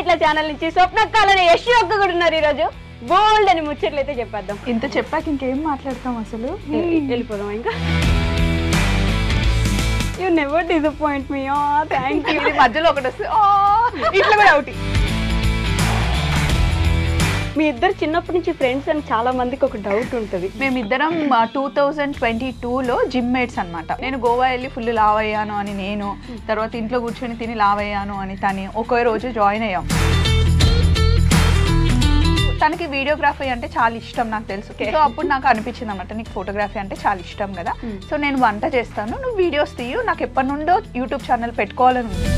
ఇట్లా ఛానల్ నుంచి స్వప్నక్కాలని యశ్ ఒక్క కూడా ఉన్నారు ఈరోజు. బోల్డ్ అని ముచ్చట్లు అయితే చెప్పేద్దాం. ఇంత చెప్పాక ఇంకేం మాట్లాడతాం అసలు, వెళ్ళిపోదాం ఇంకా. You never disappoint me. Thank you. మధ్యలో ఒకటి వస్తే ఇట్లా కూడా ఒకటి. మీ ఇద్దరు చిన్నప్పటి నుంచి ఫ్రెండ్స్ అని చాలా మందికి ఒక డౌట్ ఉంటుంది. మేమిద్దరం 2022లో జిమ్ మేట్స్ అనమాట. నేను గోవా వెళ్ళి ఫుల్ లావ్ అయ్యాను అని నేను, తర్వాత ఇంట్లో కూర్చొని తిని లావ్ అయ్యాను అని తని ఒకే రోజు జాయిన్ అయ్యాం. తనకి వీడియోగ్రఫీ అంటే చాలా ఇష్టం నాకు తెలుసు. సో అప్పుడు నాకు అనిపించింది అనమాట, నీకు ఫోటోగ్రఫీ అంటే చాలా ఇష్టం కదా, సో నేను వంట చేస్తాను, నువ్వు వీడియోస్ తీయు, నాకు ఎప్పటి నుండో యూట్యూబ్ ఛానల్ పెట్టుకోవాలని ఉంది.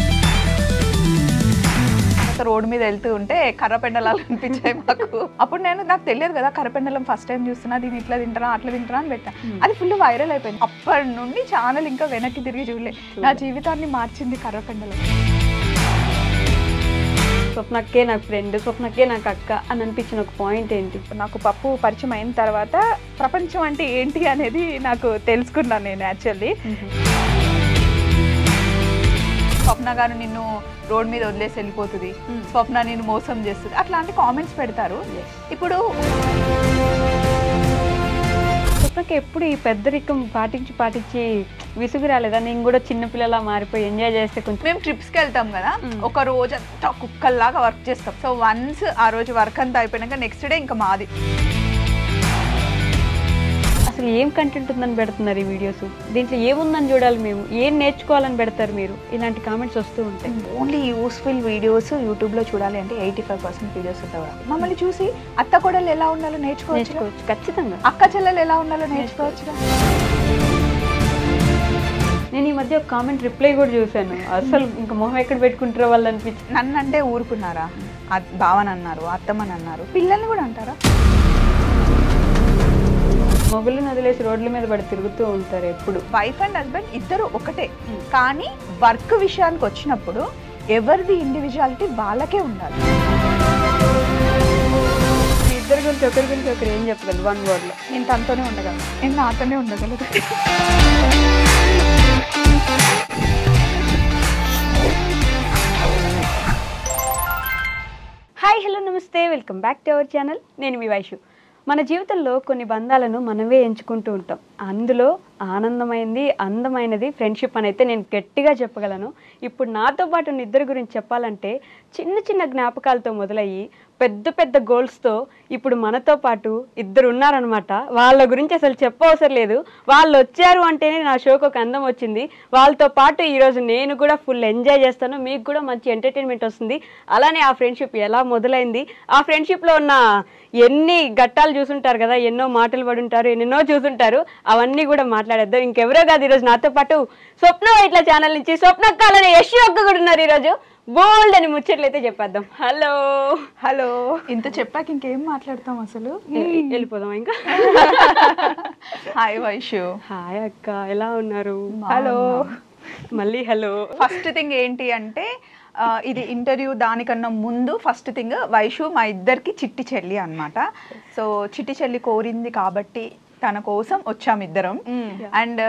రోడ్డు మీద వెళ్తూ ఉంటే కర్రపెండలాలు అనిపించాయి మాకు. అప్పుడు నాకు తెలియదు కదా, కర్రపెండలం ఫస్ట్ టైం చూస్తున్నా, దీన్ని ఇట్లా తింటారా అట్లా తింటారా అని పెట్టా. అది ఫుల్ వైరల్ అయిపోయింది. అప్పటి నుండి ఛానల్ ఇంకా వెనక్కి తిరిగి చూడలే. నా జీవితాన్ని మార్చింది కర్రపెండలం. స్వప్నక్కే నాకు ఫ్రెండ్, స్వప్నక్కే నాకు అక్క అని అనిపించిన ఒక పాయింట్ ఏంటి? నాకు పప్పు పరిచయం అయిన తర్వాత ప్రపంచం అంటే ఏంటి అనేది నాకు తెలుసుకున్నాను నేను యాక్చువల్లీ. స్వప్న గారు నిన్ను రోడ్ మీద వదిలేసి వెళ్ళిపోతుంది, స్వప్న నేను మోసం చేస్తుంది, అట్లాంటి కామెంట్స్ పెడతారు. ఇప్పుడు స్వప్నకి ఎప్పుడు ఈ పెద్దరికం పాటించి విసుగు రాలేదా? నేను కూడా చిన్నపిల్లలా మారిపోయి ఎంజాయ్ చేస్తే కొంచెం. మేము ట్రిప్స్కి వెళ్తాం కదా, ఒక రోజు అంతా కుక్కల్లాగా వర్క్ చేస్తాం. సో వన్స్ ఆ రోజు వర్క్ అంతా అయిపోయినాక నెక్స్ట్ డే ఇంకా మాది. అసలు ఏం కంటెంట్ ఉందని పెడుతున్నారు ఈ వీడియోస్? దీంట్లో ఏముందని చూడాలి మేము, ఏం నేర్చుకోవాలని పెడతారు మీరు? ఇలాంటి కామెంట్స్ వస్తూ ఉంటాయి. ఓన్లీ యూస్ఫుల్ వీడియోస్ యూట్యూబ్లో చూడాలి అంటే 85% వీడియోస్ ఉంటాయి. మమ్మల్ని చూసి అత్త కోడలు ఎలా ఉండాలో నేర్చుకోవచ్చు. ఖచ్చితంగా అక్క చెల్లెలు ఎలా ఉండాలో నేర్చుకోవచ్చు. నేను ఈ మధ్య ఒక కామెంట్ రిప్లై కూడా చూశాను, అసలు ఇంకా మొహం ఎక్కడ పెట్టుకుంటారో వాళ్ళు అనిపించింది. నన్ను అంటే ఊరుకున్నారా? బావని అన్నారు, అత్తమ్మని అన్నారు, పిల్లల్ని కూడా అంటారా? మొగుళ్ళని వదిలేసి రోడ్ల మీద పడి తిరుగుతూ ఉంటారు ఎప్పుడు. వైఫ్ అండ్ హస్బెండ్ ఇద్దరు ఒకటే, కానీ వర్క్ విషయానికి వచ్చినప్పుడు ఎవరిది ఇండివిజువాలిటీ వాళ్ళకే ఉండాలి. ఇద్దరి గురించి ఒకరి గురించి ఒకరు ఏం చెప్పగలరు వన్ వర్డ్లో? నేను తనతోనే ఉండగలను, నేను నాతోనే ఉండగలదు. హాయ్ హలో నమస్తే, welcome back to our channel. నేను మీ వైషు. మన జీవితంలో కొన్ని బంధాలను మనమే ఎంచుకుంటూ ఉంటాం. అందులో ఆనందమైంది, అందమైనది ఫ్రెండ్షిప్ అని అయితే నేను గట్టిగా చెప్పగలను. ఇప్పుడు నాతో పాటు ఉన్న ఇద్దరి గురించి చెప్పాలంటే చిన్న చిన్న జ్ఞాపకాలతో మొదలయ్యి పెద్ద పెద్ద గోల్స్తో ఇప్పుడు మనతో పాటు ఇద్దరు ఉన్నారనమాట. వాళ్ళ గురించి అసలు చెప్పవసరం లేదు, వాళ్ళు వచ్చారు అంటేనే నా షోకి ఒక అందం వచ్చింది. వాళ్ళతో పాటు ఈరోజు నేను కూడా ఫుల్ ఎంజాయ్ చేస్తాను, మీకు కూడా మంచి ఎంటర్టైన్మెంట్ వస్తుంది. అలానే ఆ ఫ్రెండ్షిప్ ఎలా మొదలైంది, ఆ ఫ్రెండ్షిప్లో ఉన్న ఎన్ని ఘట్టాలు చూసుంటారు కదా, ఎన్నో మాటలు పడి ఉంటారు, ఎన్నెన్నో చూసుంటారు, అవన్నీ కూడా మాట్లాడేద్దాం. ఇంకెవరో కాదు, ఈరోజు నాతో పాటు స్వప్న ఇట్లా ఛానల్ నుంచి స్వప్నక్కాలని యశ్ ఒక్క కూడా ఉన్నారు ఈరోజు. బోల్డ్ అని ముచ్చట్లు అయితే చెప్పేద్దాం. Hello hello. ఇంత చెప్పాక ఇంకేం మాట్లాడతాం అసలు, వెళ్ళిపోదాం ఇంకా. హాయ్ వైషు. హాయ్ అక్క, ఎలా ఉన్నారు? హలో. మళ్ళీ హలో. ఫస్ట్ థింగ్ ఏంటి అంటే, ఇది ఇంటర్వ్యూ దానికన్నా ముందు ఫస్ట్ థింగ్, వైషు మా ఇద్దరికి చిట్టి చెల్లి అనమాట. సో చిట్టి చెల్లి కోరింది కాబట్టి తన కోసం వచ్చాం ఇద్దరం. అండ్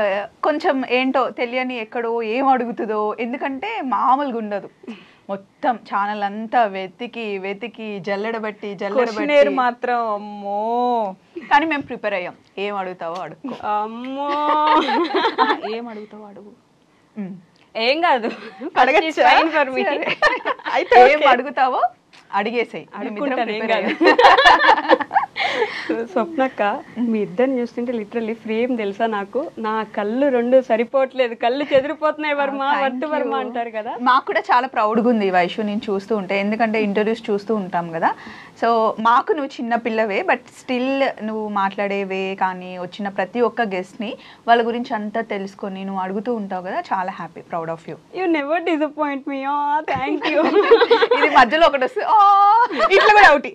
కొంచెం ఏంటో తెలియని ఎక్కడో ఏం అడుగుతుందో, ఎందుకంటే మామూలుగా ఉండదు. మొత్తం ఛానల్ అంతా వెతికి జల్లెడబట్టి మాత్రం అమ్మో. కానీ మేము ప్రిపేర్ అయ్యాం. ఏం అడుగుతావో అడుగు. అమ్మో ఏం అడుగుతావో అడుగు. ఏం కాదు, అయితే ఏం అడుగుతావో అడిగేసాయి. స్వప్నక్క, మీ ఇద్దరిని చూస్తుంటే లిటరల్లీ ఫ్రేమ్ తెలుసా నాకు. నా కళ్ళు రెండు సరిపోవట్లేదు, కళ్ళు చెదిరిపోతున్నాయి వర్మ, వద్దు వర్మ అంటారు కదా. మాకు కూడా చాలా ప్రౌడ్గా ఉంది వైషు నేను చూస్తూ ఉంటే, ఎందుకంటే ఇంటర్వ్యూస్ చూస్తూ ఉంటాం కదా. సో మాకు నువ్వు చిన్న పిల్లవే, బట్ స్టిల్ నువ్వు మాట్లాడేవే కానీ వచ్చిన ప్రతి ఒక్క గెస్ట్ని వాళ్ళ గురించి అంతా తెలుసుకొని నువ్వు అడుగుతూ ఉంటావు కదా, చాలా happy, proud of you. You never disappoint me. Thank you. ఇది మధ్యలో ఒకటి వస్తే ఇట్లా కూడా ఒకటి.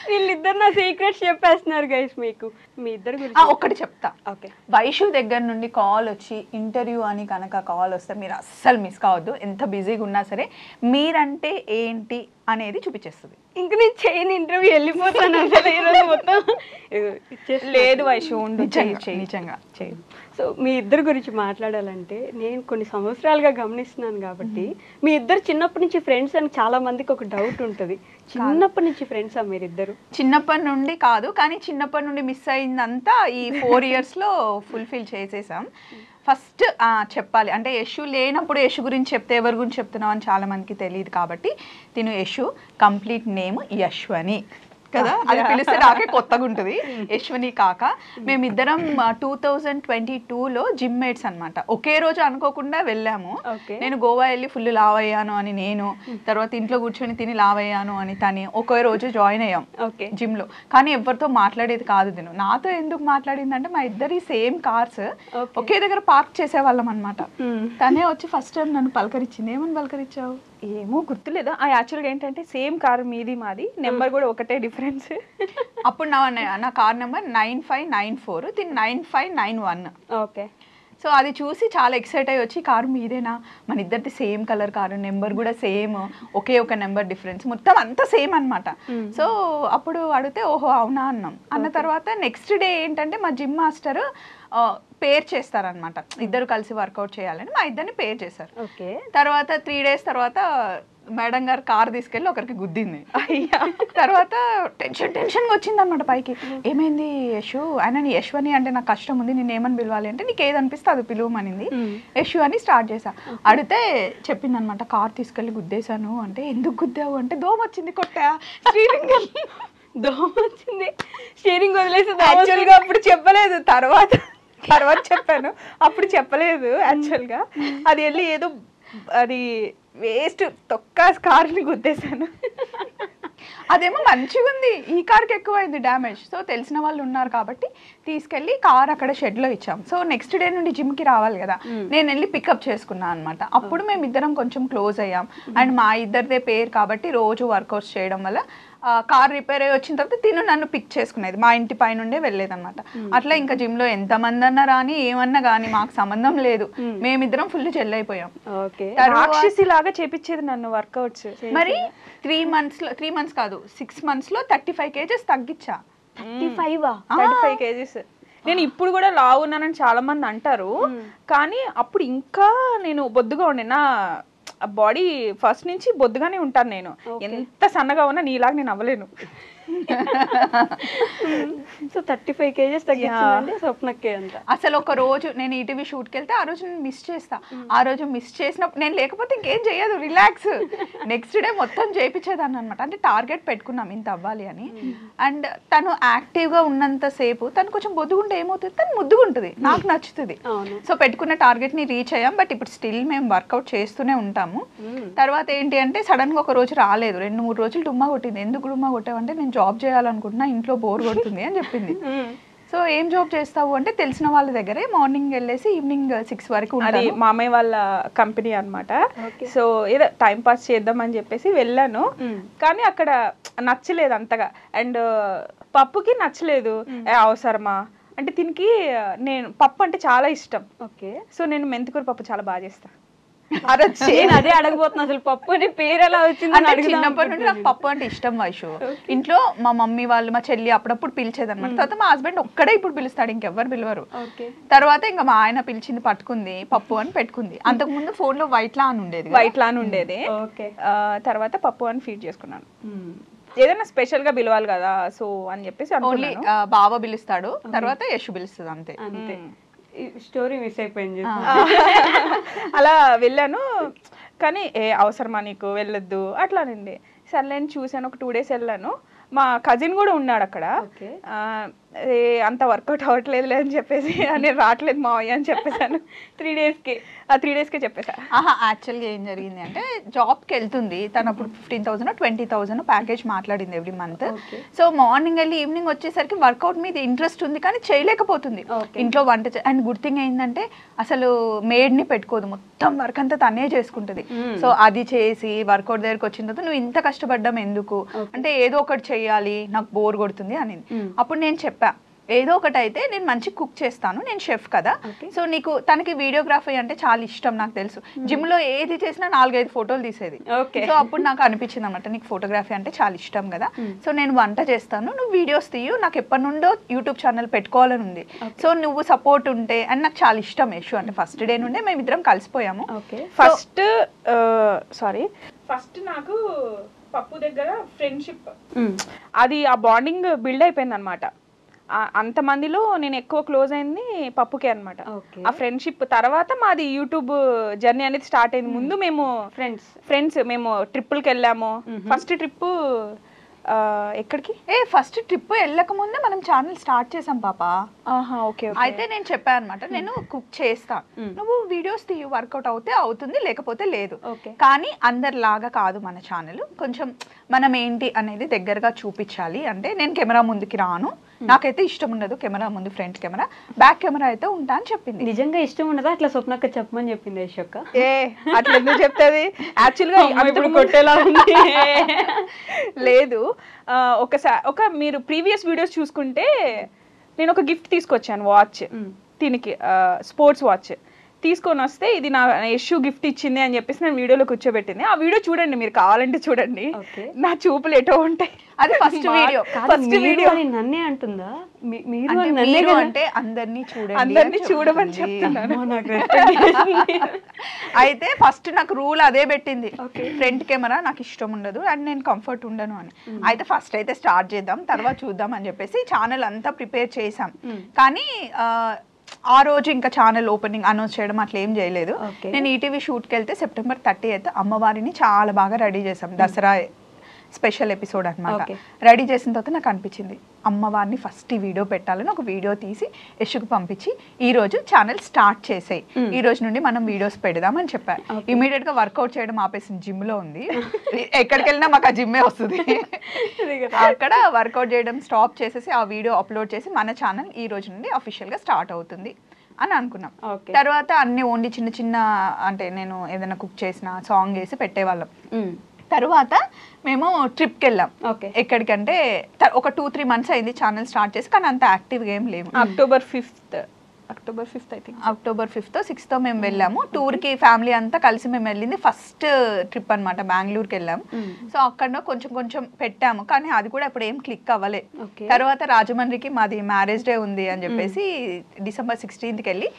వీళ్ళిద్దరు నా సీక్రెట్స్ చెప్పేస్తున్నారు గైస్ మీకు. మీ ఇద్దరు గురించి ఒక్కటి చెప్తా. ఓకే. వైషు దగ్గర నుండి కాల్ వచ్చి ఇంటర్వ్యూ అని కనుక కాల్ వస్తే మీరు అస్సలు మిస్ కావద్దు. ఎంత బిజీగా ఉన్నా సరే మీరంటే ఏంటి అనేది చూపించేస్తుంది. ఇంక నేను చేయని ఇంటర్వ్యూ వెళ్ళిపోతాను అసలు ఈరోజు మొత్తం. లేదు వైషు ఉండు, నిజంగా చేయి. సో మీ ఇద్దరు గురించి మాట్లాడాలంటే నేను కొన్ని సంవత్సరాలుగా గమనిస్తున్నాను కాబట్టి మీ ఇద్దరు చిన్నప్పటి నుంచి ఫ్రెండ్స్ అని చాలా మందికి ఒక డౌట్ ఉంటుంది. చిన్నప్పటి నుంచి ఫ్రెండ్సా మీరిద్దరు? చిన్నప్పటి నుండి కాదు, కానీ చిన్నప్పటి నుండి మిస్ అయిందంతా ఈ 4 yearsలో ఫుల్ఫిల్ చేసేసాం. ఫస్ట్ చెప్పాలి అంటే యశు లేనప్పుడు యశు గురించి చెప్తే ఎవరి గురించి చెప్తున్నావు అని చాలా మందికి తెలియదు కాబట్టి తిను యశు కంప్లీట్ నేమ్ యశ్వని కదా, అది పిలిస్తే నాకే కొత్తగా ఉంటుంది. యశ్వని కాక మేమిద్దరం 2022లో జిమ్ మేట్స్ అనమాట. ఒకే రోజు అనుకోకుండా వెళ్ళాము. నేను గోవా వెళ్ళి ఫుల్ లావ్ అయ్యాను అని నేను, తర్వాత ఇంట్లో కూర్చొని తిని లావ్ అయ్యాను అని తని ఒకే రోజు జాయిన్ అయ్యాం జిమ్ లో. కానీ ఎవరితో మాట్లాడేది కాదు తిను. నాతో ఎందుకు మాట్లాడిందంటే మా ఇద్దరి సేమ్ కార్స్ ఒకే దగ్గర పార్క్ చేసేవాళ్ళం అనమాట. తనే వచ్చి ఫస్ట్ టైం నన్ను పలకరించింది. ఏమని పలకరించావు? ఏమో గుర్తులేదు. యాక్చువల్గా ఏంటంటే సేమ్ కార్ మీది మాది, నెంబర్ కూడా ఒకటే డిఫరెన్స్. అప్పుడు నా కార్ నెంబర్ 9594, తిని 9591. ఓకే. సో అది చూసి చాలా ఎక్సైట్ అయ్యి వచ్చి కారు మీదేనా, మన ఇద్దరిది సేమ్ కలర్ కారు, నెంబర్ కూడా సేమ్, ఒకే ఒక నెంబర్ డిఫరెన్స్, మొత్తం అంతా సేమ్ అనమాట. సో అప్పుడు అడిగితే ఓహో అవునా అన్నాం. అన్న తర్వాత నెక్స్ట్ డే ఏంటంటే మా జిమ్ మాస్టర్ పేర్ చేస్తారనమాట. ఇద్దరు కలిసి వర్కౌట్ చేయాలని మా ఇద్దరిని పేర్ చేశారు. తర్వాత 3 days తర్వాత మేడం గారు కార్ తీసుకెళ్ళి ఒకరికి గుద్దింది. తర్వాత టెన్షన్గా వచ్చింది అనమాట పైకి. ఏమైంది యశు? ఆయన యశ్వని అంటే నాకు కష్టం ఉంది, నేను ఏమని పిలవాలి అంటే నీకు ఏది అనిపిస్తే అది పిలువమనింది. యశు అని స్టార్ట్ చేశా. అడిగితే చెప్పింది అనమాట కార్ తీసుకెళ్ళి గుద్దేశాను అంటే. ఎందుకు గుద్దావు అంటే దోమ వచ్చింది కొట్టా, స్టీరింగ్ దోమ వచ్చింది, స్టీరింగ్ వదిలేసి. యాక్చువల్గా అప్పుడు చెప్పలేదు, తర్వాత చెప్పాను. అప్పుడు చెప్పలేదు యాక్చువల్గా. అది వెళ్ళి ఏదో అది వేస్ట్ తొక్క కార్ని గుద్దేశాను. అదేమో మంచిగా ఉంది, ఈ కార్కి ఎక్కువైంది డ్యామేజ్. సో తెలిసిన వాళ్ళు ఉన్నారు కాబట్టి తీసుకెళ్ళి కార్ అక్కడ షెడ్లో ఇచ్చాం. సో నెక్స్ట్ డే నుండి జిమ్కి రావాలి కదా, నేను వెళ్ళి పికప్ చేసుకున్నాను అనమాట. అప్పుడు మేమిద్దరం కొంచెం క్లోజ్ అయ్యాం. అండ్ మా ఇద్దరిదే పేరు కాబట్టి రోజు వర్కౌట్స్ చేయడం వల్ల కార్ రిపేర్ అయ్యి వచ్చిన తర్వాత తిను నన్ను పిక్ చేసుకునేది. మా ఇంటి పై నుండే వెళ్ళేదన్నమాట. అట్లా ఇంకా జిమ్ లో ఎంతమంది అన్నా రాని ఏమన్నా కానీ మాకు సంబంధం లేదు, మేమిద్దరం ఫుల్ చెల్లైపోయాం. లాగా చేపించేది నన్ను వర్కౌట్స్. మరి 3 months కాదు 6 monthsలో 35 kgs తగ్గించా. 35 kgs. నేను ఇప్పుడు కూడా లావు ఉన్నానని చాలా మంది అంటారు, కానీ అప్పుడు ఇంకా నేను బొద్దుగా ఉండే. నా బాడీ ఫస్ట్ నుంచి బొద్దుగానే ఉంటాను నేను. ఎంత సన్నగా ఉన్నా నీలాగా నేను అవ్వలేను. సో 35 kgs తగ్గించిందండి స్వప్నకే అంత. అసలు ఒక రోజు నేను ఈటీవీ షూట్కి వెళ్తే ఆ రోజు నేను మిస్ చేస్తా. ఆ రోజు మిస్ చేసినప్పుడు నేను లేకపోతే ఇంకేం చేయదు, రిలాక్స్. నెక్స్ట్ డే మొత్తం చేయించేదాన్ని అనమాట. అంటే టార్గెట్ పెట్టుకున్నాం ఇంత అవ్వాలి అని. అండ్ తను యాక్టివ్గా ఉన్నంత సేపు తను కొంచెం బొద్దుగుంటే ఏమవుతుంది, తను ముద్దుగుంటుంది, నాకు నచ్చుతుంది. సో పెట్టుకున్న టార్గెట్ని రీచ్ అయ్యాం. బట్ ఇప్పుడు స్టిల్ మేము వర్కౌట్ చేస్తూనే ఉంటాము. తర్వాత ఏంటి అంటే సడన్గా ఒక రోజు రాలేదు, 2-3 రోజులు డుమ్మా కొట్టింది. ఎందుకు డుమ్మా కొట్టావంటే నేను జాబ్ చేయాలనుకుంటున్నా, ఇంట్లో బోర్ కొడుతుంది అని చెప్పింది. సో ఏం జాబ్ చేస్తావు అంటే తెలిసిన వాళ్ళ దగ్గరే మార్నింగ్ వెళ్ళేసి ఈవినింగ్ 6 వరకు. అది మామయ్య వాళ్ళ కంపెనీ అనమాట. సో ఏదో టైం పాస్ చేద్దాం అని చెప్పేసి వెళ్ళాను, కానీ అక్కడ నచ్చలేదు అంతగా. అండ్ పప్పుకి నచ్చలేదు. అవసరమా అంటే దీనికి నేను పప్పు అంటే చాలా ఇష్టం. ఓకే. సో నేను మెంతికూర పప్పు చాలా బాగా చేస్తాను. అదే అడగబోతున్నా, అసలు పప్పు అని పేరు ఎలా వచ్చింది? చిన్నప్పటి నుండి నాకు పప్పు అంటే ఇష్టం వైషు. ఇంట్లో మా మమ్మీ వాళ్ళు మా చెల్లి అప్పుడప్పుడు పిలిచేదన్నమాట. తర్వాత మా హస్బెండ్ ఒక్కడే ఇప్పుడు పిలుస్తాడు, ఇంకెవ్వరు పిలవరు. తర్వాత ఇంకా మా ఆయన పిలిచింది, పట్టుకుంది, పప్పు అని పెట్టుకుంది. అంతకుముందు ఫోన్ లో వైట్ లాన్ ఉండేది. తర్వాత పప్పు అని ఫీడ్ చేసుకున్నాను. ఏదైనా స్పెషల్ గా పిలవాలి కదా సో అని చెప్పేసి ఓన్లీ బావ పిలుస్తాడు, తర్వాత యశు పిలుస్తుంది, అంతే. స్టోరీ మిస్ అయిపోయింది. అలా వెళ్ళాను, కానీ అవసరమా నీకు వెళ్ళొద్దు అట్లానండి. సర్లే అని చూసాను. ఒక 2 days వెళ్ళాను. మా కజిన్ కూడా ఉన్నాడు అక్కడ. అంత వర్కౌట్ అవ్వట్లేదు లేదని చెప్పేసి నేను రావట్లేదు మావయ్య అని చెప్పేసాను. 3 daysకే చెప్పేసా. యాక్చువల్గా ఏం జరిగింది అంటే జాబ్కి వెళ్తుంది తను. అప్పుడు 15,000 20,000 ప్యాకేజ్ మాట్లాడింది ఎవ్రీ మంత్. సో మార్నింగ్ వెళ్ళి ఈవినింగ్ వచ్చేసరికి వర్కౌట్ మీద ఇంట్రెస్ట్ ఉంది కానీ చేయలేకపోతుంది. ఇంట్లో వంట అండ్ గుడ్ థింగ్ ఏంటంటే అసలు మేడ్ని పెట్టుకోదు, మొత్తం వర్క్ అంతా తనే చేసుకుంటుంది. సో అది చేసి వర్కౌట్ దగ్గరికి వచ్చిన తర్వాత నువ్వు ఇంత కష్టపడ్డాం ఎందుకు అంటే ఏదో ఒకటి చెయ్యాలి, నాకు బోర్ కొడుతుంది అని. అప్పుడు నేను చెప్పా ఏదో ఒకటి అయితే నేను మంచి కుక్ చేస్తాను, నేను షెఫ్ కదా. సో నీకు తనకి వీడియోగ్రఫీ అంటే చాలా ఇష్టం నాకు తెలుసు. జిమ్ లో ఏది చేసినా 4-5 ఫోటోలు తీసేది. సో అప్పుడు నాకు అనిపించింది అనమాట, నీకు ఫోటోగ్రఫీ అంటే చాలా ఇష్టం కదా, సో నేను వంట చేస్తాను, నువ్వు వీడియోస్ తీయు, నాకు ఎప్పటి నుండో యూట్యూబ్ ఛానల్ పెట్టుకోవాలని ఉంది, సో నువ్వు సపోర్ట్ ఉంటే అని నాకు చాలా ఇష్టం యశు అంటే. ఫస్ట్ డే నుండే మేమిద్దరం కలిసిపోయాము. ఫస్ట్ నాకు పప్పు దగ్గర ఫ్రెండ్షిప్, అది ఆ బాండింగ్ బిల్డ్ అయిపోయింది అనమాట. అంతమందిలో నేను ఎక్కువ క్లోజ్ అయింది పప్పుకే అనమాట. ఆ ఫ్రెండ్షిప్ తర్వాత మాది యూట్యూబ్ జర్నీ అనేది స్టార్ట్ అయింది. ముందు మేము ఫ్రెండ్స్ మేము ట్రిప్పులకి వెళ్ళాము. ఫస్ట్ ట్రిప్ ఎక్కడికి? ఫస్ట్ ట్రిప్ వెళ్ళక ముందే మనం ఛానల్ స్టార్ట్ చేసాం పాప. ఓకే. అయితే నేను చెప్పాను అనమాట, నేను కుక్ చేస్తా, నువ్వు వీడియోస్ తీయు, వర్కౌట్ అవుతే అవుతుంది, లేకపోతే లేదు. కానీ అందరిలాగా కాదు మన ఛానల్, కొంచెం మనం ఏంటి అనేది దగ్గరగా చూపించాలి. అంటే నేను కెమెరా ముందుకి రాను, నాకైతే ఇష్టం ఉండదు కెమెరా ముందు, ఫ్రంట్ కెమెరా, బ్యాక్ కెమెరా అయితే ఉంటా అని చెప్పింది. నిజంగా ఇష్టం ఉండదా అట్లా స్వప్నక్క చెప్పమని చెప్పింది యశోక్క? అట్లా ఎందుకు చెప్తుంది? యాక్చువల్గా కొట్టేలా ఉంది. లేదు, ఒకసారి మీరు ప్రీవియస్ వీడియోస్ చూసుకుంటే నేను ఒక గిఫ్ట్ తీసుకొచ్చాను, వాచ్, దీనికి స్పోర్ట్స్ వాచ్ తీసుకొని వస్తే ఇది నా యశు గిఫ్ట్ ఇచ్చింది అని చెప్పేసి నేను వీడియోలో కూర్చోబెట్టింది. ఆ వీడియో చూడండి, మీరు కావాలంటే చూడండి, నా చూపులు ఎటో ఉంటాయి. అది ఫస్ట్ వీడియో. ఫస్ట్ వీడియో నన్నే అంటుందా? మీరు అంటే అందరినీ చూడమని చెప్తున్నాను. అయితే ఫస్ట్ నాకు రూల్ అదే పెట్టింది, ఫ్రంట్ కెమెరా నాకు ఇష్టం ఉండదు అండ్ నేను కంఫర్ట్ ఉండను అని. అయితే ఫస్ట్ అయితే స్టార్ట్ చేద్దాం, తర్వాత చూద్దాం అని చెప్పేసి ఛానల్ అంతా ప్రిపేర్ చేసాం. కానీ ఆ రోజు ఇంకా ఛానల్ ఓపెనింగ్ అనౌన్స్ చేయడం అట్లా ఏం చేయలేదు. నేను ఈటీవీ షూట్కి వెళ్తే September 30th అమ్మవారిని చాలా బాగా రెడీ చేసాం, దసరా స్పెషల్ ఎపిసోడ్ అనమాట. రెడీ చేసిన తర్వాత నాకు అనిపించింది అమ్మవారిని ఫస్ట్ ఈ వీడియో పెట్టాలని ఒక వీడియో తీసి యశుకు పంపించి ఈ రోజు ఛానల్ స్టార్ట్ చేసాయి, ఈ రోజు నుండి మనం వీడియోస్ పెడదాం అని చెప్పారు. ఇమీడియట్ గా వర్కౌట్ చేయడం ఆపేసింది, జిమ్ లో ఉంది, ఎక్కడికి వెళ్ళినా మాకు ఆ జిమ్మే వస్తుంది. అక్కడ వర్కౌట్ చేయడం స్టాప్ చేసేసి ఆ వీడియో అప్లోడ్ చేసి మన ఛానల్ ఈ రోజు నుండి అఫీషియల్ గా స్టార్ట్ అవుతుంది అని అనుకున్నాం. తర్వాత అన్ని ఓన్లీ చిన్న చిన్న అంటే నేను ఏదైనా కుక్ చేసిన సాంగ్ వేసి పెట్టేవాళ్ళం. తర్వాత మేము ట్రిప్కి వెళ్ళాం. ఎక్కడికంటే ఒక 2-3 months అయింది ఛానల్ స్టార్ట్ చేసి, కానీ అంత యాక్టివ్గా ఏం లేము. October 5th I think, October 5th, 6th మేము వెళ్ళాము టూర్కి. ఫ్యామిలీ అంతా కలిసి మేము వెళ్ళింది ఫస్ట్ ట్రిప్ అనమాట, బెంగళూరుకి వెళ్ళాం. సో అక్కడ కొంచెం కొంచెం పెట్టాము, కానీ అది కూడా ఇప్పుడు ఏం క్లిక్ అవ్వలే. తర్వాత రాజమండ్రికి మాది మ్యారేజ్ డే ఉంది అని చెప్పేసి December 16th వెళ్ళి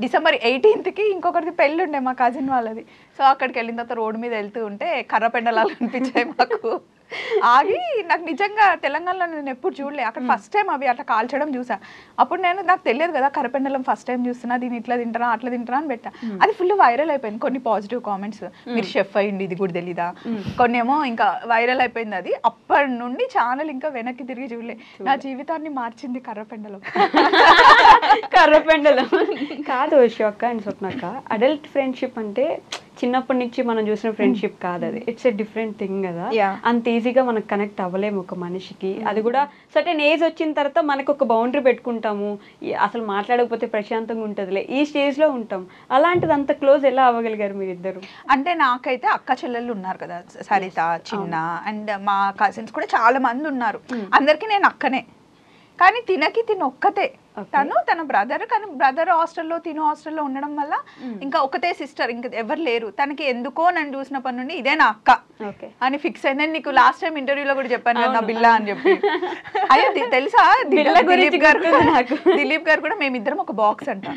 December 18th ఇంకొకరిది పెళ్ళి ఉండే మా కజిన్ వాళ్ళది. సో అక్కడికి వెళ్ళిన తర్వాత రోడ్డు మీద వెళ్తూ ఉంటే కర్ర పెండలాలు అనిపించాయి మాకు. ఆగి నాకు నిజంగా తెలంగాణలో నేను ఎప్పుడు చూడలే, అక్కడ ఫస్ట్ టైం అవి అట్లా కాల్చడం చూసా. అప్పుడు నాకు తెలియదు కదా కర్రపెండలం, ఫస్ట్ టైం చూస్తున్నా, దీన్ని ఇట్లా తింటారా అట్లా తింటారా అని పెట్టా. అది ఫుల్ వైరల్ అయిపోయింది. కొన్ని పాజిటివ్ కామెంట్స్, మీరు షెఫ్ అయ్యింది ఇది కూడా తెలీదా, కొన్ని ఏమో ఇంకా వైరల్ అయిపోయింది. అది అప్పటి నుండి ఛానల్ ఇంకా వెనక్కి తిరిగి చూడలే. నా జీవితాన్ని మార్చింది కర్రపెండలం. కర్రపెండలం కాదు యశోక్క అండ్ స్వప్నక్క, అడల్ట్ ఫ్రెండ్షిప్ అంటే చిన్నప్పటి నుంచి మనం చూసిన ఫ్రెండ్షిప్ కాదు అది, ఇట్స్ ఎ డిఫరెంట్ థింగ్ కదా. అంత ఈజీగా మనకు కనెక్ట్ అవ్వలేము ఒక మనిషికి. అది కూడా సర్టెన్ ఏజ్ వచ్చిన తర్వాత మనకు ఒక బౌండరీ పెట్టుకుంటాము, అసలు మాట్లాడకపోతే ప్రశాంతంగా ఉంటుందిలే, ఈ స్టేజ్లో ఉంటాం. అలాంటిది అంత క్లోజ్ ఎలా అవ్వగలిగారు మీరిద్దరు? అంటే నాకైతే అక్క చెల్లెళ్ళు ఉన్నారు కదా, సరిత, చిన్న, అండ్ మా కజిన్స్ కూడా చాలా మంది ఉన్నారు. అందరికీ నేను అక్కనే, కానీ తిను ఒక్కతే. తన బ్రదర్, కానీ బ్రదర్ హాస్టల్లో, తిను హాస్టల్లో ఉండడం వల్ల ఇంకా ఒకతే సిస్టర్, ఇంకా ఎవరు లేరు. తనకి ఎందుకో నన్ను చూసినప్పటి నుండి ఇదే నా అక్క అని ఫిక్స్ అయింది. నీకు లాస్ట్ టైం ఇంటర్వ్యూలో కూడా చెప్పాను కదా నా బిల్లా అని చెప్పి. అయ్యో తెలుసా, దిలీప్ గారు కూడా మేమిద్దరం ఒక బాక్స్ అంట.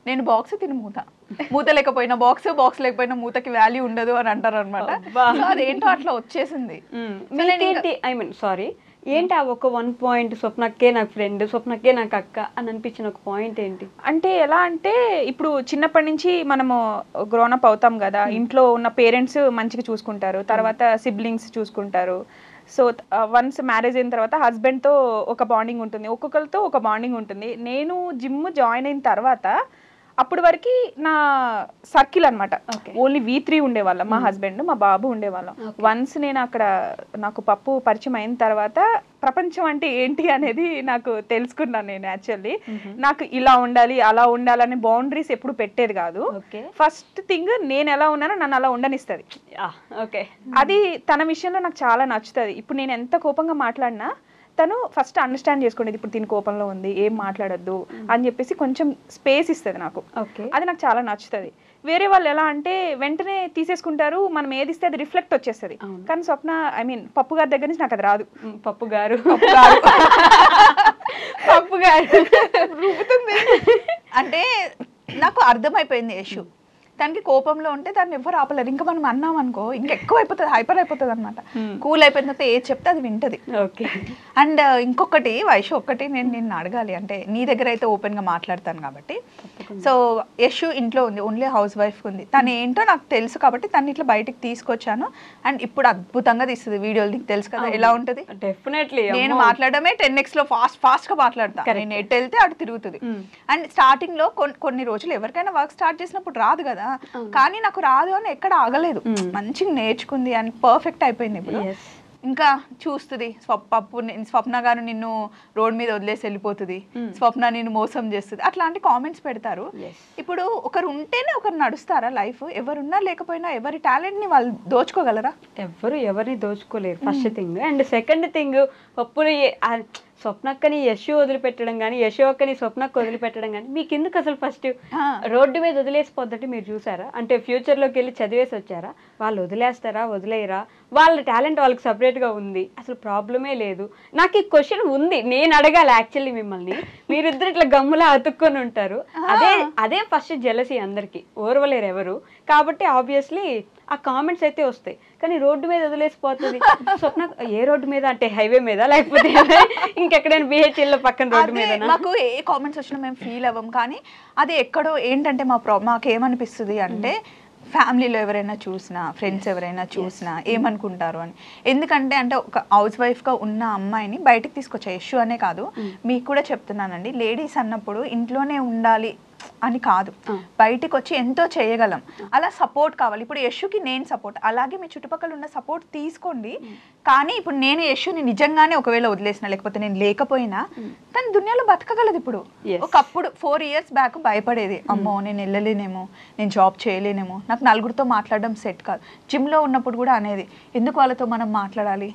నేను బాక్స్, తిను మూత. మూత లేకపోయినా బాక్స్, బాక్స్ లేకపోయినా మూతకి వాల్యూ ఉండదు అని అంటారు అనమాట. అదేంటో అట్లా వచ్చేసింది. ఐ మీన్ సారీ, ఏంటి ఆ ఒక 1 point స్వప్నక్కే నాకు ఫ్రెండ్, స్వప్నక్కే నాకు అక్క అని అనిపించిన ఒక పాయింట్ ఏంటి? అంటే ఎలా అంటే ఇప్పుడు చిన్నప్పటి నుంచి మనము గ్రోనప్ అవుతాం కదా, ఇంట్లో ఉన్న పేరెంట్స్ మంచిగా చూసుకుంటారు, తర్వాత సిబ్లింగ్స్ చూసుకుంటారు. సో వన్స్ మ్యారేజ్ అయిన తర్వాత హస్బెండ్తో ఒక బాండింగ్ ఉంటుంది, ఒక్కొక్కరితో ఒక బాండింగ్ ఉంటుంది. నేను జిమ్ జాయిన్ అయిన తర్వాత అప్పటి వరకు నా సర్కిల్ అనమాట, ఓన్లీ V3 ఉండేవాళ్ళం, మా హస్బెండ్, మా బాబు ఉండేవాళ్ళం. వన్స్ నేను అక్కడ నాకు పప్పు పరిచయం అయిన తర్వాత ప్రపంచం అంటే ఏంటి అనేది నాకు తెలుసుకున్నాను. నేను యాక్చువల్లీ నాకు ఇలా ఉండాలి అలా ఉండాలని బౌండరీస్ ఎప్పుడు పెట్టేది కాదు. ఫస్ట్ థింగ్, నేను ఎలా ఉన్నానో నన్ను అలా ఉండనిస్తుంది. అది తన విషయంలో నాకు చాలా నచ్చుతుంది. ఇప్పుడు నేను ఎంత కోపంగా మాట్లాడినా తను ఫస్ట్ అండర్స్టాండ్ చేసుకునేది ఇప్పుడు దీని కోపంలో ఉంది ఏం మాట్లాడొద్దు అని చెప్పేసి కొంచెం స్పేస్ ఇస్తుంది నాకు. ఓకే. అది నాకు చాలా నచ్చుతుంది. వేరే వాళ్ళు ఎలా అంటే వెంటనే తీసేసుకుంటారు, మనం ఏది ఇస్తే అది రిఫ్లెక్ట్ వచ్చేస్తుంది. కానీ స్వప్న ఐ మీన్ పప్పు గారి దగ్గర నుంచి నాకు అది రాదు. పప్పు గారు పప్పు గారు రూపుతుంది అంటే నాకు అర్థమైపోయింది యశు. దానికి కోపంలో ఉంటే దాన్ని ఎవరు ఆపలేరు. ఇంకా మనం అన్నాం అనుకో ఇంకెక్కువ అయిపోతుంది, హైపర్ అయిపోతుంది అనమాట. కూల్ అయిపోయిన తర్వాత ఏది చెప్తే అది వింటది. ఓకే. అండ్ ఇంకొకటి వైషు ఒక్కటి నేను నిన్ను అడగాలి, అంటే నీ దగ్గర అయితే ఓపెన్ గా మాట్లాడతాను కాబట్టి. సో యశు ఇంట్లో ఉంది, ఓన్లీ హౌస్ వైఫ్ ఉంది. తను ఏంటో నాకు తెలుసు కాబట్టి తను ఇట్లా బయటికి తీసుకొచ్చాను. అండ్ ఇప్పుడు అద్భుతంగా తీస్తుంది వీడియోలు, నీకు తెలుసు కదా ఎలా ఉంటది. డెఫినెట్లీ నేను మాట్లాడమే 10x లో ఫాస్ట్ గా మాట్లాడతా. నేను ఎటు వెళ్తే అటు తిరుగుతుంది. అండ్ స్టార్టింగ్ లో కొన్ని రోజులు ఎవరికైనా వర్క్ స్టార్ట్ చేసినప్పుడు రాదు కదా, కానీ నాకు రాదు అని ఎక్కడ ఆగలేదు. మంచిగా నేర్చుకుంది అని పర్ఫెక్ట్ అయిపోయింది. ఇప్పుడు ఇంకా చూస్తుంది స్వప్న గారు నిన్ను రోడ్ మీద వదిలేసి వెళ్ళిపోతుంది, స్వప్న నిన్ను మోసం చేస్తుంది, అట్లాంటి కామెంట్స్ పెడతారు. ఇప్పుడు ఒకరు ఉంటేనే ఒకరు నడుస్తారా లైఫ్? ఎవరున్నా లేకపోయినా ఎవరి టాలెంట్ ని వాళ్ళు దోచుకోగలరా? ఎవరిని దోచుకోలేరు first thing. And second thing, పప్పుని స్వప్నక్కని యశు వదిలిపెట్టడం కానీ యశు అక్కని స్వప్నకు వదిలిపెట్టడం కానీ మీకు ఎందుకు అసలు? ఫస్ట్ రోడ్డు మీద వదిలేసిపోద్దంటే మీరు చూసారా? అంటే ఫ్యూచర్లోకి వెళ్ళి చదివేసి వచ్చారా? వాళ్ళు వదిలేస్తారా వదిలేయరా? వాళ్ళ టాలెంట్ వాళ్ళకి సపరేట్గా ఉంది, అసలు ప్రాబ్లమే లేదు. నాకు ఈ క్వశ్చన్ ఉంది, నేను అడగాలి యాక్చువల్లీ మిమ్మల్ని. మీరిద్దరు ఇట్లా గమ్ములా అతుక్కొని ఉంటారు. అదే ఫస్ట్ జెలసీ అందరికి, ఓర్వలేరు ఎవరు. కాబట్టి ఆబ్వియస్లీ ఆ కామెంట్స్ అయితే వస్తాయి. కానీ రోడ్డు మీద వదిలేసిపోతుంది స్వప్న. ఏ రోడ్డు మీద అంటే హైవే మీద, లేకపోతే ఇంకెక్కడైనా బిహెచ్ఎల్ పక్కన రోడ్డు మీద? మాకు ఏ కామెంట్స్ వచ్చినా మేము ఫీల్ అవ్వం. కానీ అది ఎక్కడో ఏంటంటే మాకేమనిపిస్తుంది అంటే ఫ్యామిలీలో ఎవరైనా చూసినా, ఫ్రెండ్స్ ఎవరైనా చూసినా ఏమనుకుంటారు అని. ఎందుకంటే అంటే ఒక హౌస్ వైఫ్గా ఉన్న అమ్మాయిని బయటకు తీసుకొచ్చా. యశు అనే కాదు, మీకు కూడా చెప్తున్నానండి, లేడీస్ అన్నప్పుడు ఇంట్లోనే ఉండాలి అని కాదు, బయటికి వచ్చి ఎంతో చేయగలం. అలా సపోర్ట్ కావాలి. ఇప్పుడు యశుకి నేను సపోర్ట్, అలాగే మీ చుట్టుపక్కల ఉన్న సపోర్ట్ తీసుకోండి. కానీ ఇప్పుడు నేను యశుని నిజంగానే ఒకవేళ వదిలేసిన, లేకపోతే నేను లేకపోయినా తన దునియాలో బతకగలదు. ఇప్పుడు ఒకప్పుడు 4 years బ్యాక్ భయపడేది, అమ్మో నేను వెళ్ళలేనేమో, నేను జాబ్ చేయలేనేమో, నాకు నలుగురితో మాట్లాడడం సెట్ కాదు. జిమ్లో ఉన్నప్పుడు కూడా అనేది, ఎందుకు వాళ్ళతో మనం మాట్లాడాలి,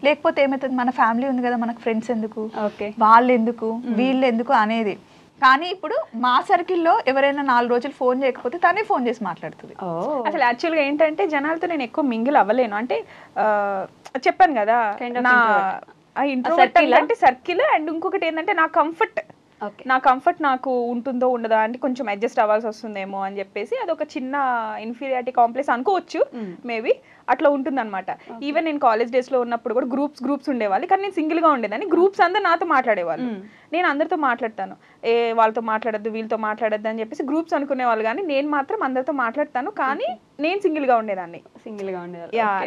లేకపోతే ఏమవుతుంది, మన ఫ్యామిలీ ఉంది కదా, మనకు ఫ్రెండ్స్ ఎందుకు, వాళ్ళు ఎందుకు, వీళ్ళు ఎందుకు అనేది. కానీ ఇప్పుడు మా సర్కిల్లో ఎవరైనా 4 రోజులు ఫోన్ చేయకపోతే తనే ఫోన్ చేసి మాట్లాడుతుంది. అసలు యాక్చువల్గా ఏంటంటే జనాలతో నేను ఎక్కువ మింగిల్ అవ్వలేను. అంటే చెప్పాను కదా, నా ఇంట్రోవర్ట్ అంటే సర్కిల్. అండ్ ఇంకొకటి ఏంటంటే నా కంఫర్ట్ నాకు ఉంటుందో ఉండదా అంటే కొంచెం అడ్జస్ట్ అవ్వాల్సి వస్తుందేమో అని చెప్పేసి అదొక చిన్న ఇన్ఫీరియారిటీ కాంప్లెక్స్ అనుకోవచ్చు, మేబీ అట్లా ఉంటుంది అనమాట. ఈవెన్ నేను కాలేజ్ డేస్ లో ఉన్నప్పుడు కూడా గ్రూప్స్ ఉండేవాళ్ళు, కానీ నేను సింగిల్ గా ఉండేదాన్ని. గ్రూప్స్ అందరూ నాతో మాట్లాడేవాళ్ళు, నేను అందరితో మాట్లాడతాను. వాళ్ళతో మాట్లాడద్దు వీళ్ళతో మాట్లాడద్దు అని చెప్పేసి గ్రూప్స్ అనుకునేవాళ్ళు, కానీ నేను మాత్రం అందరితో మాట్లాడతాను. కానీ నేను సింగిల్ గా ఉండేదాన్ని.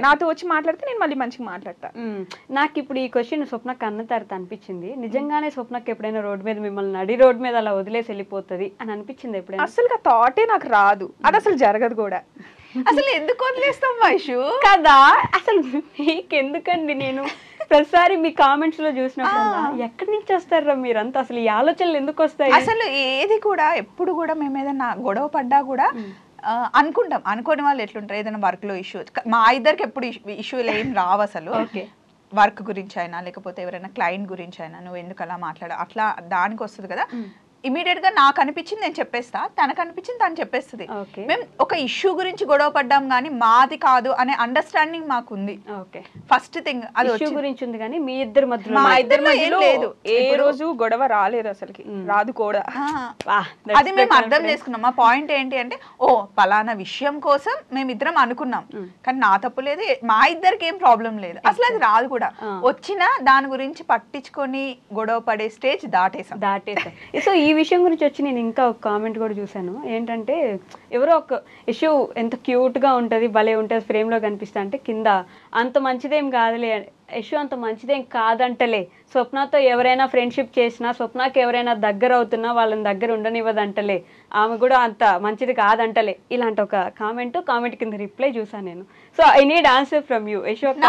నాతో వచ్చి మాట్లాడితే నేను మళ్ళీ మంచిగా మాట్లాడతాను. నాకు ఇప్పుడు ఈ క్వశ్చన్ స్వప్నకు అన్న తర్వాత అనిపించింది, నిజంగానే స్వప్నకు ఎప్పుడైనా రోడ్ మీద మిమ్మల్ని నడి రోడ్ మీద అలా వదిలేసి వెళ్ళిపోతుంది అని అనిపించింది ఎప్పుడైనా? అసలు ఆ థాటే నాకు రాదు, అది అసలు జరగదు కూడా. అసలు ఎందుకు వదిలేస్తాం వైషు కదా? అసలు మీకెందుకండి? నేను ప్రతిసారి మీ కామెంట్స్ లో చూసినప్పుడు ఎక్కడి నుంచి వస్తారా మీరంతా? అసలు ఈ ఆలోచనలు ఎందుకు వస్తాయి? అసలు ఏది కూడా ఎప్పుడు కూడా మేము ఏదైనా గొడవ పడ్డా కూడా అనుకుంటాం. అనుకోని వాళ్ళు ఎట్లుంటారు, ఏదైనా వర్క్ లో ఇష్యూ, మా ఇద్దరికి ఎప్పుడు ఇష్యూలు ఏం రావు అసలు. వర్క్ గురించి అయినా లేకపోతే ఎవరైనా క్లయింట్ గురించి అయినా, నువ్వు ఎందుకు అలా అట్లా దానికి వస్తుంది కదా. ఇమీడియట్ గా నాకు అనిపించింది నేను చెప్పేస్తా, తనకు అనిపించింది తను చెప్పేస్తుంది. మేము ఒక ఇష్యూ గురించి గొడవ పడ్డాం కానీ మాది కాదు అనే అండర్స్టాండింగ్ మాకు ఉంది. ఫస్ట్ థింగ్ అది ఇష్యూ గురించి ఉంది, కానీ మీ ఇద్దరి మధ్యలో లేదు, ఏ రోజు గొడవ రాలేదు, అసలుకి రాదు కూడా. అది మేము అర్థం చేసుకున్నాం. మా పాయింట్ ఏంటి అంటే, ఓ పలానా విషయం కోసం మేమిద్దరం అనుకున్నాం, కానీ నా తప్పు లేదు, మా ఇద్దరికి ఏం ప్రాబ్లం లేదు, అసలు అది రాదు కూడా. వచ్చినా దాని గురించి పట్టించుకొని గొడవ పడే స్టేజ్ దాటేసాం. సో ఈ విషయం గురించి వచ్చి నేను ఇంకా ఒక కామెంట్ కూడా చూసాను. ఏంటంటే ఎవరో ఒక ఇష్యూ ఎంత క్యూట్గా ఉంటుంది, భలే ఉంటుంది, ఫ్రేమ్లో కనిపిస్తా అంటే కింద అంత మంచిదేం కాదులే, ఇష్యూ అంత మంచిదేం కాదంటలే, స్వప్నతో ఎవరైనా ఫ్రెండ్షిప్ చేసినా, స్వప్నకి ఎవరైనా దగ్గర అవుతున్నా వాళ్ళని దగ్గర ఉండనివ్వదంటలే, ఆమె కూడా అంత మంచిది కాదంటలే, ఇలాంటి ఒక కామెంట్ కింద రిప్లై చూసాను నేను. So I need answer from you. Yashok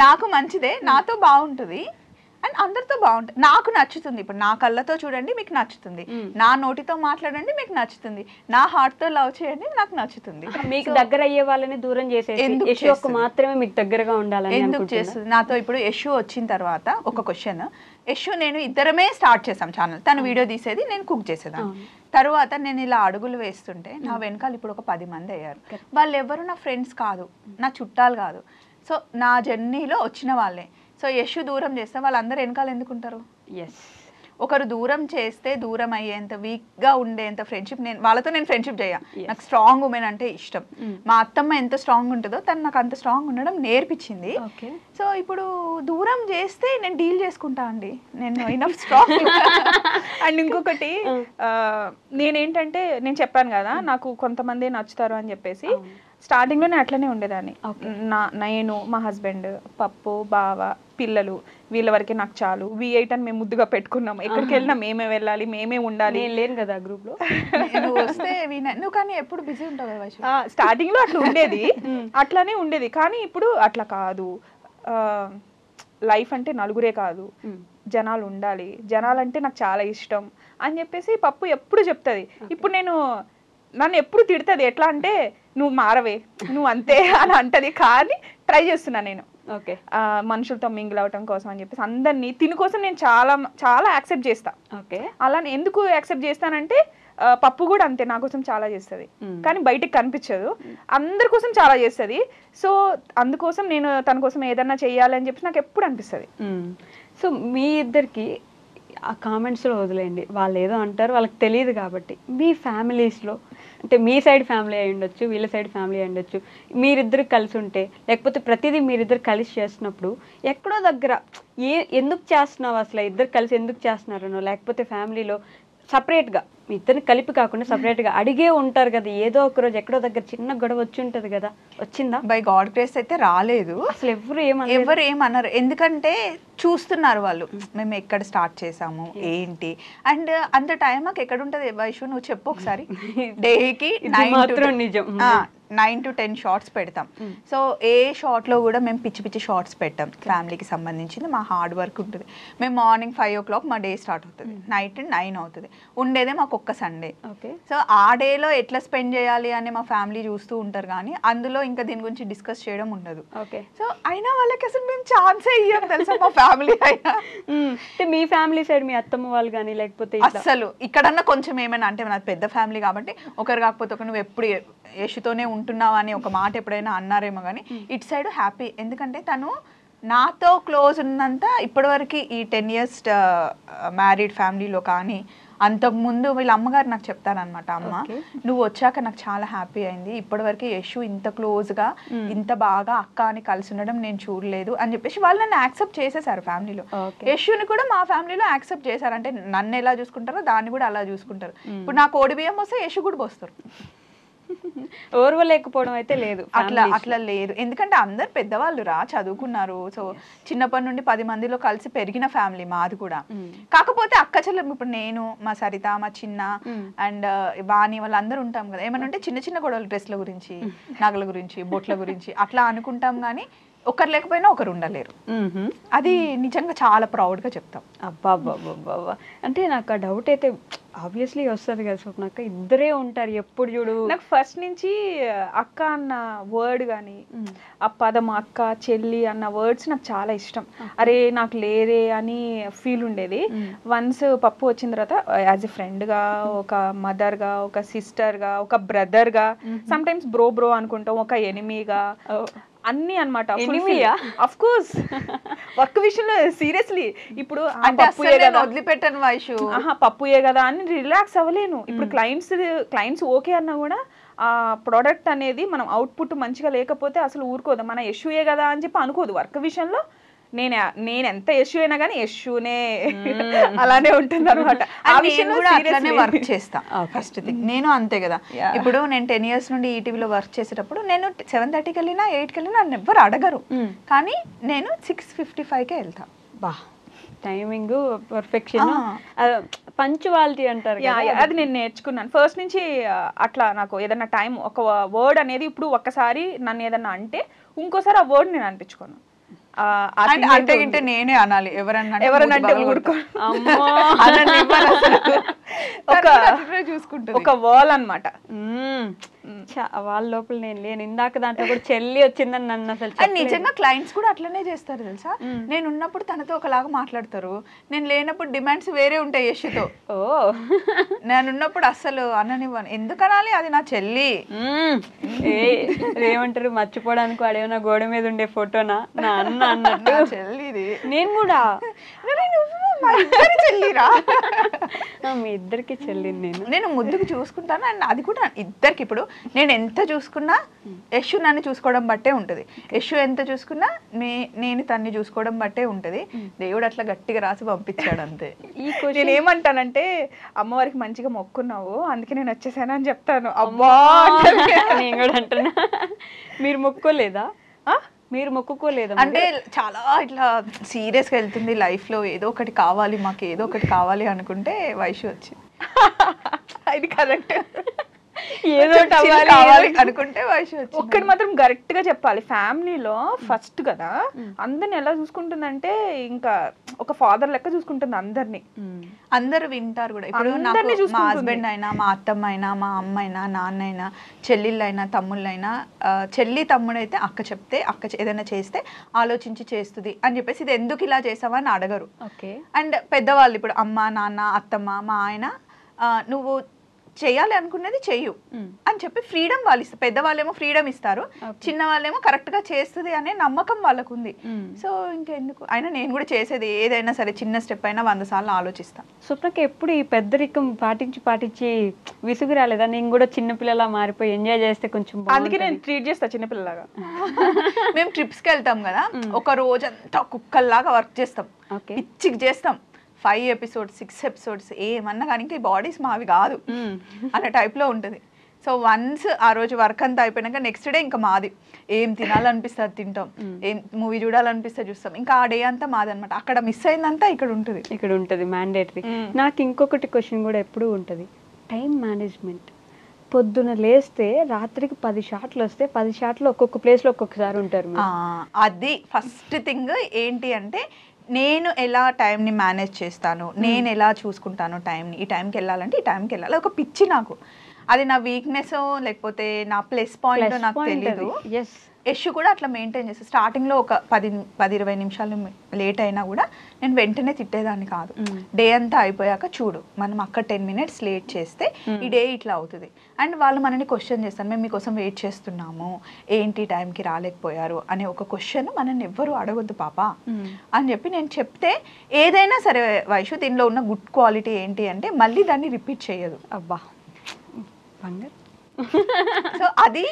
నాకు మంచిదే నాతో బాగుంటుంది, అండ్ అందరితో బాగుంటుంది, నాకు నచ్చుతుంది. ఇప్పుడు నా కళ్ళతో చూడండి మీకు నచ్చుతుంది, నా నోటితో మాట్లాడండి మీకు నచ్చుతుంది, నా హార్ట్తో లవ్ చేయండి నాకు నచ్చుతుంది. మీకు దగ్గర అయ్యే వాళ్ళని దూరం చేసేసి యశోకు మాత్రమే మీకు దగ్గరగా ఉండాలని ఎందుకు చేస్తుంది? నాతో ఇప్పుడు యశు వచ్చిన తర్వాత ఒక క్వశ్చన్, యశు నేను ఇద్దరమే స్టార్ట్ చేసాం ఛానల్, తను వీడియో తీసేది, నేను కుక్ చేసేదాన్ని. తర్వాత నేను ఇలా అడుగులు వేస్తుంటే నా వెనకాల ఇప్పుడు ఒక 10 మంది అయ్యారు. వాళ్ళు ఎవరు నా ఫ్రెండ్స్ కాదు, నా చుట్టాలు కాదు, సో నా జర్నీలో వచ్చిన వాళ్ళే. సో యశు దూరం చేస్తే వాళ్ళందరూ వెనకాల ఎందుకుంటారు? ఒకరు దూరం చేస్తే దూరం అయ్యేంత వీక్గా ఉండేంత ఫ్రెండ్షిప్ వాళ్ళతో నేను ఫ్రెండ్షిప్ చేయ. నాకు స్ట్రాంగ్ ఉమెన్ అంటే ఇష్టం. మా అత్తమ్మ ఎంత స్ట్రాంగ్ ఉంటుందో తను నాకు అంత స్ట్రాంగ్ ఉండడం నేర్పించింది. సో ఇప్పుడు దూరం చేస్తే నేను డీల్ చేసుకుంటా అండి, నేను ఇనఫ్ స్ట్రాంగ్. అండ్ ఇంకొకటి నేనేంటంటే నేను చెప్పాను కదా నాకు కొంతమంది నచ్చుతారు అని చెప్పేసి, స్టార్టింగ్లో నేను అట్లనే ఉండేదాన్ని. నేను మా హస్బెండ్, పప్పు, బావ, పిల్లలు, వీళ్ళ వరకే నాకు చాలు, V8 అని మేము ముద్దుగా పెట్టుకున్నాం. ఎక్కడికి వెళ్ళినా మేమే వెళ్ళాలి, మేమే ఉండాలి. నేను లేను కదా గ్రూప్ లో, నువ్వు వస్తే నువ్వు కానీ ఎప్పుడు బిజీ ఉంటావు కదా. స్టార్టింగ్ లో అట్లా ఉండేది, అట్లానే ఉండేది. కానీ ఇప్పుడు అట్లా కాదు. లైఫ్ అంటే నలుగురే కాదు, జనాలు ఉండాలి, జనాలంటే నాకు చాలా ఇష్టం అని చెప్పేసి పప్పు ఎప్పుడు చెప్తుంది. ఇప్పుడు నన్ను ఎప్పుడు తిడుతుంది, ఎట్లా అంటే నువ్వు మారవే, నువ్వు అంతే అని అంటది. కానీ ట్రై చేస్తున్నా నేను మనుషులతో మింగిల్ అవటం కోసం అని చెప్పేసి అందరినీ తిని కోసం నేను చాలా చాలా యాక్సెప్ట్ చేస్తా. అలా ఎందుకు యాక్సెప్ట్ చేస్తానంటే పప్పు కూడా అంతే, నా కోసం చాలా చేస్తుంది కానీ బయటికి కనిపించదు, అందరి కోసం చాలా చేస్తుంది. సో అందుకోసం నేను తన కోసం ఏదన్నా చెయ్యాలి అని చెప్పి నాకు ఎప్పుడు అనిపిస్తుంది. సో మీ ఇద్దరికి ఆ కామెంట్స్లో వదిలేయండి, వాళ్ళు ఏదో అంటారు, వాళ్ళకి తెలియదు కాబట్టి మీ ఫ్యామిలీస్లో అంటే మీ సైడ్ ఫ్యామిలీ అయి ఉండొచ్చు, వీళ్ళ సైడ్ ఫ్యామిలీ అయి ఉండొచ్చు, మీరిద్దరు కలిసి ఉంటే లేకపోతే ప్రతిదీ మీరిద్దరు కలిసి చేస్తున్నప్పుడు ఎక్కడో దగ్గర ఎందుకు చేస్తున్నావు అసలు, ఇద్దరు కలిసి ఎందుకు చేస్తున్నారనో, లేకపోతే ఫ్యామిలీలో సపరేట్గా మీ ఇద్దరిని కలిపి కాకుండా సపరేట్గా అడిగే ఉంటారు కదా, ఏదో ఒక రోజు ఎక్కడో దగ్గర చిన్న గొడవ వచ్చి ఉంటుంది కదా, వచ్చిందా? బై గాడ్ గ్రేస్ అయితే రాలేదు. అసలు ఎవరు ఏమన్నారు, ఎందుకంటే చూస్తున్నారు వాళ్ళు మేము ఎక్కడ స్టార్ట్ చేసాము ఏంటి. అండ్ అంత టైం మాకు ఎక్కడ ఉంటుంది వైషు, నువ్వు చెప్పు ఒకసారి. డేకి 9 to 10 షార్ట్స్ పెడతాం. సో ఏ షార్ట్లో కూడా మేము పిచ్చి పిచ్చి షార్ట్స్ పెట్టాం. ఫ్యామిలీకి సంబంధించింది మా హార్డ్ వర్క్ ఉంటుంది. మేము మార్నింగ్ 5 o'clock మా డే స్టార్ట్ అవుతుంది, నైట్ 9 అవుతుంది. ఉండేదే మాకు ఒక్క సండే. సో ఆ డేలో ఎట్లా స్పెండ్ చేయాలి అని మా ఫ్యామిలీ చూస్తూ ఉంటారు, కానీ అందులో ఇంకా దీని గురించి డిస్కస్ చేయడం ఉండదు. సో అయినా వాళ్ళకి అసలు మేము ఛాన్సే ఇయ్యం తెలుసా మా ఫ్యామిలీ అయినా. మీ ఫ్యామిలీ సైడ్ మీ అత్తమ్మ వాళ్ళు కానీ లేకపోతే అసలు ఇక్కడన్నా కొంచెం ఏమైనా అంటే నాది పెద్ద ఫ్యామిలీ కాబట్టి ఒకరు కాకపోతే ఒక నువ్వు ఎప్పుడు యశుతోనే ఉంటున్నావు అని ఒక మాట ఎప్పుడైనా అన్నారేమో, కానీ ఇటు సైడ్ హ్యాపీ. ఎందుకంటే తను నాతో క్లోజ్ ఉన్నంత ఇప్పటివరకు ఈ 10 years మ్యారీడ్ ఫ్యామిలీలో కానీ అంతకుముందు వీళ్ళ అమ్మగారు నాకు చెప్తారనమాట, అమ్మ నువ్వు వచ్చాక నాకు చాలా హ్యాపీ అయింది, ఇప్పటివరకు యశు ఇంత క్లోజ్గా ఇంత బాగా అక్క అని కలిసి ఉండడం నేను చూడలేదు అని చెప్పేసి వాళ్ళు నన్ను యాక్సెప్ట్ చేసేసారు ఫ్యామిలీలో. యశుని కూడా మా ఫ్యామిలీలో యాక్సెప్ట్ చేశారు, అంటే నన్ను ఎలా చూసుకుంటారో దాన్ని కూడా అలా చూసుకుంటారు. ఇప్పుడు నాకు ఓడి బియ్యం వస్తే యశు కూడా పోస్తారు. ఓర్వలేకపోవడం అయితే లేదు, అట్లా లేదు. ఎందుకంటే అందరు పెద్దవాళ్ళు చదువుకున్నారు. సో చిన్నప్పటి నుండి 10 మందిలో కలిసి పెరిగిన ఫ్యామిలీ మాది కూడా. కాకపోతే అక్క చెల్లెలు ఇప్పుడు నేను, మా సరిత, మా చిన్న అండ్ వాణి వాళ్ళందరూ ఉంటాం కదా, ఏమన్నా ఉంటే చిన్న చిన్న గొడవలు డ్రెస్ల గురించి, నగల గురించి, బొట్ల గురించి అట్లా అనుకుంటాం, కానీ ఒకరు లేకపోయినా ఒకరు ఉండలేరు. అది నిజంగా చాలా ప్రౌడ్గా చెప్తాం. అబ్బాబ్బాబ్బాబ్బా, అంటే నాకు ఆ డౌట్ అయితే ఆబ్వియస్లీ వస్తుంది కదా స్వప్నక్క, ఇద్దరే ఉంటారు ఎప్పుడు చూడు. నాకు ఫస్ట్ నుంచి అక్క అన్న వర్డ్ కానీ ఆ పదం అక్క చెల్లి అన్న వర్డ్స్ నాకు చాలా ఇష్టం. అరే నాకు లేరే అని ఫీల్ ఉండేది. వన్స్ పప్పు వచ్చిన తర్వాత యాజ్ ఎ ఫ్రెండ్గా, ఒక మదర్గా, ఒక సిస్టర్గా, ఒక బ్రదర్గా, సమ్ టైమ్స్ బ్రో అనుకుంటాం, ఒక ఎనిమీగా, అన్ని అనమాట. అఫ్ కోర్స్ వర్క్ విషయంలో సీరియస్లీ ఇప్పుడు వదిలిపెట్టాను వైషు, పప్పుయే కదా అని రిలాక్స్ అవ్వలేను. ఇప్పుడు క్లయింట్స్ ఓకే అన్నా కూడా ఆ ప్రోడక్ట్ అనేది మనం అవుట్పుట్ మంచిగా లేకపోతే అసలు ఊరుకోదు. మన యష్యూయే కదా అని చెప్పి అనుకోదు. వర్క్ విషయంలో నేను ఎంత యష్యూ అయినా కానీ యష్యూనే అలానే ఉంటుంది అనమాట. ఆ విషయంలో వర్క్ చేస్తా. ఫస్ట్ థింగ్ నేను అంతే కదా. ఇప్పుడు నేను 10 years నుండి ఈటీవీలో వర్క్ చేసేటప్పుడు నేను 7:30కి వెళ్ళినా 8కి వెళ్ళినా నన్ను ఎవ్వరు అడగరు, కానీ నేను 6:55కే వెళ్తా. బా టైమింగ్ పర్ఫెక్షన్, పంచువాలిటీ అంటారు. అది నేను నేర్చుకున్నాను ఫస్ట్ నుంచి. అట్లా నాకు ఏదన్నా టైం ఒక వర్డ్ అనేది ఇప్పుడు ఒక్కసారి నన్ను ఏదన్నా అంటే ఇంకోసారి ఆ వర్డ్ నేను అనిపించుకోను. అంటే గింటే నేనే అనాలి, ఎవరన్నా ఎవరనంటే ఊరుకో. చూసుకుంటుంది. ఒక వాల్ అనమాట. వాళ్ళ లోపల నేను లేను. ఇందాక దాంట్లో కూడా చెల్లి వచ్చిందని నన్ను అసలు అండ్ నిజంగా క్లయింట్స్ కూడా అట్లనే చేస్తారు తెలుసా. నేను ఉన్నప్పుడు తనతో ఒకలాగా మాట్లాడతారు, నేను లేనప్పుడు డిమాండ్స్ వేరే ఉంటాయి యశుతో. ఓ నేను ఉన్నప్పుడు అస్సలు అననివ్వను, ఎందుకనాలి, అది నా చెల్లి. ఏమంటారు, మర్చిపోవడానికి వాడేమన్నా గోడ మీద ఉండే ఫోటోనా నా అన్న అన్నట్టు చెల్లిది. నేను కూడా చెల్లిరా, మీ ఇద్దరికి చెల్లిని నేను ముద్దుకు చూసుకుంటాను. అండ్ అది కూడా ఇద్దరికి. ఇప్పుడు నేను ఎంత చూసుకున్నా యశు నన్ను చూసుకోవడం బట్టే ఉంటుంది, యశు ఎంత చూసుకున్నా నేను తన్ని చూసుకోవడం బట్టే ఉంటుంది. దేవుడు అట్లా గట్టిగా రాసి పంపించాడు అంతే. నేను ఏమంటానంటే, అమ్మవారికి మంచిగా మొక్కున్నావు అందుకే నేను వచ్చేసాను అని చెప్తాను. అబ్బా నేను కూడా అంటున్నా. మీరు మొక్కోలేదా? మీరు మొక్కుకోలేదా? అంటే చాలా ఇట్లా సీరియస్గా వెళ్తుంది లైఫ్లో, ఏదో ఒకటి కావాలి మాకు, ఏదో ఒకటి కావాలి అనుకుంటే వైషు వచ్చింది. ఇది కరెక్ట్. ఏదో కావాలి అనుకుంటే వైషు వచ్చింది. ఒక్కటి మాత్రం కరెక్ట్ గా చెప్పాలి, ఫ్యామిలీలో ఫస్ట్ కదా అందరిని ఎలా చూసుకుంటుందంటే ఇంకా ఒక ఫాదర్ లెక్క చూసుకుంటుంది అందరినీ. అందరు వింటారు కూడా. ఇప్పుడు నాకు మా హస్బెండ్ అయినా, మా అత్తమ్మ అయినా, మా అమ్మ అయినా, నాన్న అయినా, చెల్లెళ్ళైనా, తమ్ముళ్ళైనా, చెల్లి తమ్ముడైతే అక్క చెప్తే, అక్క ఏదైనా చేస్తే ఆలోచించి చేస్తుంది అని చెప్పేసి, ఇది ఎందుకు ఇలా చేసావా అని అడగరు. అండ్ పెద్దవాళ్ళు ఇప్పుడు అమ్మ, నాన్న, అత్తమ్మ, మా ఆయన, నువ్వు చేయాలి అనుకున్నది చెయ్యు అని చెప్పి ఫ్రీడమ్ వాళ్ళు ఇస్తారు. పెద్దవాళ్ళేమో ఫ్రీడమ్ ఇస్తారు, చిన్న వాళ్ళేమో కరెక్ట్ గా చేస్తుంది అనే నమ్మకం వాళ్ళకు ఉంది. సో ఇంకెందుకు అయినా నేను కూడా చేసేది ఏదైనా సరే చిన్న స్టెప్ అయినా 100 సార్లు ఆలోచిస్తాను. స్వప్నకి ఎప్పుడు ఈ పెద్దరికం పాటించి విసుగు రాలేదా? నేను కూడా చిన్నపిల్లలా మారిపోయి ఎంజాయ్ చేస్తే కొంచెం, అందుకే నేను ట్రీట్ చేస్తా చిన్నపిల్లలాగా. మేము ట్రిప్స్కి వెళ్తాం కదా, ఒక రోజంతా కుక్కల్లాగా వర్క్ చేస్తాం, పిచ్చికి చేస్తాం. 5 episodes 6 episodes ఏమన్నా కానీ ఇంకా ఈ బాడీస్ మావి కాదు అనే టైప్లో ఉంటుంది. సో వన్స్ ఆ రోజు వర్క్ అంతా అయిపోయినాక నెక్స్ట్ డే ఇంకా మాది, ఏం తినాలనిపిస్తే అది తింటాం, ఏం మూవీ చూడాలనిపిస్తే చూస్తాం. ఇంకా ఆ డే అంతా మాది అనమాట. అక్కడ మిస్ అయిందంతా ఇక్కడ ఉంటుంది మ్యాండేటరీ. నాకు ఇంకొకటి క్వశ్చన్ కూడా ఎప్పుడు ఉంటుంది, టైం మేనేజ్మెంట్. పొద్దున లేస్తే రాత్రికి 10 షాట్లు వస్తే 10 షాట్లు ఒక్కొక్క ప్లేస్లో ఒక్కొక్కసారి ఉంటారు. అది ఫస్ట్ థింగ్ ఏంటి అంటే, నేను ఎలా టైంని మేనేజ్ చేస్తాను, నేను ఎలా చూసుకుంటాను టైంని, ఈ టైంకి వెళ్ళాలంటే ఈ టైంకి వెళ్ళాలి, ఒక పిచ్చి నాకు. అది నా వీక్నెస్ లేకపోతే నా ప్లస్ పాయింట్ నాకు తెలీదు. యశ్ కూడా అట్లా మెయింటైన్ చేస్తాను. స్టార్టింగ్లో ఒక 10-20 నిమిషాలు లేట్ అయినా కూడా నేను వెంటనే తిట్టేదాన్ని కాదు. డే అంతా అయిపోయాక చూడు, మనం అక్కడ 10 minutes లేట్ చేస్తే ఈ డే ఇట్లా అవుతుంది. అండ్ వాళ్ళు మనని క్వశ్చన్ చేస్తారు, మేము మీకోసం వెయిట్ చేస్తున్నాము, ఏంటి టైంకి రాలేకపోయారు అనే ఒక క్వశ్చన్ మనల్ని ఎవ్వరూ అడగొద్దు పాప అని చెప్పి నేను చెప్తే, ఏదైనా సరే వైషు దీనిలో ఉన్న గుడ్ క్వాలిటీ ఏంటి అంటే మళ్ళీ దాన్ని రిపీట్ చేయదు. అబ్బా బంగారు. సో అది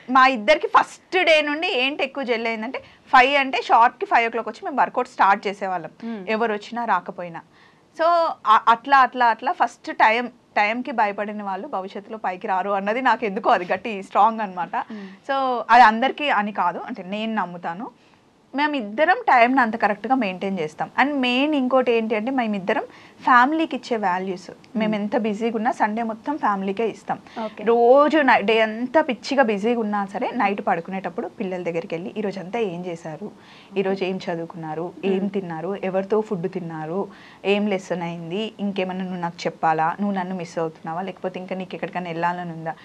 మా ఇద్దరికి ఫస్ట్ డే నుండి ఏంటి ఎక్కువ జెల్ అయిందంటే, 5 అంటే షార్ట్కి 5 o'clock వచ్చి మేము వర్కౌట్ స్టార్ట్ చేసేవాళ్ళం, ఎవరు వచ్చినా రాకపోయినా. సో అట్లా ఫస్ట్ టైంకి భయపడిన వాళ్ళు భవిష్యత్తులో పైకి రారు అన్నది నాకు ఎందుకో అది గట్టి స్ట్రాంగ్ అనమాట. సో అది అందరికీ అని కాదు, అంటే నేను నమ్ముతాను. మేము ఇద్దరం టైంని అంత కరెక్ట్గా మెయింటైన్ చేస్తాం. అండ్ మెయిన్ ఇంకోటి ఏంటి అంటే, మేమిద్దరం ఫ్యామిలీకి ఇచ్చే వాల్యూస్, మేము ఎంత బిజీగా ఉన్నా సండే మొత్తం ఫ్యామిలీకే ఇస్తాం. రోజు డే అంతా పిచ్చిగా బిజీగా ఉన్నా సరే నైట్ పడుకునేటప్పుడు పిల్లల దగ్గరికి వెళ్ళి ఈరోజు అంతా ఏం చేశారు, ఈరోజు ఏం చదువుకున్నారు, ఏం తిన్నారు, ఎవరితో ఫుడ్ తిన్నారు, ఏం లెసన్ అయింది, ఇంకేమన్నా నువ్వు నాకు చెప్పాలా, నువ్వు నన్ను మిస్ అవుతున్నావా, లేకపోతే ఇంకా నీకు ఎక్కడికైనా వెళ్ళాలని ఉందా.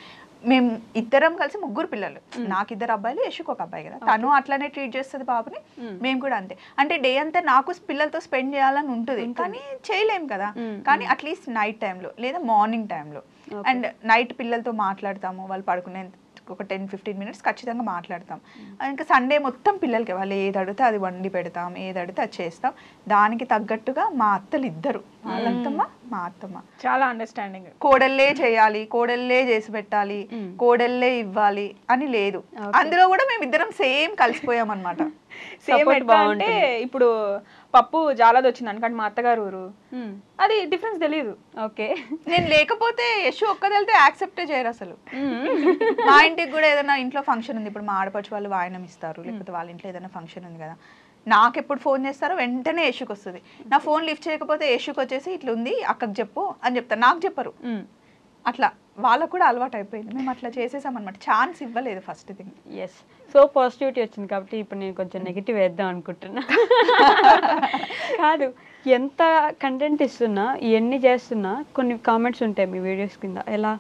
మేము ఇద్దరం కలిసి 3 పిల్లలు, నాకు 2 అబ్బాయిలు, యశుకు 1 అబ్బాయి కదా, తను అట్లానే ట్రీట్ చేస్తుంది బాబుని, మేము కూడా అంతే. అంటే డే అంతా నాకు పిల్లలతో స్పెండ్ చేయాలని ఉంటుంది కానీ చేయలేం కదా. కానీ అట్లీస్ట్ నైట్ టైంలో లేదా మార్నింగ్ టైంలో, అండ్ నైట్ పిల్లలతో మాట్లాడతాము, వాళ్ళు పడుకునే ఒక 10-15 minutes ఖచ్చితంగా మాట్లాడతాం. ఇంకా సండే మొత్తం పిల్లలకి వాళ్ళు ఏది అడిగితే అది వండి పెడతాం, ఏది అడిగితే అది చేస్తాం. దానికి తగ్గట్టుగా మా అత్తలు ఇద్దరు, వాళ్ళంతమ్మ మా అత్తమ్మ చాలా అండర్స్టాండింగ్. కోడళ్ళే చేయాలి, కోడళ్ళే చేసి పెట్టాలి, కోడళ్ళే ఇవ్వాలి అని లేదు. అందులో కూడా మేము ఇద్దరం సేమ్ కలిసిపోయాం అనమాట. సేమ్ అంటే ఇప్పుడు పప్పు జాలది వచ్చింది అనుకంటే మా అత్తగారు ఊరు, అది డిఫరెన్స్ తెలియదు. ఓకే, నేను లేకపోతే యశు ఒక్కది వెళ్తే యాక్సెప్టే చేయరు అసలు. మా ఇంటికి కూడా ఏదైనా ఇంట్లో ఫంక్షన్ ఉంది, ఇప్పుడు మా ఆడపడుచు వాళ్ళు వాయనం ఇస్తారు, లేకపోతే వాళ్ళ ఇంట్లో ఏదైనా ఫంక్షన్ ఉంది కదా, నాకు ఎప్పుడు ఫోన్ చేస్తారో వెంటనే యశుకి వస్తుంది. నా ఫోన్ లిఫ్ట్ చేయకపోతే యశుకి వచ్చేసి ఇట్లా ఉంది అక్కకి చెప్పు అని చెప్తారు, నాకు చెప్పరు. అట్లా వాళ్ళకు కూడా అలవాటు అయిపోయింది. మేము అట్లా చేసేసామన్నమాట, ఛాన్స్ ఇవ్వలేదు first thing. Yes, so positivity వచ్చింది కాబట్టి ఇప్పుడు నేను కొంచెం నెగిటివ్ వేద్దాం అనుకుంటున్నా. కాదు, ఎంత కంటెంట్ ఇస్తున్నా ఎన్ని చేస్తున్నా కొన్ని కామెంట్స్ ఉంటాయి మీ వీడియోస్ కింద. ఎలా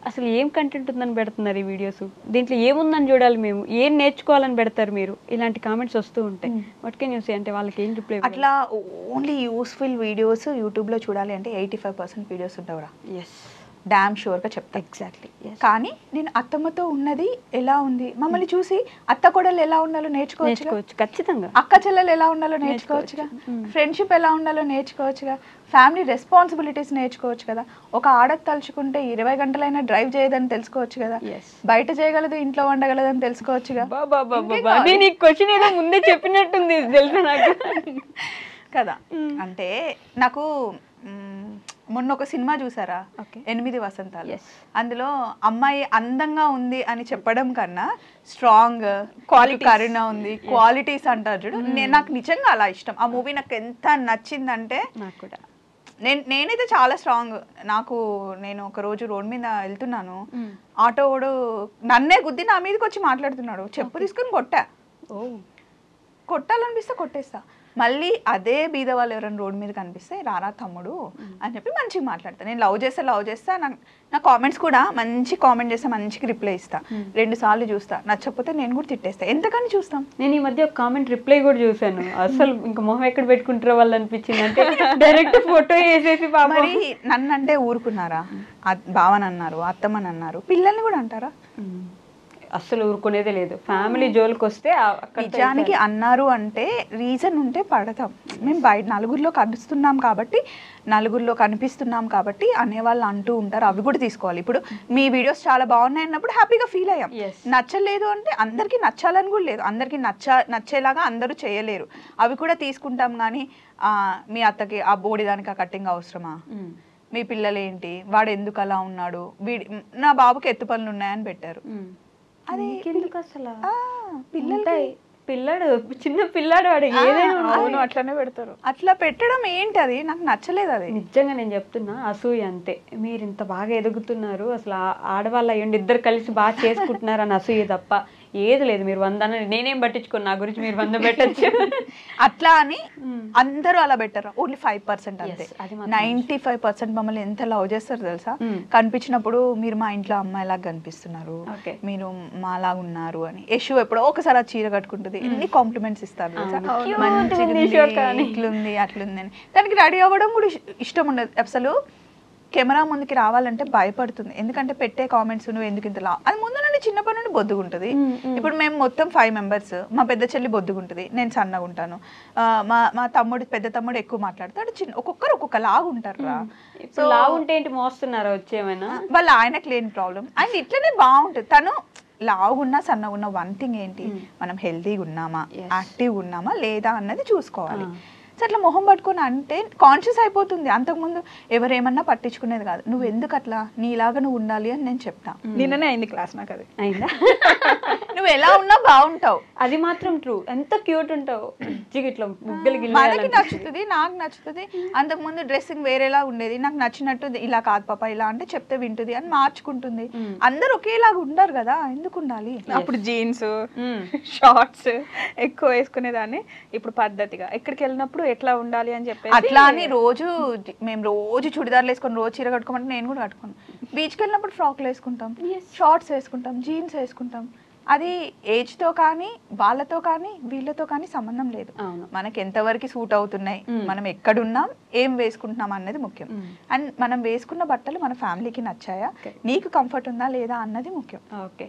అసలు ఏం కంటెంట్ ఉందని పెడుతున్నారు ఈ వీడియోస్, దీంట్లో ఏముందని చూడాలి మేము, ఏం నేర్చుకోవాలని పెడతారు మీరు, ఇలాంటి కామెంట్స్ వస్తూ ఉంటాయి. వాట్ కెన్ యూ సే, అంటే వాళ్ళకి ఏం రిప్లై? అట్లా ఓన్లీ యూస్ఫుల్ వీడియోస్ యూట్యూబ్లో చూడాలి అంటే 85% వీడియోస్ ఉంటావురా. ఎస్, డామ్ షూర్గా చెప్తా. ఎగ్జాక్ట్లీ. కానీ నేను అత్తమ్మతో ఉన్నది ఎలా ఉంది, మమ్మల్ని చూసి అత్త కోడలు ఎలా ఉండాలో నేర్చుకోవచ్చు, ఖచ్చితంగా అక్క చెల్లెలు ఎలా ఉండాలో నేర్చుకోవచ్చుగా, ఫ్రెండ్షిప్ ఎలా ఉండాలో నేర్చుకోవచ్చుగా, ఫ్యామిలీ రెస్పాన్సిబిలిటీస్ నేర్చుకోవచ్చు కదా. ఒక ఆడది తలుచుకుంటే 20 గంటలైనా డ్రైవ్ చేయదని తెలుసుకోవచ్చు కదా, బయట చేయగలదు ఇంట్లో వండగలదని తెలుసుకోవచ్చుగా. నేను ఈ క్వశ్చన్ ఏదో ముందే చెప్పినట్టుంది తెలుసా నాకు కదా. అంటే నాకు మొన్న ఒక సినిమా చూసారా, 8 వసంతాలు. అందులో అమ్మాయి అందంగా ఉంది అని చెప్పడం కన్నా స్ట్రాంగ్ కరుణ ఉంది, క్వాలిటీస్ అంటారు చూడు, నాకు నిజంగా అలా ఇష్టం. ఆ మూవీ నాకు ఎంత నచ్చిందంటే, నాకు కూడా నేనైతే చాలా స్ట్రాంగ్. నేను ఒక రోజు రోడ్ మీద వెళ్తున్నాను, ఆటో వాడు నన్నే గుద్ది నా మీదకి వచ్చి మాట్లాడుతున్నాడు, చెప్పు తీసుకుని కొట్టాలనిపిస్తే కొట్టేస్తా. మళ్ళీ అదే బీద వాళ్ళు ఎవరైనా రోడ్ మీద కనిపిస్తే రారా తమ్ముడు అని చెప్పి మంచిగా మాట్లాడతా. నేను లవ్ చేస్తా, నా కామెంట్స్ కూడా మంచి కామెంట్ చేస్తే మంచిగా రిప్లై ఇస్తా. 2 సార్లు చూస్తా, నచ్చకపోతే నేను కూడా తిట్టేస్తా. ఎంతకని చూస్తాం. నేను ఈ మధ్య ఒక కామెంట్ రిప్లై కూడా చూసాను, అసలు ఇంకా మొహం ఎక్కడ పెట్టుకుంటారో వాళ్ళు అనిపించింది. అంటే డైరెక్ట్ ఫోటో వేసేసి మరి నన్ను అంటే ఊరుకున్నారా, బావని అన్నారు, అత్తమ్మని అన్నారు, పిల్లల్ని కూడా అంటారా? అస్సలు ఊరుకునేదే లేదు. ఫ్యామిలీ జోలికి వస్తే నిజానికి అన్నారు అంటే రీజన్ ఉంటే పడతాం. మేము బయట నలుగురిలో కనిపిస్తున్నాం కాబట్టి అనేవాళ్ళు అంటూ ఉంటారు, అవి కూడా తీసుకోవాలి. ఇప్పుడు మీ వీడియోస్ చాలా బాగున్నాయి అన్నప్పుడు హ్యాపీగా ఫీల్ అయ్యాం. నచ్చలేదు అంటే అందరికీ నచ్చాలని కూడా లేదు, అందరికీ నచ్చేలాగా అందరూ చేయలేరు, అవి కూడా తీసుకుంటాం. కానీ మీ అత్తకి ఆ బోడిదానికి ఆ కట్టింగ్ అవసరమా, మీ పిల్లలు ఏంటి, వాడు ఎందుకు అలా ఉన్నాడు, నా బాబుకి ఎత్తు పనులు ఉన్నాయని పెట్టారు. అది ఎందుకు అసలు పిల్లాడు చిన్న పిల్లాడు వాడు ఏదైనా అట్లనే పెడతారు. అట్లా పెట్టడం ఏంటి, అది నాకు నచ్చలేదు. అది నిజంగా నేను చెప్తున్నా, అసూయ అంతే. మీరు ఇంత బాగా ఎదుగుతున్నారు, అసలు ఆడవాళ్ళు అయ్యండి ఇద్దరు కలిసి బాగా చేసుకుంటున్నారు అని అసూయ తప్ప ఏది లేదు. మీరు 100 నేనేం పట్టించుకోను, నా గురించి మీరు 100 పెట్టచ్చు. అట్లా అని అందరూ అలా పెట్టారు, ఓన్లీ 5% అంతే. 95% మమ్మల్ని ఎంత లవ్ చేస్తారు తెలుసా. కనిపించినప్పుడు మీరు మా ఇంట్లో అమ్మాయిలాగా కనిపిస్తున్నారు, మీరు మాలాగా ఉన్నారు అని. యశు ఎప్పుడో ఒకసారి ఆ చీర కట్టుకుంటుంది, ఎన్ని కాంప్లిమెంట్స్ ఇస్తారు తెలుసా, ఇట్లుంది అట్లుంది అని. దానికి రెడీ అవ్వడం కూడా ఇష్టం ఉండదు అసలు. కెమెరా ముందుకి రావాలంటే భయపడుతుంది, ఎందుకంటే పెట్టే కామెంట్స్ నువ్వు ఎందుకు ఇంత అది ముందు నుండి చిన్నప్పటి నుండి బొద్దుగుంటుంది. ఇప్పుడు మేము మొత్తం 5 మెంబర్స్, మా పెద్ద చెల్లి బొద్దుగుంటుంది, నేను సన్నగా ఉంటాను, మా పెద్ద తమ్ముడు ఎక్కువ మాట్లాడతాడు, ఒక్కొక్కరు ఒక్కొక్క లాగా ఉంటారు. సో లాగా ఉంటే ఏంటి మోస్తున్నారా వచ్చేమైనా, వాళ్ళు ఆయనకు లేని ప్రాబ్లం, ఆయన ఇట్లనే బాగుంటుంది. తను లావుగున్నా సన్నగున్నా వన్ థింగ్ ఏంటి, మనం హెల్తీగా ఉన్నామా, యాక్టివ్గా ఉన్నామా లేదా అన్నది చూసుకోవాలి. సో అట్లా మొహం పట్టుకొని అంటే కాన్షియస్ అయిపోతుంది. అంతకుముందు ఎవరేమన్నా పట్టించుకునేది కాదు. నువ్వు ఎందుకు అట్లా, నీలాగా నువ్వు ఉండాలి అని నేను చెప్తా. నిన్ననే అయింది క్లాస్, నాకు అది అయిందా. నువ్వు ఎలా ఉన్నా బాగుంటావు, అది మాత్రం ట్రూ. ఎంత క్యూట్ ఉంటావు, ఇట్లా మనకి నచ్చుతుంది, నాకు నచ్చుతుంది. అంతకుముందు డ్రెస్సింగ్ వేరేలా ఉండేది, నాకు నచ్చినట్టు ఇలా కాదు పాప ఇలా అంటే చెప్తే వింటుంది అని మార్చుకుంటుంది. అందరు ఒకేలాగా ఉండరు కదా, ఎందుకు ఉండాలి. అప్పుడు జీన్స్ షార్ట్స్ ఎక్కువ వేసుకునేదాన్ని, ఇప్పుడు పద్ధతిగా ఎక్కడికి వెళ్ళినప్పుడు ఎట్లా ఉండాలి అని చెప్పి అట్లా అని మేము రోజు చుడిదార్లు వేసుకొని రోజు చీర కట్టుకోమంటే నేను కూడా కట్టుకోను. బీచ్కి వెళ్ళినప్పుడు ఫ్రాక్లు వేసుకుంటాం, షార్ట్స్ వేసుకుంటాం, జీన్స్ వేసుకుంటాం. అది ఏజ్తో కానీ వాళ్ళతో కానీ వీళ్ళతో కానీ సంబంధం లేదు. మనకి ఎంతవరకు సూట్ అవుతున్నాయి, మనం ఎక్కడున్నాం, ఏం వేసుకుంటున్నాం అన్నది ముఖ్యం. అండ్ మనం వేసుకున్న బట్టలు మన ఫ్యామిలీకి నచ్చాయా, నీకు కంఫర్ట్ ఉందా లేదా అన్నది ముఖ్యం. ఓకే,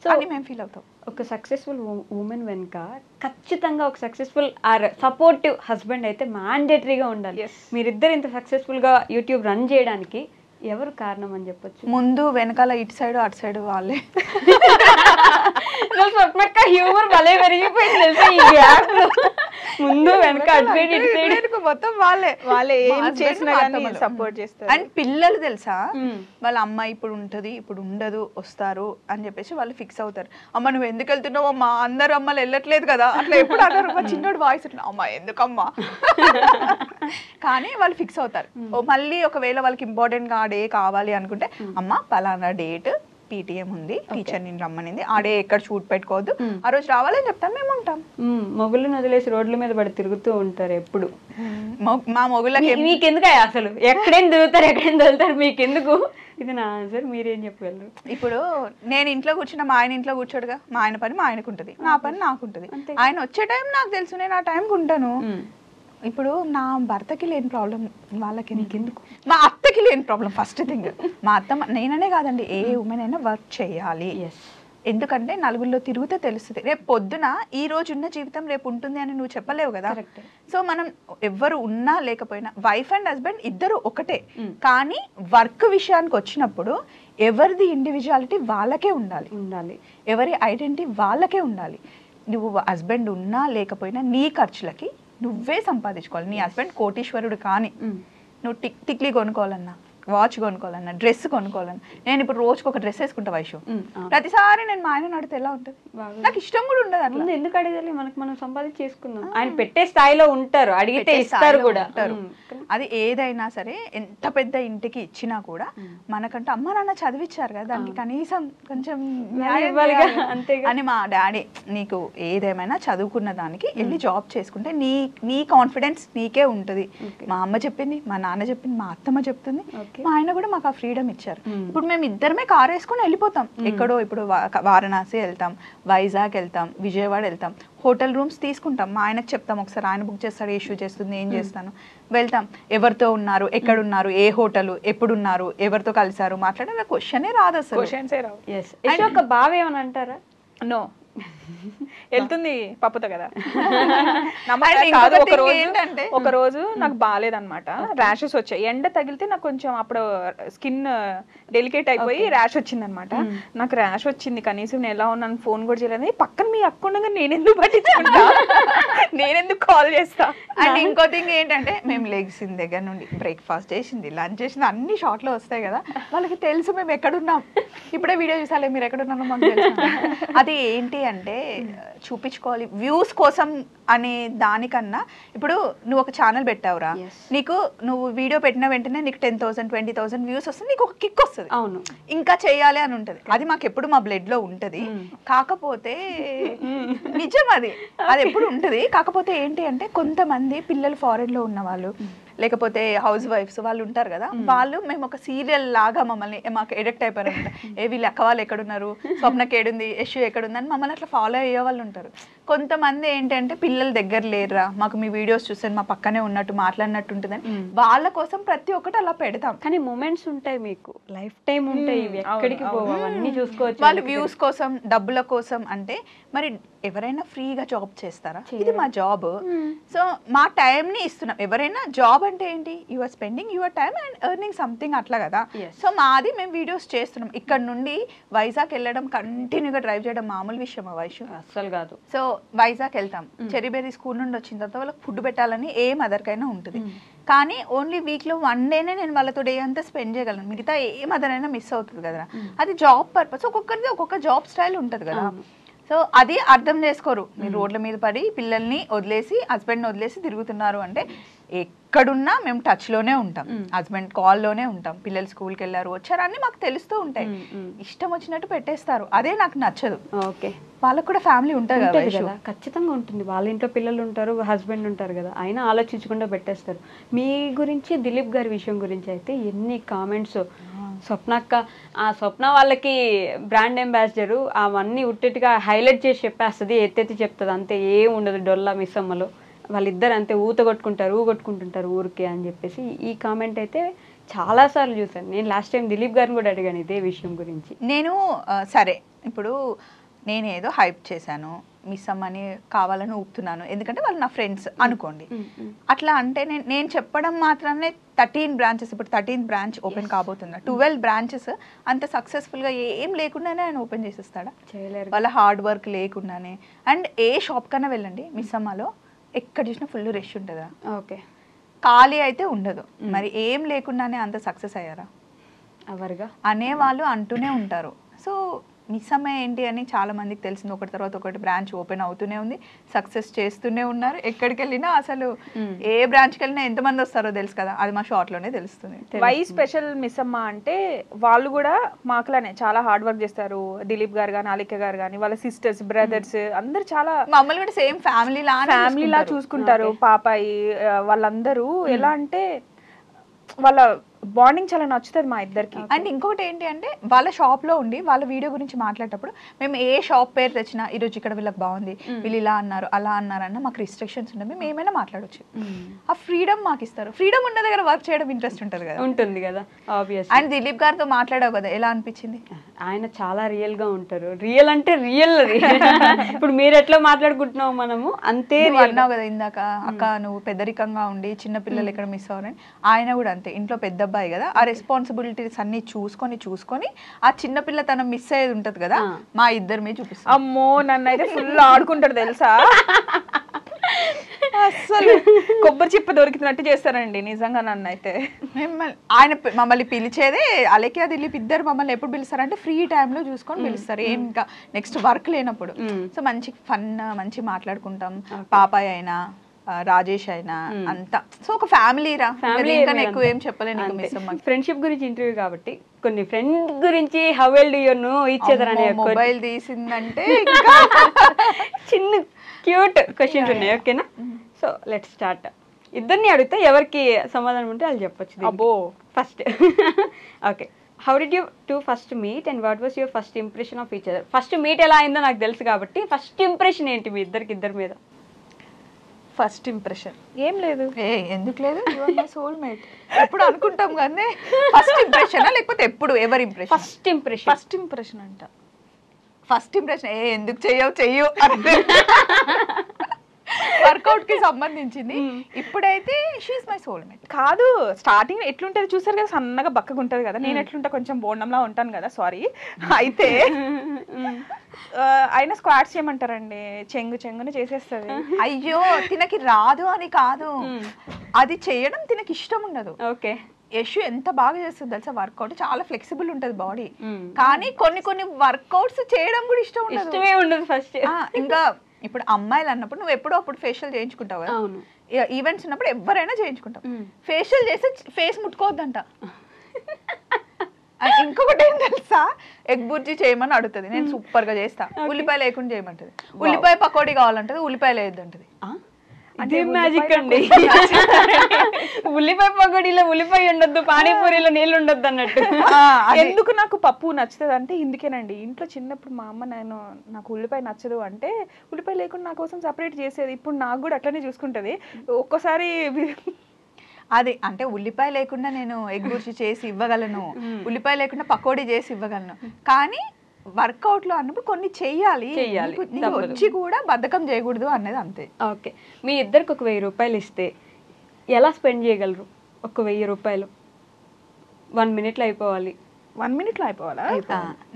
సో అని మేము ఫీల్ అవుతాం. ఒక సక్సెస్ఫుల్ ఉమెన్ వెనుక ఖచ్చితంగా ఒక సక్సెస్ఫుల్ ఆర్ సపోర్టివ్ హస్బెండ్ అయితే మ్యాండేటరీగా ఉండాలి. మీరిద్దరు ఇంత సక్సెస్ఫుల్గా యూట్యూబ్ రన్ చేయడానికి ఎవరు కారణం అని చెప్పొచ్చు? ముందు వెనకాల ఇటు సైడ్ అటు సైడ్ వాళ్ళే. హ్యూమర్ భలే పెరిగిపోయింది తెలుసా ఈ గ్యాప్. ముందు వెనక అటు సైడ్ ఇటు సైడ్ ఇటువైపు మొత్తం వాళ్ళే వాళ్ళు మా ఏం husband, చేసినా మా కానీ అత్తమ్మలు. సపోర్ట్ చేస్తారు. అండ్ పిల్లలు తెలుసా వాళ్ళ అమ్మ ఇప్పుడు ఉంటది ఇప్పుడు ఉండదు వస్తారు అని చెప్పేసి వాళ్ళు ఫిక్స్ అవుతారు. అమ్మ నువ్వు ఎందుకు వెళ్తున్నావు అమ్మా, అందరు అమ్మలు వెళ్ళట్లేదు కదా అట్లా ఎప్పుడు అన్నారు. మా చిన్నోడు వాయిస్ అమ్మ ఎందుకమ్మా కానీ వాళ్ళు ఫిక్స్ అవుతారు. మళ్ళీ ఒకవేళ వాళ్ళకి ఇంపార్టెంట్ గా ఆ డే కావాలి అనుకుంటే అమ్మ పలానా డేట్ పీటీఎం ఉంది, టీచర్ నేను రమ్మనింది, ఆ డే ఎక్కడ షూట్ పెట్టుకోవద్దు, ఆ రోజు రావాలని చెప్తాం, మేము ఉంటాం. మొగుళ్ళని వదిలేసి రోడ్ల మీద పడి తిరుగుతూ ఉంటారు ఎప్పుడు. మా మొగుళ్ళకి మీకెందుకు అసలు ఎక్కడేం తిరుగుతారు మీకెందుకు? ఇది నా ఆన్సర్, మీరేం చెప్పగలరు? ఇప్పుడు నేను ఇంట్లో కూర్చున్నా మా ఆయన ఇంట్లో కూర్చోడుగా, మా ఆయన పని మా ఆయనకు ఉంటుంది, నా పని నాకు ఉంటుంది. ఆయన వచ్చే టైం నాకు తెలుసు, నేను ఆ టైంకి ఉంటాను. ఇప్పుడు నా భర్తకి లేని ప్రాబ్లం వాళ్ళకి నీకెందుకు? మా అత్తకి లేని ప్రాబ్లం ఫస్ట్ థింగ్. మా అత్త నేననే కాదండి, ఏ ఉమెన్ అయినా వర్క్ చేయాలి. ఎందుకంటే నలుగురిలో తిరిగితే తెలుస్తుంది. రేపు పొద్దున ఈ రోజు ఉన్న జీవితం రేపు ఉంటుంది అని నువ్వు చెప్పలేవు కదా. సో మనం ఎవ్వరు ఉన్నా లేకపోయినా వైఫ్ అండ్ హస్బెండ్ ఇద్దరు ఒకటే. కానీ వర్క్ విషయానికి వచ్చినప్పుడు ఎవరిది ఇండివిజువాలిటీ వాళ్ళకే ఉండాలి, ఎవరి ఐడెంటిటీ వాళ్ళకే ఉండాలి. నువ్వు హస్బెండ్ ఉన్నా లేకపోయినా నీ ఖర్చులకి నువ్వే సంపాదించుకోవాలి. నీ హస్బెండ్ కోటీశ్వరుడు కానీ నువ్వు టిక్లీ కొనుక్కోవాలన్నా, వాచ్ కొనుక్కోవాలన్నా, డ్రెస్ కొనుక్కోవాలన్నా, నేను ఇప్పుడు రోజుకి ఒక డ్రెస్ వేసుకుంటా వైషు, ప్రతిసారి నేను మా ఆయన అడిగితే ఎలా ఉంటుంది? నాకు ఇష్టం కూడా ఉండదు. అట్లా ఎందుకు అడగాలి? మనకు మనం సంపాదించి చేసుకుందాం. ఆయన పెట్టే స్థాయిలో ఉంటారు, అడిగితే ఇస్తారు కూడా. అది ఏదైనా సరే ఎంత పెద్ద ఇంటికి ఇచ్చినా కూడా మనకంటే అమ్మ నాన్న చదివించారు కదా, దానికి కనీసం కొంచెం అని మా డాడీ నీకు ఏదేమైనా చదువుకున్న దానికి వెళ్ళి జాబ్ చేసుకుంటే నీ కాన్ఫిడెన్స్ నీకే ఉంటుంది. మా అమ్మ చెప్పింది, మా నాన్న చెప్పింది, మా అత్తమ్మ చెప్తుంది, మా ఆయన కూడా మాకు ఆ ఫ్రీడమ్ ఇచ్చారు. ఇప్పుడు మేము ఇద్దరమే కార్ వేసుకుని వెళ్ళిపోతాం ఎక్కడో. ఇప్పుడు వారణాసి వెళ్తాం, వైజాగ్ వెళ్తాం, విజయవాడ వెళ్తాం, హోటల్ రూమ్స్ తీసుకుంటాం. మా ఆయనకు చెప్తాం, ఒకసారి ఆయన బుక్ చేస్తాడు, ఇష్యూ చేస్తుంది, ఏం చేస్తాను, వెళ్తాం. ఎవరితో ఉన్నారు, ఎక్కడున్నారు, ఏ హోటల్, ఎప్పుడున్నారు, ఎవరితో కలిసారు మాట్లాడారు, క్వశ్చనే రాదు అసలు. ఒక బావ ఏమని అంటారా? నో, వెళ్తుంది పప్పుతో కదా. ఒక రోజు నాకు బాగాలేదన్నమాట, ర్యాషెస్ వచ్చాయి. ఎండ తగిలితే నాకు కొంచెం అప్పుడు స్కిన్ డెలికేట్ అయిపోయి ర్యాష్ వచ్చింది అనమాట. నాకు ర్యాష్ వచ్చింది, కనీసం నేను ఎలా ఉన్నాను ఫోన్ కూడా చేయలేదు. పక్కన మీ అక్కుండగా నేనెందుకు పట్టించుకుంటా, నేనెందుకు కాల్ చేస్తా. అండ్ ఇంకో థింగ్ ఏంటంటే మేము లెగ్సిన దగ్గర నుండి బ్రేక్ఫాస్ట్ చేసింది, లంచ్ చేసింది, అన్ని షార్ట్ లో వస్తాయి కదా, వాళ్ళకి తెలుసు మేము ఎక్కడున్నాం. ఇప్పుడే వీడియో చూసాలే మీరు ఎక్కడున్నారో మాకు తెలుసు. అది ఏంటి అంటే చూపించుకోవాలి వ్యూస్ కోసం అనే దానికన్నా, ఇప్పుడు నువ్వు ఒక ఛానల్ పెట్టావురా, నీకు నువ్వు వీడియో పెట్టిన వెంటనే నీకు 10,000 20,000 వ్యూస్ వస్తుంది, నీకు ఒక కిక్ వస్తుంది, అవును ఇంకా చేయాలి అని ఉంటుంది. అది మాకు ఎప్పుడు మా బ్లడ్ లో ఉంటది. కాకపోతే నిజం అది ఎప్పుడు ఉంటది. కాకపోతే ఏంటి అంటే కొంతమంది పిల్లలు ఫారెన్ లో ఉన్న వాళ్ళు, లేకపోతే హౌస్ వైఫ్స్ వాళ్ళు ఉంటారు కదా, వాళ్ళు మేము ఒక సీరియల్ లాగా మమ్మల్ని మాకు ఎడిక్ట్ అయిపోయారు అనమాట. వీళ్ళు అక్క వాళ్ళు ఎక్కడున్నారు, స్వప్నకి ఏడుంది, యశు ఎక్కడుంది అని మమ్మల్ని అట్లా ఫాలో అయ్యే వాళ్ళు ఉంటారు. కొంతమంది ఏంటంటే పిల్లల దగ్గర లేరురా, మాకు మీ వీడియోస్ చూస్తే మా పక్కనే ఉన్నట్టు మాట్లాడినట్టు ఉంటుందని వాళ్ళ కోసం ప్రతి ఒక్కటి అలా పెడతాం. కానీ మూమెంట్స్ ఉంటాయి, మీకు లైఫ్ టైం ఉంటాయి, ఎక్కడికి పోవన్నీ చూసుకోవచ్చు. వాళ్ళు వ్యూస్ కోసం, డబ్బుల కోసం అంటే మరి ఎవరైనా ఫ్రీగా జాబ్ చేస్తారా? ఇది మా జాబ్. సో మా టైంని ఇస్తున్నాం. ఎవరైనా జాబ్ అంటే ఏంటి, you are spending your time and earning something అట్లా కదా. సో మాది మేము వీడియోస్ చేస్తున్నాం. ఇక్కడ నుండి వైజాగ్ వెళ్ళడం, కంటిన్యూగా డ్రైవ్ చేయడం మామూలు విషయం వైషు అస్సలు కాదు. సో వైజాగ్ వెళ్తాం, చెరీబెర్రీ స్కూల్ నుండి వచ్చిన తర్వాత వాళ్ళకి ఫుడ్ పెట్టాలని ఏ మదర్కైనా ఉంటుంది. కానీ ఓన్లీ వీక్లో 1 డేనే నేను వాళ్ళతో డే అంతా స్పెండ్ చేయగలను, మిగతా ఏ మదర్ అయినా మిస్ అవుతుంది కదా. అది జాబ్ పర్పస్, ఒక్కొక్కరిది ఒక్కొక్క జాబ్ స్టైల్ ఉంటుంది కదా. సో అది అర్థం చేసుకోరు. మీరు రోడ్ల మీద పడి పిల్లల్ని వదిలేసి, హస్బెండ్ని వదిలేసి తిరుగుతున్నారు అంటే ఎక్కడున్నా మేము టచ్లోనే ఉంటాం, హస్బెండ్ కాల్లోనే ఉంటాం. పిల్లలు స్కూల్కి వెళ్ళారు, వచ్చారు, అన్నీ మాకు తెలుస్తూ ఉంటాయి. ఇష్టం వచ్చినట్టు పెట్టేస్తారు, అదే నాకు నచ్చదు. ఓకే, వాళ్ళకు కూడా ఫ్యామిలీ ఉంటుంది కదా, ఖచ్చితంగా ఉంటుంది. వాళ్ళ ఇంట్లో పిల్లలు ఉంటారు, హస్బెండ్ ఉంటారు కదా, అయినా ఆలోచించకుండా పెట్టేస్తారు. మీ గురించి, దిలీప్ గారి విషయం గురించి అయితే ఎన్ని కామెంట్స్. స్వప్నక్క, ఆ స్వప్న వాళ్ళకి బ్రాండ్ అంబాసిడరు, అవన్నీ ఉట్టిగా హైలైట్ చేసి చెప్పేస్తుంది, ఎత్తెత్తి చెప్తుంది, అంతే ఏం ఉండదు డొల్లా మిస్సమ్మలో. వాళ్ళిద్దరు అంతే ఊగొట్టుకుంటుంటారు ఊరికే అని చెప్పేసి ఈ కామెంట్ అయితే చాలాసార్లు చూసాను. నేను లాస్ట్ టైం దిలీప్ గారిని కూడా అడిగాను ఇదే విషయం గురించి. నేను సరే ఇప్పుడు నేనేదో హైప్ చేశాను, మిస్ అమ్మని కావాలని ఊపుతున్నాను, ఎందుకంటే వాళ్ళు నా ఫ్రెండ్స్ అనుకోండి. అట్లా అంటే నేను చెప్పడం మాత్రమే 13 బ్రాంచెస్, ఇప్పుడు 13th బ్రాంచ్ ఓపెన్ కాబోతుందా, 12 బ్రాంచెస్ అంత సక్సెస్ఫుల్గా ఏం లేకుండానే ఆయన ఓపెన్ చేసేస్తాడా? చేయలేరు. వాళ్ళ హార్డ్ వర్క్ లేకుండానే. అండ్ ఏ షాప్ కన్నా వెళ్ళండి మిస్ అమ్మలో, ఎక్కడ చూసినా ఫుల్ రష్ ఉంటుందా, ఓకే ఖాళీ అయితే ఉండదు. మరి ఏం లేకుండానే అంత సక్సెస్ అయ్యారా అవర్గా అనేవాళ్ళు అంటూనే ఉంటారు. సో మిస్ అమ్మ ఏంటి అని చాలా మందికి తెలిసింది. ఒకటి తర్వాత ఒకటి బ్రాంచ్ ఓపెన్ అవుతూనే ఉంది, సక్సెస్ చేస్తూనే ఉన్నారు. ఎక్కడికి వెళ్ళినా అసలు ఏ బ్రాంచ్కి వెళ్ళినా ఎంతమంది వస్తారో తెలుసు కదా, అది మా షార్ట్లోనే తెలుస్తుంది. వై స్పెషల్ మిస్ అమ్మ అంటే వాళ్ళు కూడా మాకులానే చాలా హార్డ్ వర్క్ చేస్తారు. దిలీప్ గారు కానీ అలిక గారు కానీ వాళ్ళ సిస్టర్స్ బ్రదర్స్ అందరు చాలా మమ్మల్ని కూడా సేమ్ ఫ్యామిలీ లా చూసుకుంటారు. పాపాయి వాళ్ళందరూ ఎలా అంటే వాళ్ళ బాండింగ్ చాలా నచ్చుతుంది మా ఇద్దరికి. అండ్ ఇంకొకటి ఏంటి అంటే వాళ్ళ షాప్ లో ఉండి వాళ్ళ వీడియో గురించి మాట్లాడేటప్పుడు మేము ఏ షాప్ పేరు తెచ్చినా ఈరోజు ఇక్కడ వీళ్ళకి బాగుంది, వీళ్ళు ఇలా అన్నారు అలా అన్నారన్న మాకు రిస్ట్రిక్షన్స్ ఉన్నాయి, మేము ఏమైనా మాట్లాడవచ్చు. ఆ ఫ్రీడమ్ మాకు ఇస్తారు. ఫ్రీడమ్ ఉన్న దగ్గర వర్క్ చేయడం ఇంట్రెస్ట్ ఉంటుంది కదా. ఉంటుంది కదా ఆబ్వియస్. అండ్ దిలీప్ గారితో మాట్లాడావు కదా, ఎలా అనిపించింది? ఆయన చాలా రియల్ గా ఉంటారు. రియల్ అంటే రియల్ అది. ఇప్పుడు మీరు ఎట్లా మాట్లాడుకుంటున్నావు మనము అంతే అన్నావు కదా ఇందాక, అక్క నువ్వు పెద్దరికంగా ఉండి చిన్న పిల్లలు ఎక్కడ మిస్ అవ్వరని. ఆయన కూడా అంతే, ఇంట్లో పెద్ద అబ్బాయి కదా, ఆ రెస్పాన్సిబిలిటీస్ అన్ని చూసుకొని ఆ చిన్న పిల్ల తన మిస్ అయ్యేది ఉంటది కదా, మా ఇద్దరి మీద చూపిస్తాం. అమ్మో నన్ను అయితే ఫుల్ ఆడుకుంటాడు తెలుసా, అసలు కొబ్బరి చిప్ప దొరికినట్టు చేస్తారండి నిజంగా నన్ను అయితే. ఆయన మమ్మల్ని పిలిచేదే అలెక్యా దిలీప్ ఇద్దరు మమ్మల్ని ఎప్పుడు పిలుస్తారంటే ఫ్రీ టైంలో చూసుకొని పిలుస్తారు, ఏం ఇంకా నెక్స్ట్ వర్క్ లేనప్పుడు. సో మంచి ఫన్ మంచి మాట్లాడుకుంటాం. పాపాయ్ అయినా రాజేష్ అయినా అంతా సో ఒక ఫ్యామిలీ రా. ఫ్యామిలీ ఎక్కువ ఏం చెప్పలేను. ఫ్రెండ్షిప్ గురించి ఇంటర్వ్యూ కాబట్టి కొన్ని ఫ్రెండ్ గురించి how well do you know each other అనే మొబైల్ తీసిందంటే చిన్న క్యూట్ క్వశ్చన్స్ ఉన్నాయి. ఓకేనా? So let's start. ఇద్దరిని అడిగితే ఎవరికి సమాధానం ఉంటే వాళ్ళు చెప్పొచ్చు. అబ్బో first okay, how did you two first meet and what was your first impression of each other? First meet ఎలా అయిందో నాకు తెలుసు కాబట్టి ఫస్ట్ ఇంప్రెషన్ ఏంటి మీ ఇద్దరి మీద? ఫస్ట్ ఇంప్రెషన్ ఏం లేదు. ఎందుకు లేదు, సోల్మేట్ ఎప్పుడు అనుకుంటాం కానీ ఫస్ట్ ఇంప్రెషన్ లేకపోతే ఎప్పుడు ఎవరి ఇంప్రెషన్? ఫస్ట్ ఇంప్రెషన్ అంట. ఫస్ట్ ఇంప్రెషన్ ఎందుకు చెయ్యు అంటే వర్కౌట్ కి సంబంధించింది. ఇప్పుడైతే షీఈ్ మై సోల్మేట్. కాదు, స్టార్టింగ్ ఎట్లుంటది చూసారు కదా, సన్నగా బక్కగా ఉంటది కదా, నేను ఎట్లుంటా కొంచెం బోండంలా ఉంటాను కదా, సారీ. అయితే ఆయన స్క్వాట్స్ చేయమంటారండి, చెంగుని చేసేస్తుంది. అయ్యో తినకి రాదు అని కాదు, అది చేయడం తినకి ఇష్టం ఉండదు. ఓకే, యశు ఎంత బాగా చేస్తుంది తెలుసా వర్కౌట్, చాలా ఫ్లెక్సిబుల్ ఉంటది బాడీ. కానీ కొన్ని వర్కౌట్స్ చేయడం కూడా ఇష్టమే ఉండదు ఫస్ట్. ఇంకా ఇప్పుడు అమ్మాయిలు అన్నప్పుడు నువ్వు ఎప్పుడో అప్పుడు ఫేషియల్ చేయించుకుంటావు కదా, ఈవెంట్స్ ఉన్నప్పుడు ఎవరైనా చేయించుకుంటావు. ఫేషియల్ చేస్తే ఫేస్ ముట్టుకోవద్దంట. ఇంకొకటి ఏం తెలుసా, ఎగ్ బుర్జీ చేయమని అడుగుతుంది, నేను సూపర్ గా చేస్తా. ఉల్లిపాయ లేకుండా చేయమంటది. ఉల్లిపాయ పకోడీ కావాలంటది, ఉల్లిపాయ లేదంటది. అదే మ్యాజిక్ అండి. ఉల్లిపాయ పకోడీలో ఉల్లిపాయ ఉండొద్దు, పానీపూరిలో నీళ్ళు ఉండొద్దు అన్నట్టు. ఎందుకు నాకు పప్పు నచ్చుతుంది అంటే ఇందుకేనండి. ఇంట్లో చిన్నప్పుడు మా అమ్మ నాకు ఉల్లిపాయ నచ్చదు అంటే ఉల్లిపాయ లేకుండా నా కోసం సపరేట్ చేసేది. ఇప్పుడు నాకు కూడా అట్లనే చూసుకుంటది. ఒక్కోసారి అది అంటే ఉల్లిపాయ లేకుండా నేను ఎగ్ బుర్జీ చేసి ఇవ్వగలను, ఉల్లిపాయ లేకుండా పకోడీ చేసి ఇవ్వగలను. కానీ వర్కౌట్ లో అన్నప్పుడు కొన్ని చెయ్యాలి, వచ్చి కూడా బద్ధకం చేయకూడదు అన్నది అంతే. ఓకే, మీ ఇద్దరికి ఒక 1000 రూపాయలు ఇస్తే ఎలా స్పెండ్ చేయగలరు? ఒక 1000 రూపాయలు 1 minute లో అయిపోవాలి. 1 minute లో అయిపోవాలా?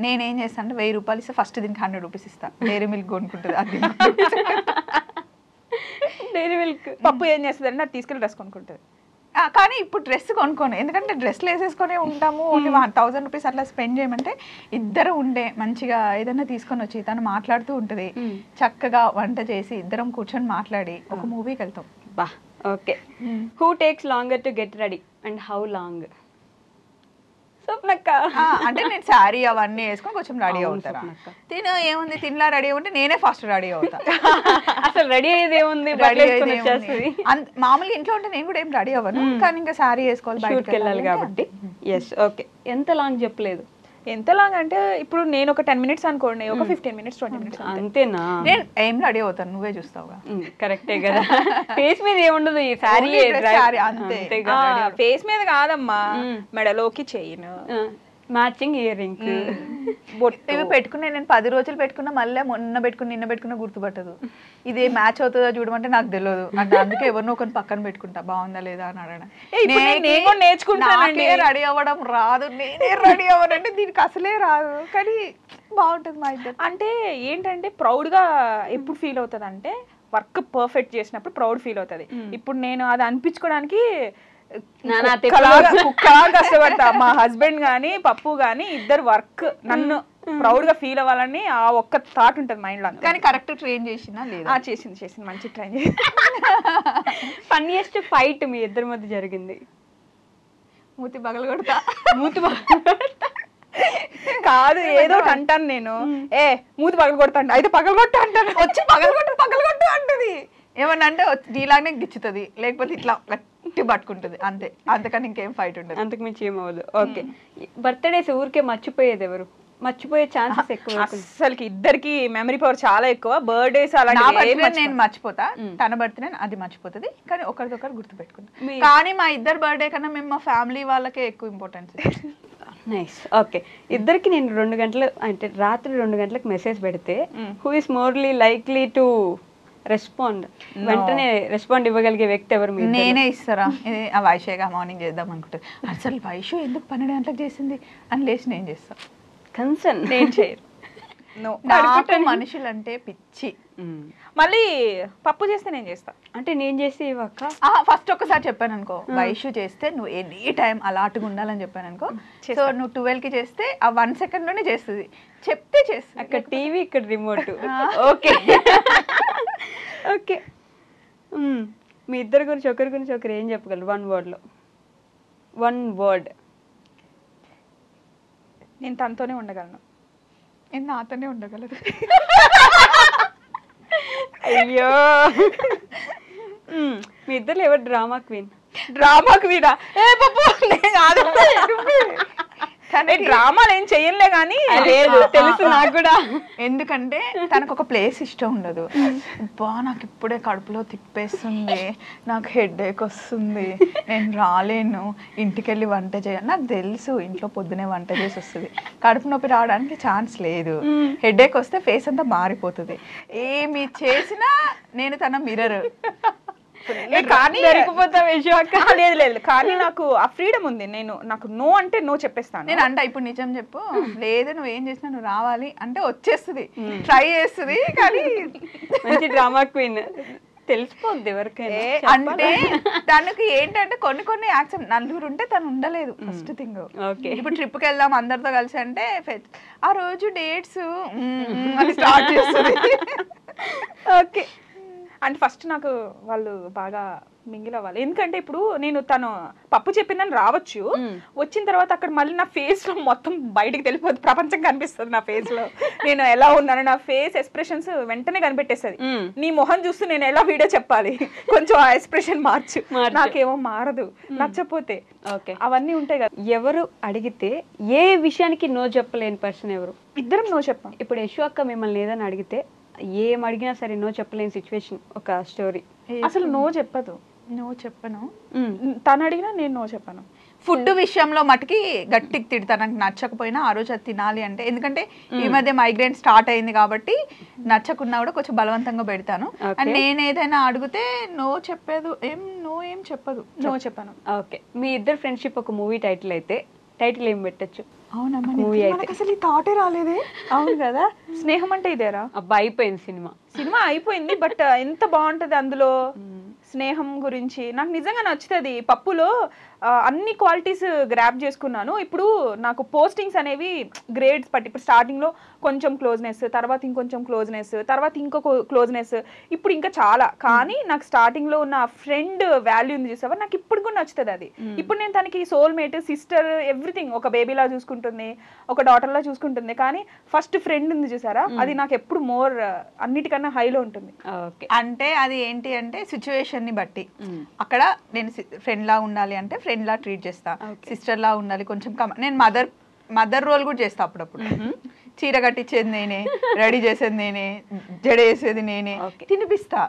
నేనేం చేస్తాను అంటే 1000 రూపాయలు ఇస్తే ఫస్ట్ దీనికి 100 రూపీస్ ఇస్తాను. డైరీ మిల్క్ కొనుక్కుంటుంది. అది డైరీ మిల్క్ పప్పు ఏం చేస్తుంది అంటే అది తీసుకెళ్ళి డ్రెస్ కొనుక్కుంటుంది. కానీ ఇప్పుడు డ్రెస్ కొనుక్కోను, ఎందుకంటే డ్రెస్లు వేసేసుకొని ఉంటాము. ఓన్లీ 1000 రూపీస్ అట్లా స్పెండ్ చేయమంటే ఇద్దరు ఉండే మంచిగా ఏదైనా తీసుకొని వచ్చి తను మాట్లాడుతూ ఉంటుంది, చక్కగా వంట చేసి ఇద్దరం కూర్చొని మాట్లాడి ఒక మూవీకి వెళ్తాం. బా okay, who takes longer to get ready and how long? స్వప్నక్క. అంటే నేను శారీ అవన్నీ వేసుకొని కొంచెం రెడీ అవుతాను. తిను ఏముంది తినలా రెడీ అవ్వంటే నేనే ఫస్ట్ రెడీ అవుతా. అసలు రెడీ అయ్యేది ఏముంది, మామూలుగా ఇంట్లో ఉంటే నేను కూడా ఏం రెడీ అవ్వను, కానీ ఇంకా శారీ వేసుకోవాలి, బయటకు వెళ్ళాలి కాబట్టి. ఎస్ ఓకే, ఎంత లాంగ్ చెప్పలేదు. ఎంత లాంగ్ అంటే ఇప్పుడు నేను ఒక 10 minutes అనుకోండి, ఒక 15 minutes 20 minutes అంతేనా? నేను ఏం రెడీ అవుతాను, నువ్వే చూస్తావుగా. కరెక్టే కదా, ఫేస్ మీద ఏముండదు, ఈ సారీ అంతే. ఫేస్ మీద కాదమ్మా, మెడలోకి చైన్, మ్యాచింగ్ ఇయర్ రింగ్స్. ఇవి పెట్టుకునే నేను 10 రోజులు పెట్టుకున్నా, మళ్ళీ మొన్న పెట్టుకుని నిన్న పెట్టుకున్నా గుర్తుపట్టదు. ఇది మ్యాచ్ అవుతుందో చూడమంటే నాకు తెలియదు అంటే, అందుకే ఎవరినో ఒకరిని పక్కన పెట్టుకుంటా బాగుందా లేదా అని అడగడం. నేర్చుకుంటానండి, రెడీ అవ్వడం రాదు, నేనే రెడీ అవ్వనంటే దీనికి అసలే రాదు, కానీ బాగుంటుంది మా ఇద్దరు. అంటే ఏంటంటే ప్రౌడ్ గా ఎప్పుడు ఫీల్ అవుతుంది అంటే వర్క్ పర్ఫెక్ట్ చేసినప్పుడు ప్రౌడ్ ఫీల్ అవుతుంది. ఇప్పుడు నేను అది అనిపించుకోవడానికి కష్టపడతా. మా హస్బెండ్ గానీ పప్పు గానీ ఇద్దరు వర్క్ నన్ను ప్రౌడ్ గా ఫీల్ అవ్వాలని ఆ ఒక్క థాట్ ఉంటుంది మైండ్ లో. కానీ కరెక్ట్ ట్రైన్ చేసినా లేదా? చేసింది మంచి ట్రైన్ చేసి. ఫన్నీయెస్ట్ ఫైట్ మీ ఇద్దరి మధ్య జరిగింది? మూతి పగలు కొడతా. మూతి కాదు, ఏదో అంటాను నేను, మూతి పగలు కొడతాను, అయితే పగలు కొట్ట అంటాను, వచ్చి పగలగొట్టు అంటది. ఏమన్నా అంటే నీలాగానే గిచ్చుతుంది, లేకపోతే ఇట్లా గట్టి పట్టుకుంటుంది, అంతే. అంతకని ఇంకేం ఫైట్ ఉంటుంది, అంతకు మించి ఏమవ్వదు. ఓకే, బర్త్డేస్ ఊరికే మర్చిపోయేది ఎవరు? మర్చిపోయే ఛాన్సెస్ ఎక్కువ. అసలుకి ఇద్దరికి మెమరీ పవర్ చాలా ఎక్కువ. బర్త్డేస్ అలా నేను మర్చిపోతా, తన బర్త్డే అది మర్చిపోతుంది, కానీ ఒకరికొకరు గుర్తు పెట్టుకుంటాం. కానీ మా ఇద్దరు బర్త్డే కన్నా మేము మా ఫ్యామిలీ వాళ్ళకే ఎక్కువ ఇంపార్టెన్స్. నైస్. ఓకే, ఇద్దరికి నేను 2 గంటలు అంటే రాత్రి 2 గంటలకు మెసేజ్ పెడితే who is morely likely to respond, వెంటనే రెస్పాండ్ ఇవ్వగలిగే వ్యక్తి ఎవరు? నేనే ఇస్తారా? ఆ వైషేగా మార్నింగ్ చేద్దాం అనుకుంటుంది, అసలు వైషు ఎందుకు 12 గంటలకు చేసింది అని లేచి నేను చేస్తాను. కన్సర్న్ నేను చేయరు. మనుషులు అంటే పిచ్చి. మళ్ళీ పప్పు చేస్తే నేను చేస్తా అంటే నేను చేసి ఇవ్వక ఫస్ట్ ఒక్కసారి చెప్పాను అనుకో, వైషు చేస్తే నువ్వు ఎనీ టైం అలాటుగా ఉండాలని చెప్పాను అనుకో, సో నువ్వు 12కి చేస్తే ఆ 1 సెకండ్ లోనే చేస్తుంది, చెప్తే చేస్తుంది. అక్కడ టీవీ, ఇక్కడ రిమోట్. ఓకే ఓకే, మీ ఇద్దరి గురించి ఒకరు ఏం చెప్పగలరు 1 wordలో? 1 word. నేను తనతోనే ఉండగలను. నేను నాతోనే ఉండగలదు. అయ్యో, మీ ఇద్దరు ఎవరు డ్రామా క్వీన్? Drama Kwena? డ్రామాలు ఏం చెయ్యలే కానీ లేదు, తెలుసు నాకు కూడా. ఎందుకంటే తనకు ఒక ప్లేస్ ఇష్టం ఉండదు. బా నాకు ఇప్పుడే కడుపులో తిప్పేస్తుంది, నాకు హెడేక్ వస్తుంది, నేను రాలేను, ఇంటికెళ్ళి వంట చేయాలి. నాకు తెలుసు ఇంట్లో పొద్దునే వంట చేసి వస్తుంది, కడుపు నొప్పి రావడానికి ఛాన్స్ లేదు. హెడేక్ వస్తే ఫేస్ అంతా మారిపోతుంది. ఏమి చేసినా నేను తన మిర్రర్. కానీ లేదు, కానీ నాకు ఆ ఫ్రీడమ్ ఉంది. నాకు నో అంటే నో చెప్పేస్తాను. నేను అంట ఇప్పుడు నిజం చెప్పు, లేదు నువ్వు ఏం చేసినా నువ్వు రావాలి అంటే వచ్చేస్తుంది, ట్రై చేస్తుంది. కానీ మంచి డ్రామా క్వీన్, తెలిసిపోద్ది ఎవరికైనా. అంటే తనకి ఏంటంటే కొన్ని యాక్షన్, నలుగురు ఉంటే తను ఉండలేదు ఫస్ట్ థింగ్. ఇప్పుడు ట్రిప్కి వెళ్దాం అందరితో కలిసి అంటే ఆ రోజు డేట్స్ అని స్టార్ట్ చేస్తుంది. ఓకే, అంటే ఫస్ట్ నాకు వాళ్ళు బాగా మింగిల్ అవ్వాలి. ఎందుకంటే ఇప్పుడు నేను తను పప్పు చెప్పిందని రావచ్చు, వచ్చిన తర్వాత అక్కడ మళ్ళీ నా ఫేస్ లో మొత్తం బయటకు తెలిపోద్ది, ప్రపంచం కనిపిస్తుంది నా ఫేస్ లో, నేను ఎలా ఉన్నాను, నా ఫేస్ ఎక్స్ప్రెషన్స్ వెంటనే కనిపెట్టేస్తుంది. నీ మొహం చూస్తూ నేను ఎలా వీడియో చెప్పాలి, కొంచెం ఆ ఎక్స్ప్రెషన్ మార్చు, నాకేమో మారదు నచ్చపోతే. ఓకే, అవన్నీ ఉంటాయి కదా. ఎవరు అడిగితే ఏ విషయానికి నో చెప్పలేని పర్సన్ ఎవరు? ఇద్దరం నో చెప్పాం. ఇప్పుడు యశు అక్క మిమ్మల్ని ఏదని అడిగితే ఏం అడిగినా సరే నో చెప్పలేని సిచ్యువేషన్, ఒక స్టోరీ. అసలు నో చెప్పదు. నో చెప్పను, తను అడిగినా నేను నో చెప్పను. ఫుడ్ విషయంలో మటుకి గట్టికి తిడతా, నాకు నచ్చకపోయినా ఆ రోజు అది తినాలి అంటే. ఎందుకంటే ఈ మధ్య మైగ్రేన్ స్టార్ట్ అయింది కాబట్టి నచ్చకున్నా కూడా కొంచెం బలవంతంగా పెడతాను. అండ్ నేను ఏదైనా అడిగితే నో చెప్పేది ఏం చెప్పదు, నో చెప్పాను. ఓకే, మీ ఇద్దరు ఫ్రెండ్షిప్ ఒక మూవీ టైటిల్ అయితే టైటిల్ ఏం పెట్టచ్చు? అవునమ్మా, అసలు ఈ థాటే రాలేదే. అవును కదా, స్నేహం అంటే ఇదేరా. అబ్బా అయిపోయింది, సినిమా అయిపోయింది, బట్ ఎంత బాగుంటది అందులో. స్నేహం గురించి నాకు నిజంగా నచ్చుతుంది. పప్పులో అన్ని క్వాలిటీస్ గ్రాప్ చేసుకున్నాను. ఇప్పుడు నాకు పోస్టింగ్స్ అనేవి గ్రేడ్స్ బట్టి, ఇప్పుడు స్టార్టింగ్లో కొంచెం క్లోజ్నెస్, తర్వాత ఇంకొంచెం క్లోజ్నెస్, తర్వాత ఇంకొక క్లోజ్నెస్, ఇప్పుడు ఇంకా చాలా. కానీ నాకు స్టార్టింగ్లో ఉన్న ఫ్రెండ్ వాల్యూ ఉంది చూసావా, నాకు ఇప్పుడు కూడా నచ్చుతుంది అది. ఇప్పుడు నేను తనకి సోల్మేట్, సిస్టర్, ఎవ్రీథింగ్, ఒక బేబీలా చూసుకుంటుంది, ఒక డాటర్లా చూసుకుంటుంది. కానీ ఫస్ట్ ఫ్రెండ్ ఉంది చూసారా, అది నాకు ఎప్పుడు మోర్ అన్నిటికన్నా హైలో ఉంటుంది. అంటే అది ఏంటి అంటే సిచ్యువేషన్ ని బట్టి, అక్కడ నేను ఫ్రెండ్ లా ఉండాలి అంటే ఫ్రెండ్ లా ట్రీట్ చేస్తా, సిస్టర్ లా ఉండాలి కొంచెం నేను మదర్ రోల్ కూడా చేస్తా అప్పుడప్పుడు. చీర కట్టించేది నేనే, రెడీ చేసేది నేనే, జడ వేసేది నేనే, తినిపిస్తా,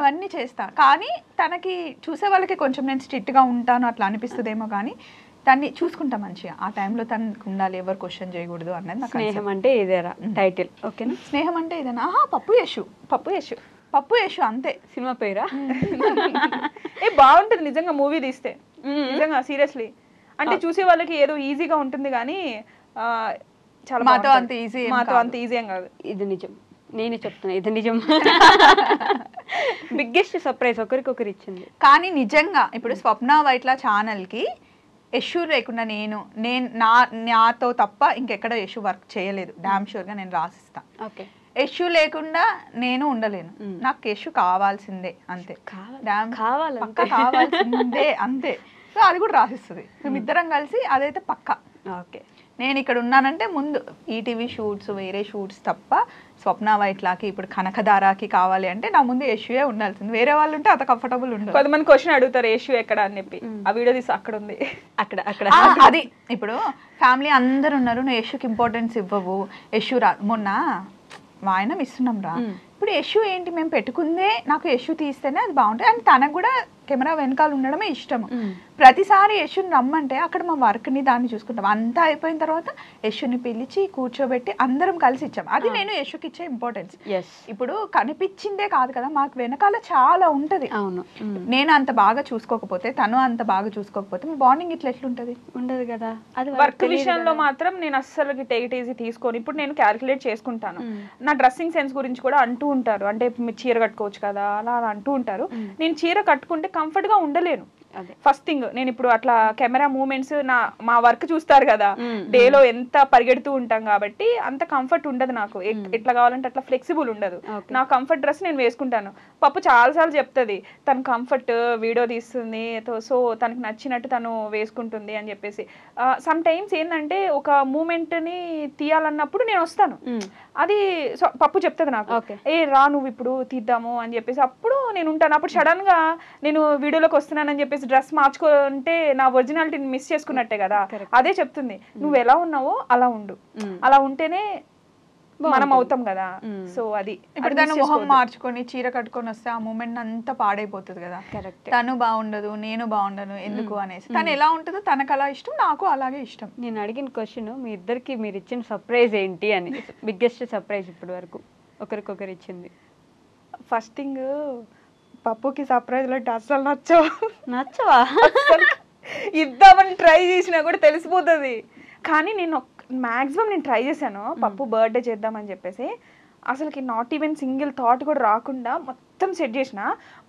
అవన్నీ చేస్తా. కానీ తనకి చూసే వాళ్ళకి కొంచెం నేను స్ట్రిక్ట్ గా ఉంటాను అట్లా అనిపిస్తుందేమో, కానీ తన్ని చూసుకుంటా మంచిగా ఆ టైంలో తనకు ఉండాలి, ఎవరు క్వశ్చన్ చేయకూడదు అన్నది నాకు స్నేహం అంటే ఇదేరా టైటిల్. ఓకేనా? స్నేహం అంటే ఇదేనా? పప్పు యశు అంతే సినిమా పేరా? బాగుంటుంది నిజంగా మూవీ తీస్తే, నిజంగా సీరియస్లీ. అంటే చూసే వాళ్ళకి ఏదో ఈజీగా ఉంటుంది కానీ చాలా మాతో అంత ఈజీ ఏం కాదు. ఇది నిజం, నేనే చెప్తున్నా, ఇది నిజం. బిగ్గెస్ట్ సర్ప్రైజ్ ఒకరికొకరు ఇచ్చింది. కానీ నిజంగా ఇప్పుడు స్వప్న వైట్ల ఛానల్కి యశు లేకుండా నాతో తప్ప ఇంకెక్కడ యశు వర్క్ చేయలేదు. డామ్ షూర్గా నేను రాసిస్తా. ఓకే. యశు లేకుండా నేను ఉండలేను. నాకు యశు కావాల్సిందే అంతే. కావాల్సిందే అంతే. సో అది కూడా రాసిస్తుంది. మేమిద్దరం కలిసి అదైతే పక్కా. ఓకే. నేను ఇక్కడ ఉన్నానంటే ముందు ఈటీవీ షూట్స్, వేరే షూట్స్ తప్ప స్వప్న వైట్లాకి ఇప్పుడు కనకదారాకి కావాలి అంటే నా ముందు యశువే ఉండాల్సింది. వేరే వాళ్ళు ఉంటే అంత కంఫర్టబుల్ ఉండదు. కొంతమంది క్వశ్చన్ అడుగుతారు యశు ఎక్కడ అని చెప్పి, ఆ వీడియో తీసి అక్కడ ఉంది, అక్కడ అది ఇప్పుడు ఫ్యామిలీ అందరు ఉన్నారు, నువ్వు యశుకి ఇంపార్టెన్స్ ఇవ్వవు, యశు మొన్న వాయనం ఇస్తున్నాం రా, ఇప్పుడు యశు ఏంటి మేము పెట్టుకుందే నాకు యశు తీస్తేనే అది బాగుంటుంది. అండ్ తనకు కూడా కెమెరా వెనకాల ఉండడమే ఇష్టం. ప్రతిసారి యశుని రమ్మంటే అక్కడ మా వర్క్ని దాన్ని చూసుకుంటాం. అంతా అయిపోయిన తర్వాత యశుని పిలిచి కూర్చోబెట్టి అందరం కలిసి ఇచ్చాం. అది నేను యశుకి ఇచ్చే ఇంపార్టెన్స్. ఇప్పుడు కనిపించిందే కాదు కదా, మాకు వెనకాల చాలా ఉంటది. అవును. నేను అంత బాగా చూసుకోకపోతే, తను అంత బాగా చూసుకోకపోతే మీ బాండింగ్ ఇట్లా ఎట్లుంటది? ఉండదు కదా. అది వర్క్ విషయంలో మాత్రం నేను అస్సలు టేక్ ఇట్ ఈజీ తీసుకొని ఇప్పుడు నేను క్యాలిక్యులేట్ చేసుకుంటాను. నా డ్రెస్సింగ్ సెన్స్ గురించి కూడా అంటూ ఉంటారు, అంటే మీరు చీర కట్టుకోవచ్చు కదా అలా అంటూ ఉంటారు. నేను చీర కట్టుకుంటే కంఫర్ట్ గా ఉండలేను. ఫస్ట్ థింగ్, నేను ఇప్పుడు అట్లా కెమెరా మూమెంట్స్ మా వర్క్ చూస్తారు కదా, డేలో ఎంత పరిగెడుతూ ఉంటాం కాబట్టి అంత కంఫర్ట్ ఉండదు నాకు. ఎట్లా కావాలంటే అట్లా ఫ్లెక్సిబుల్ ఉండదు. నా కంఫర్ట్ డ్రెస్ నేను వేసుకుంటాను. పప్పు చాలా సార్లు చెప్తుంది తను కంఫర్ట్ వీడియో తీస్తుంది, సో తనకు నచ్చినట్టు తను వేసుకుంటుంది అని చెప్పేసి. సమ్ టైమ్స్ ఏంటంటే ఒక మూమెంట్ ని తీయాలన్నప్పుడు నేను వస్తాను, అది పప్పు చెప్తుంది నాకు, రా నువ్వు ఇప్పుడు తీద్దాము అని చెప్పేసి. అప్పుడు నేను ఉంటాను. అప్పుడు సడన్ గా నేను వీడియోలోకి వస్తున్నానని చెప్పేసి డ్రెస్ మార్చుకుంటే నా ఒరిజినాలిటీని మిస్ చేసుకున్నట్టే కదా. అదే చెప్తుంది, నువ్వు ఎలా ఉన్నావో అలా ఉండు, అలా ఉంటేనే మనం అవుతాం కదా. సో అది ఇప్పుడు తను మొహం మార్చుకొని చీర కట్టుకొని వస్తే ఆ మూమెంట్ అంతా పాడైపోతుంది కదా. తను బాగుండదు, నేను బాగుండను ఎందుకు అనేసి. తను ఎలా ఉంటుందో తనకు అలా ఇష్టం, నాకు అలాగే ఇష్టం. నేను అడిగిన క్వశ్చన్ మీ ఇద్దరికి మీరు ఇచ్చిన సర్ప్రైజ్ ఏంటి అని. బిగ్గెస్ట్ సర్ప్రైజ్ ఇప్పటి వరకు ఒకరికొకరు ఇచ్చింది. ఫస్ట్ థింగ్, పప్పుకి సర్ప్రైజ్ అంటే అస్సలు నచ్చవా? ఇద్దామని ట్రై చేసినా కూడా తెలిసిపోతుంది. కానీ నేను మ్యాక్సిమం నేను ట్రై చేశాను పప్పు బర్త్డే చేద్దామని చెప్పేసి. అసలుకి నాట్ ఈవెన్ సింగిల్ థాట్ కూడా రాకుండా మొత్తం సెట్ చేసిన.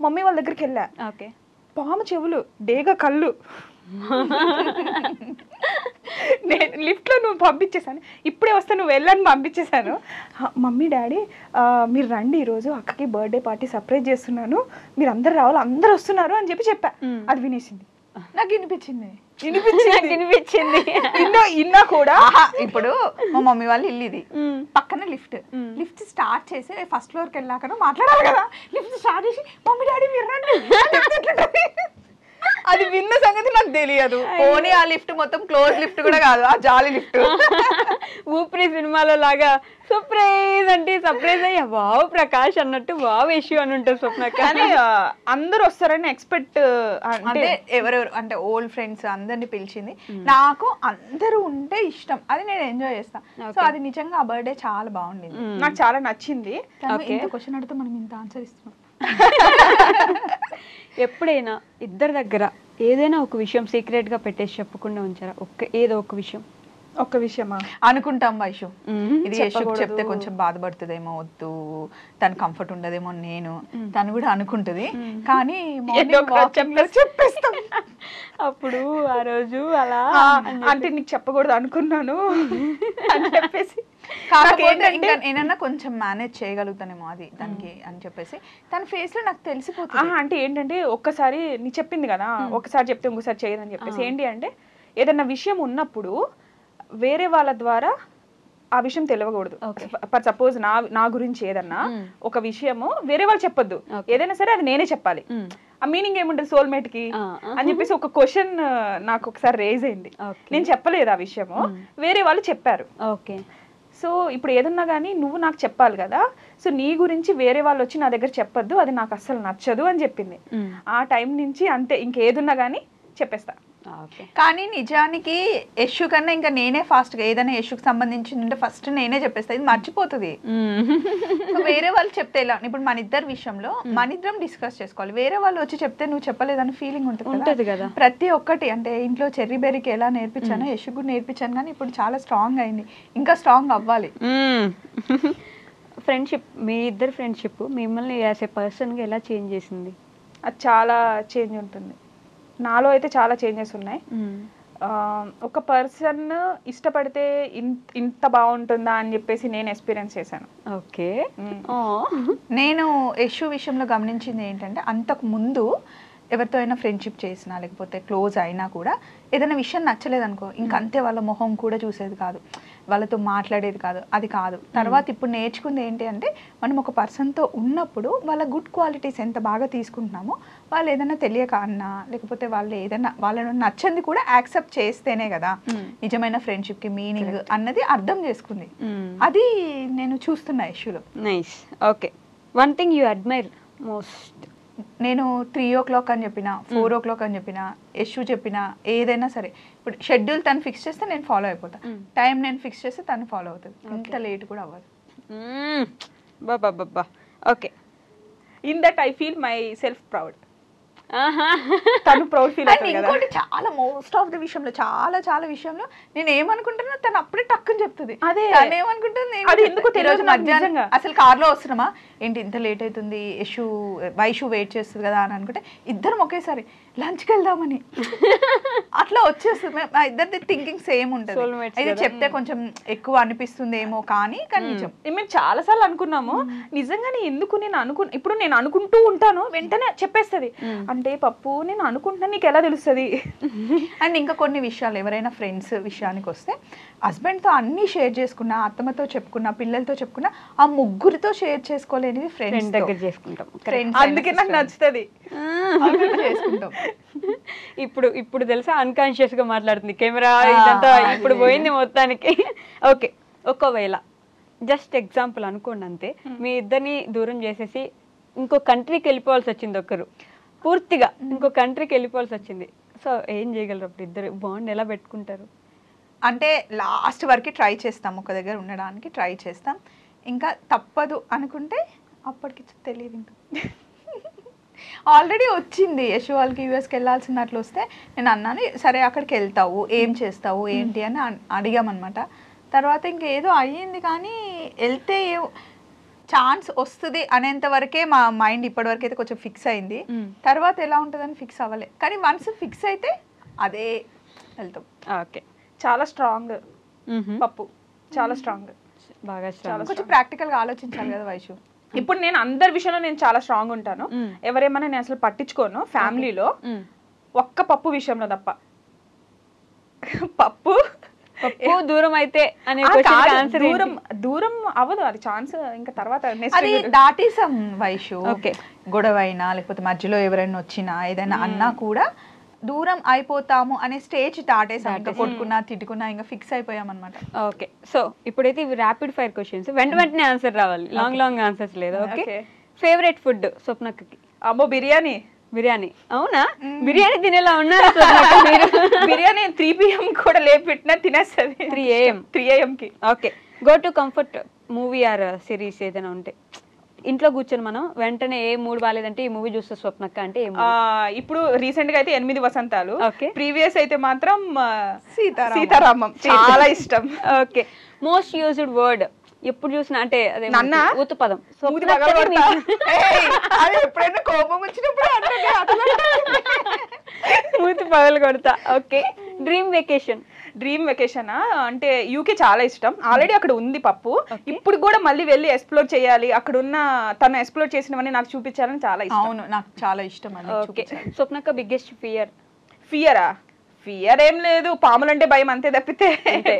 మమ్మీ వాళ్ళ దగ్గరికి వెళ్ళా. ఓకే. పాము చెవులు, డేగా కళ్ళు, నేను లిఫ్ట్లో నువ్వు పంపించేసాను, ఇప్పుడే వస్తే నువ్వు వెళ్ళని పంపించేశాను. మమ్మీ డాడీ మీరు రండి, ఈరోజు అక్కకి బర్త్డే పార్టీ సర్ప్రైజ్ చేస్తున్నాను, మీరు అందరు రావాలి, అందరు వస్తున్నారు అని చెప్పా. అది వినేసింది. నాకు వినిపించింది ఇన్నా కూడా. ఇప్పుడు మా మమ్మీ వాళ్ళ ఇల్లు ఇది, పక్కన లిఫ్ట్ స్టార్ట్ చేసి ఫస్ట్ ఫ్లోర్కి వెళ్ళాక మాట్లాడాలి కదా. లిఫ్ట్ స్టార్ట్ చేసి మమ్మీ డాడీ మీరు రండి, అది విన్న సంగతి నాకు తెలియదు. పోనీ ఆ లిఫ్ట్ మొత్తం క్లోజ్ లిఫ్ట్ కూడా కాదు, ఆ జాలి లిఫ్ట్. ఊపిరి సినిమాలో లాగా సర్ప్రైజ్ అంటే సర్ప్రైజ్ అయ్యా వావ్ ప్రకాష్ అన్నట్టు వావ్ ఇష్యూ అని ఉంటుంది స్వప్న. కానీ అందరు వస్తారని ఎక్స్పెక్ట్, అంటే ఎవరెవరు అంటే ఓల్డ్ ఫ్రెండ్స్ అందరిని పిలిచింది. నాకు అందరూ ఉంటే ఇష్టం, అది నేను ఎంజాయ్ చేస్తాను. సో అది నిజంగా ఆ బర్త్డే చాలా బాగుండింది, నాకు చాలా నచ్చింది. ఇంత క్వశ్చన్ అడిగితే మనం ఇంత ఆన్సర్ ఇస్తున్నాం. ఎప్పుడైనా ఇద్దరి దగ్గర ఏదైనా ఒక విషయం సీక్రెట్ గా పెట్టేసి చెప్పకుండా ఉంచారా? ఏదో ఒక విషయం. ఒక్క విషయమా? అనుకుంటాం వైషు, ఇది యశుకు చెప్తే కొంచెం బాధపడుతుందేమో, వద్దు తను కంఫర్ట్ ఉండదేమో, నేను తను కూడా అనుకుంటది. కానీ చెప్పేస్తాం. అప్పుడు ఆ రోజు అలా అంటే నీకు చెప్పకూడదు అనుకున్నాను అని చెప్పేసి. నేనన్నా కొంచెం మేనేజ్ చేయగలుగుతానేమో అది దానికి అని చెప్పేసి తన ఫేస్ లో నాకు తెలిసిపోతుంది. అంటే ఏంటంటే ఒక్కసారి నీ చెప్పింది కదా, ఒకసారి చెప్తే ఇంకోసారి చేయదని చెప్పేసి. ఏంటి అంటే ఏదన్నా విషయం ఉన్నప్పుడు వేరే వాళ్ళ ద్వారా ఆ విషయం తెలియకూడదు. ఫర్ సపోజ్ నా గురించి ఏదన్నా ఒక విషయము వేరే వాళ్ళు చెప్పొద్దు, ఏదైనా సరే అది నేనే చెప్పాలి. ఆ మీనింగ్ ఏముంటది సోల్మేట్ కి అని చెప్పేసి ఒక క్వశ్చన్ నాకు ఒకసారి రేజ్ అయింది. నేను చెప్పలేదు ఆ విషయము, వేరే వాళ్ళు చెప్పారు. ఓకే. సో ఇప్పుడు ఏదన్నా కానీ నువ్వు నాకు చెప్పాలి కదా, సో నీ గురించి వేరే వాళ్ళు వచ్చి నా దగ్గర చెప్పొద్దు, అది నాకు అస్సలు నచ్చదు అని చెప్పింది. ఆ టైం నుంచి అంతే, ఇంకేదున్నా కానీ చెప్పేస్తా. ఓకే. కానీ నిజానికి యశు కన్నా ఇంకా నేనే ఫాస్ట్గా ఏదైనా యశుకి సంబంధించింది ఉంటే ఫస్ట్ నేనే చెప్పేస్తా, ఇది మర్చిపోతుంది. సో వేరే వాళ్ళు చెప్తే ఎలా, ఇప్పుడు మన ఇద్దరి విషయంలో మన ఇద్దరం డిస్కస్ చేసుకోవాలి, వేరే వాళ్ళు వచ్చి చెప్తే నువ్వు చెప్పలేదని ఫీలింగ్ ఉంటుంది కదా. ప్రతి ఒక్కటి అంటే ఇంట్లో చెర్రీ బెర్రీకి ఎలా నేర్పించానో యశుకు కూడా నేర్పించాను, కానీ ఇప్పుడు చాలా స్ట్రాంగ్ అయింది, ఇంకా స్ట్రాంగ్ అవ్వాలి. ఫ్రెండ్షిప్, మీ ఇద్దరు ఫ్రెండ్షిప్ మిమ్మల్ని యాజ్ ఏ పర్సన్గా ఎలా చేంజ్ చేసింది? అది చాలా చేంజ్ ఉంటుంది. నాలో అయితే చాలా చేంజెస్ ఉన్నాయి. ఒక పర్సన్ ఇష్టపడితే ఇంత బాగుంటుందా అని చెప్పేసి నేను ఎక్స్పీరియన్స్ చేశాను. ఓకే. నేను యశు విషయంలో గమనించింది ఏంటంటే, అంతకు ముందు ఎవరితో అయినా ఫ్రెండ్షిప్ చేసినా లేకపోతే క్లోజ్ అయినా కూడా ఏదైనా విషయం నచ్చలేదనుకో ఇంకంతే, వాళ్ళ మొహం కూడా చూసేది కాదు, వాళ్ళతో మాట్లాడేది కాదు, అది కాదు. తర్వాత ఇప్పుడు నేర్చుకుంది ఏంటి అంటే, మనం ఒక పర్సన్తో ఉన్నప్పుడు వాళ్ళ గుడ్ క్వాలిటీస్ ఎంత బాగా తీసుకుంటున్నామో, వాళ్ళు ఏదైనా తెలియక అన్నా లేకపోతే వాళ్ళు ఏదైనా వాళ్ళను నచ్చంది కూడా యాక్సెప్ట్ చేస్తేనే కదా నిజమైన ఫ్రెండ్షిప్కి మీనింగ్ అన్నది అర్థం చేసుకుంది. అది నేను చూస్తున్నా యశులో. Nice. Okay. One thing you admire most? నేను 3 o'clock అని చెప్పిన, 4 o'clock అని చెప్పిన, యశు చెప్పిన ఏదైనా సరే, ఇప్పుడు షెడ్యూల్ తను ఫిక్స్ చేస్తే నేను ఫాలో అయిపోతా, టైం నేను ఫిక్స్ చేస్తే తను ఫాలో అవుతుంది, ఇంత లేట్ కూడా అవ్వదు. Baba. Okay. In that I feel my self proud. తను ప్రౌడ్ ఫీల్ అవుతుంది కదా. ఇంకోటి చాలా మోస్ట్ ఆఫ్ ద విషయంలో చాలా విషయంలో నేను ఏమనుకుంటున్నా తను అప్పుడే టక్కుని చెప్తుంది. అదే తను ఏమనుకుంటుంది, అది ఎందుకు తెలియదు మధ్యాహ్నం అసలు కార్లో వస్తున్నామా ఏంటి ఇంత లేట్ అవుతుంది, వైషు వెయిట్ చేస్తుంది కదా అని అనుకుంటే ఇద్దరం ఒకేసారి లంచ్కి వెళ్దామని అట్లా వచ్చేస్తుంది. మా ఇద్దరిది థింకింగ్ సేమ్ ఉంటుంది. అయితే చెప్తే కొంచెం ఎక్కువ అనిపిస్తుందేమో కానీ నిజం. మేము చాలా సార్లు అనుకున్నాము, నిజంగానే ఎందుకు ఇప్పుడు నేను అనుకుంటూ ఉంటాను, వెంటనే చెప్పేస్తుంది. అంటే పప్పు నేను అనుకుంటున్నా, నీకు ఎలా తెలుస్తుంది? అండ్ ఇంకా కొన్ని విషయాలు ఎవరైనా ఫ్రెండ్స్ విషయానికి వస్తే, హస్బెండ్తో అన్ని షేర్ చేసుకున్నా, అత్తమ్మతో చెప్పుకున్నా, పిల్లలతో చెప్పుకున్నా, ఆ ముగ్గురితో షేర్ చేసుకోలేనివి ఫ్రెండ్స్ దగ్గర చేసుకుంటాం. అందుకే నాకు నచ్చుతుంది, చేసుకుంటాం. ఇప్పుడు తెలుసా అన్కాన్షియస్ గా మాట్లాడుతుంది కెమెరా, ఇదంతా ఇప్పుడు పోయింది మొత్తానికి. ఓకే. ఒకవేళ జస్ట్ ఎగ్జాంపుల్ అనుకోండి అంతే, మీ ఇద్దరిని దూరం చేసేసి ఇంకో కంట్రీకి వెళ్ళిపోవాల్సి వచ్చింది, ఒకరు పూర్తిగా ఇంకో కంట్రీకి వెళ్ళిపోవాల్సి వచ్చింది, సో ఏం చేయగలరు అప్పుడు? ఇద్దరు బాండ్ ఎలా పెట్టుకుంటారు? అంటే లాస్ట్ వరకు ట్రై చేస్తాం, ఒక దగ్గర ఉండడానికి ట్రై చేస్తాం, ఇంకా తప్పదు అనుకుంటే అప్పటికి తెలియదు. ఇంకా ఆల్రెడీ వచ్చింది యశు వాళ్ళకి యూఎస్కి వెళ్ళాల్సినట్లు వస్తే నేను అన్నాను, సరే అక్కడికి వెళ్తావు, ఏం చేస్తావు ఏంటి అని అడిగామన్నమాట. తర్వాత ఇంకేదో అయ్యింది, కానీ వెళ్తే ఛాన్స్ వస్తుంది అనేంత వరకే మా మైండ్ ఇప్పటివరకు అయితే కొంచెం ఫిక్స్ అయింది. తర్వాత ఎలా ఉంటుందని ఫిక్స్ అవ్వలే, కానీ వన్స్ ఫిక్స్ అయితే అదే వెళ్తాం. ఓకే. చాలా స్ట్రాంగ్ పప్పు, చాలా స్ట్రాంగ్, బాగా స్ట్రాంగ్. కొంచెం ప్రాక్టికల్గా ఆలోచించాలి కదా వైషు. ఇప్పుడు నేను అందరి విషయంలో నేను చాలా స్ట్రాంగ్ ఉంటాను, ఎవరేమన్నా నేను అసలు పట్టించుకోను ఫ్యామిలీలో, ఒక్క పప్పు విషయంలో తప్ప. పప్పు దూరం అయితే అనే దూరం అవ్వదు, అది ఛాన్స్ ఇంకా తర్వాత అది దాటేసాం వైషు. గొడవ అయినా లేకపోతే మధ్యలో ఎవరైనా వచ్చినా ఏదైనా అన్నా కూడా దూరం అయిపోతాము అనే స్టేజ్ దాటేసాం, ఇంకా కొట్టుకున్నా తిట్టుకున్నా ఇంకా ఫిక్స్ అయిపోయాం అనమాట. ఓకే. సో ఇప్పుడైతే ఇవి ర్యాపిడ్ ఫైర్ క్వశ్చన్స్, వెంటనే ఆన్సర్ రావాలి, లాంగ్ ఆన్సర్స్ లేదు. ఓకే. ఫేవరెట్ ఫుడ్ స్వప్నకి? అమ్మో బిర్యానీ. అవునా? బిర్యానీ తినేలా ఉన్నారు మీరు. బిర్యానీ 3 PM కూడా లేపెట్టినా తినేస్తుంది. 3 AM కి. Okay. Go to comfort movie or series ఏదైనా ఉంటే, ఇంట్లో కూర్చొని మనం వెంటనే ఏ మూడ్ బాగాలేదంటే ఈ మూవీ చూస్తే స్వప్నక్క అంటే ఇప్పుడు రీసెంట్ గా అయితే 8 వసంతాలు, ప్రీవియస్ అయితే మాత్రం సీతారామం చాలా ఇష్టం. ఓకే. మోస్ట్ యూజ్డ్ వర్డ్ ఎప్పుడు చూసినా అంటే అదే ఊతు పదం. ఎప్పుడైనా కోపం వచ్చినప్పుడు మూతి పగలు కొడతా. ఓకే. డ్రీమ్ వెకేషన్ అంటే యూకే చాలా ఇష్టం, ఆల్రెడీ అక్కడ ఉంది పప్పు, ఇప్పుడు కూడా మళ్ళీ వెళ్ళి ఎక్స్ప్లోర్ చేయాలి, అక్కడ ఉన్న తను ఎక్స్ప్లోర్ చేసినవన్నీ నాకు చూపించాలని చాలా ఇష్టం. అవును, నాకు చాలా ఇష్టం. ఓకే. స్వప్నక్క బిగ్గెస్ట్ ఫియర్ ఏం లేదు, పాములంటే భయం అంతే తప్పితే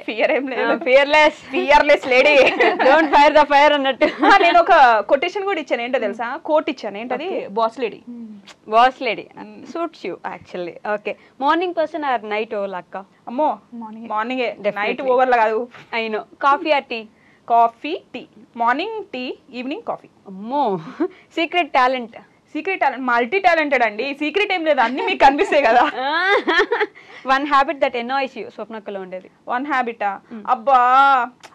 ఫియర్ ఏం లేదు. Fearless lady, don't fire the fire అన్నట్టు. నేను ఒక కొటేషన్ కూడా ఇచ్చాను, ఏంటో తెలుసా? కోట్ ఇచ్చాను, ఏంటది? Boss lady suits you actually. Okay. Morning person or night owl అక్క? అమ్మో మార్నింగే, నైట్ ఓవర్లా కాదు. అయినో. Coffee or tea? Coffee, tea. Morning tea, evening coffee. అమ్మో. Secret talent? Secret talent multi talented అండి, సీక్రెట్ ఏం లేదు, అన్ని మీకు కనిపిస్తాయి కదా. One habit that annoys you స్వప్నక్కలో ఉండేది. వన్ హ్యాబిటా, అబ్బా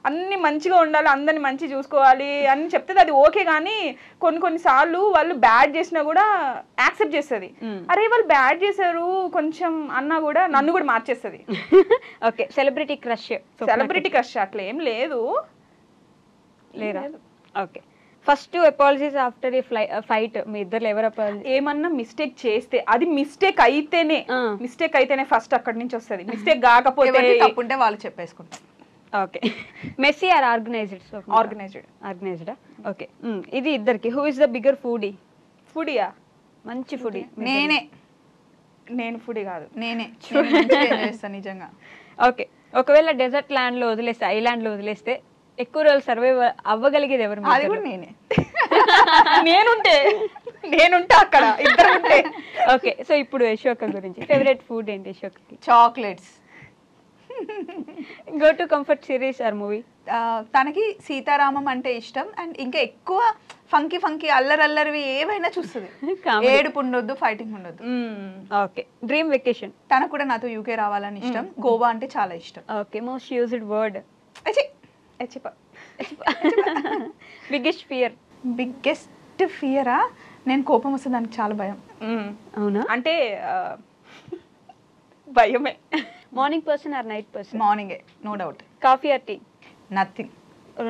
అన్ని మంచిగా ఉండాలి, అందరిని మంచి చూసుకోవాలి అని చెప్తుంది, అది ఓకే. కానీ కొన్ని సార్లు వాళ్ళు బ్యాడ్ చేసినా కూడా యాక్సెప్ట్ చేస్తుంది. అరే వాళ్ళు బ్యాడ్ చేశారు కొంచెం అన్నా కూడా నన్ను కూడా మార్చేస్తుంది. Okay, celebrity crush. Celebrity crush అట్లా ఏం లేదు. లేదా? Okay, first apologies after a fight మీ ఇద్దరు ఎవరు అపాలజీ? ఏమన్నా మిస్టేక్ చేస్తే, అది మిస్టేక్ అయితేనే ఫస్ట్ అక్కడి నుంచి వస్తుంది. మిస్టేక్ కాకపోతే తప్పుంటే వాళ్ళు చెప్పేసుకుంటారు. Okay, messy or organized? ఆర్గనైజ్డా? ఓకే, ఇది ఇద్దరికి. Who is the bigger foodie? ఫుడీయా? మంచి ఫుడీ. నేను ఫుడీ కాదు, నేనే చేస్తాను నిజంగా. ఓకే, ఒకవేళ డెజర్ట్ ల్యాండ్ లో వదిలేస్తే, ఐలాండ్ లో వదిలేస్తే ఎక్కువ రోజులు సర్వైవ్ అవ్వగలిగేది ఎవరు? అది కూడా నేనే. నేనుంటా అక్కడ, ఇద్దరు ఉంటే. ఓకే, సో ఇప్పుడు యశోక గురించి ఫేవరెట్ ఫుడ్ ఏంటి యశోకకి? Chocolates. Go to comfort series or movie? తనకి సీతారామం అంటే ఇష్టం, అండ్ ఇంకా ఎక్కువ ఫంకీ అల్లరల్లరివి ఏవైనా చూస్తుంది. ఏడుపు ఉండొద్దు, ఫైటింగ్ ఉండొద్దు. Okay, dream vacation? తనకు కూడా నాతో యూకే రావాలని ఇష్టం. గోవా అంటే చాలా ఇష్టం. Okay, most used word? Biggest ఫియరా? నేను కోపం వస్తే దానికి చాలా భయం. అవునా? అంటే భయమే. Morning person or night person? మార్నింగే, no doubt. Coffee or tea? Nothing.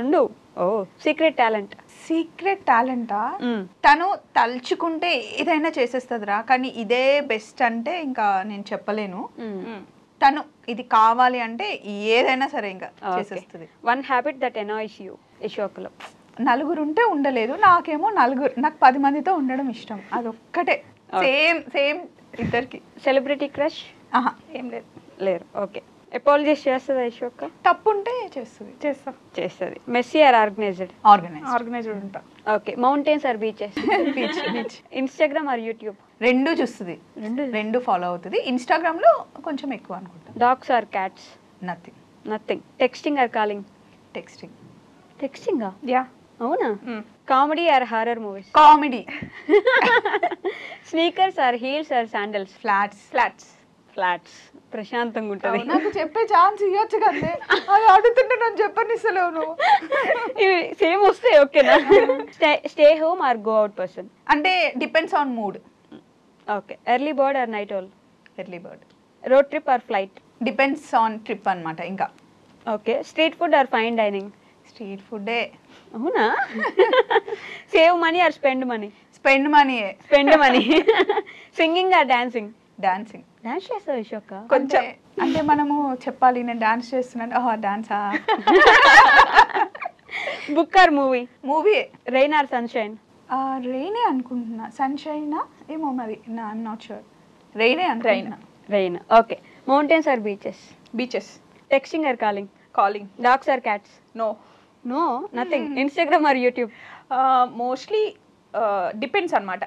రెండు. Oh, secret talent? సీక్రెట్ టాలెంటా? తను తలుచుకుంటే ఏదైనా చేసేస్తుందిరా, కానీ ఇదే బెస్ట్ అంటే ఇంకా నేను చెప్పలేను. తను ఇది కావాలి అంటే ఏదైనా సరే ఇంకా చేసేస్తుంది. One habit that annoys you యశోకలో? నలుగురు ఉంటే ఉండలేదు, నాకేమో నాకు 10 మందితో ఉండడం ఇష్టం. అదొక్కటే. సేమ్ ఇద్దరికి. Celebrity crush? ఏం లేదు. లేరు. ఓకే, అపాలజీస్ చేస్తుందా యశోక? తప్పు ఉంటే చేస్తుంది. Messy or organised? ఆర్గనైజ్డ్ ఉంటా. Okay, mountains or beaches? Beach. Instagram or YouTube? రెండు చూస్తుంది, రెండు ఫాలో అవుతుంది. ఇన్స్టాగ్రామ్ లో కొంచెం ఎక్కువ అనుకుంటా. Dogs or cats? Nothing. Texting or calling? టెక్స్టింగా? యా. అవునా? Comedy or horror movies? Comedy. Sneakers or heels or sandals? Flats. ప్రశాంతంగా ఉంటుంది. నాకు చెప్పే ఛాన్స్ ఇవ్వచ్చు కదే, అది అడుగుతుంటే నన్ను చెప్పనిస్తలేవు నువ్వు. ఇవి సేమ్ వస్తాయి. ఓకేనా? Stay home or go out person? అంటే depends on mood. Okay, early bird or night owl? Early bird. Road trip or flight? Depends on trip అన్నమాట. ఇంకా okay, street food or fine dining? Street ఫుడ్డే. అవునా? Save money or spend money? Spend money. Singing or dancing? Dance చేస్తావు యశోక? కొంచెం. అంటే మనము చెప్పాలి నేను డాన్స్ చేస్తున్నాను. డాన్సా? Book or movie? Movie. Rain or sunshine? రెయినే అనుకుంటున్నా. సన్షైనా ఏమో మరి, ఐఎమ్ నాట్ షూర్. రెయినే అనుకుంటున్నా. Rain. Okay, mountains or beaches? Texting or calling? Dogs or cats? No nothing. Instagram or YouTube? Mostly depends అన్నమాట.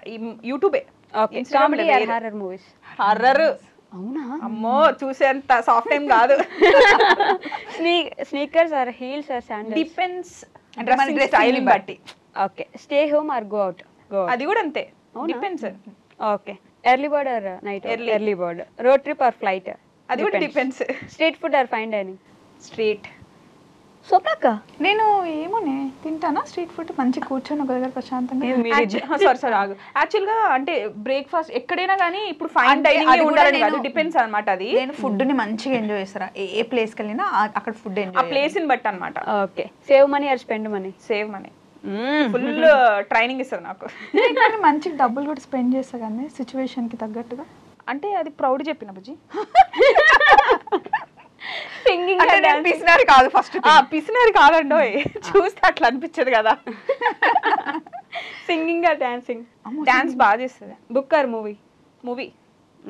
యూట్యూబే. Okay, comedy or horror movies? Horror. అవునా? అమ్మో, చూసేంత సాఫ్ట్ టైం కాదు. Sneakers or heels or sandals? Depends, dressing style బట్టి. Okay, stay home or go out? అది కూడా అంతే, depends. Okay, early bird or night? Early bird. Road trip or flight? అది కూడా depends. Street food or fine dining? Street. స్వప్నక్క, నేను ఏమోనే తింటానా street food, మంచి కూర్చొని ఒక దగ్గర ప్రశాంతంగా. సారీ ఆగు. యాక్చువల్ గా అంటే బ్రేక్ఫాస్ట్ ఎక్కడైనా కానీ ఇప్పుడు ఫైన్ డైనింగ్ ఉండాలని కాదు, డిపెండ్స్ అన్నమాట. అది నేను ఫుడ్ ని మంచిగా ఎంజాయ్ చేస్తారా, ఏ ప్లేస్ కి వెళ్ళినా అక్కడ ఫుడ్ ఎంజాయ్, ఆ ప్లేస్ ని బట్టి అన్నమాట. Okay, save money or spend money? Save money. Full training ఇస్తారు నాకు. కానీ మంచిగా డబ్బులు కూడా స్పెండ్ చేస్తా కానీ సిచ్యువేషన్ కి తగ్గట్టుగా. అంటే అది ప్రౌడ్ చెప్పిన బుజ్జి. సింగింగ్ పిసినారి కాదు, ఫస్ట్ పిసినారి కాదండో, చూస్తే అట్లా అనిపించదు కదా. Singing or dancing? డాన్స్ బాగా చేస్తుంది. Book or movie? Movie.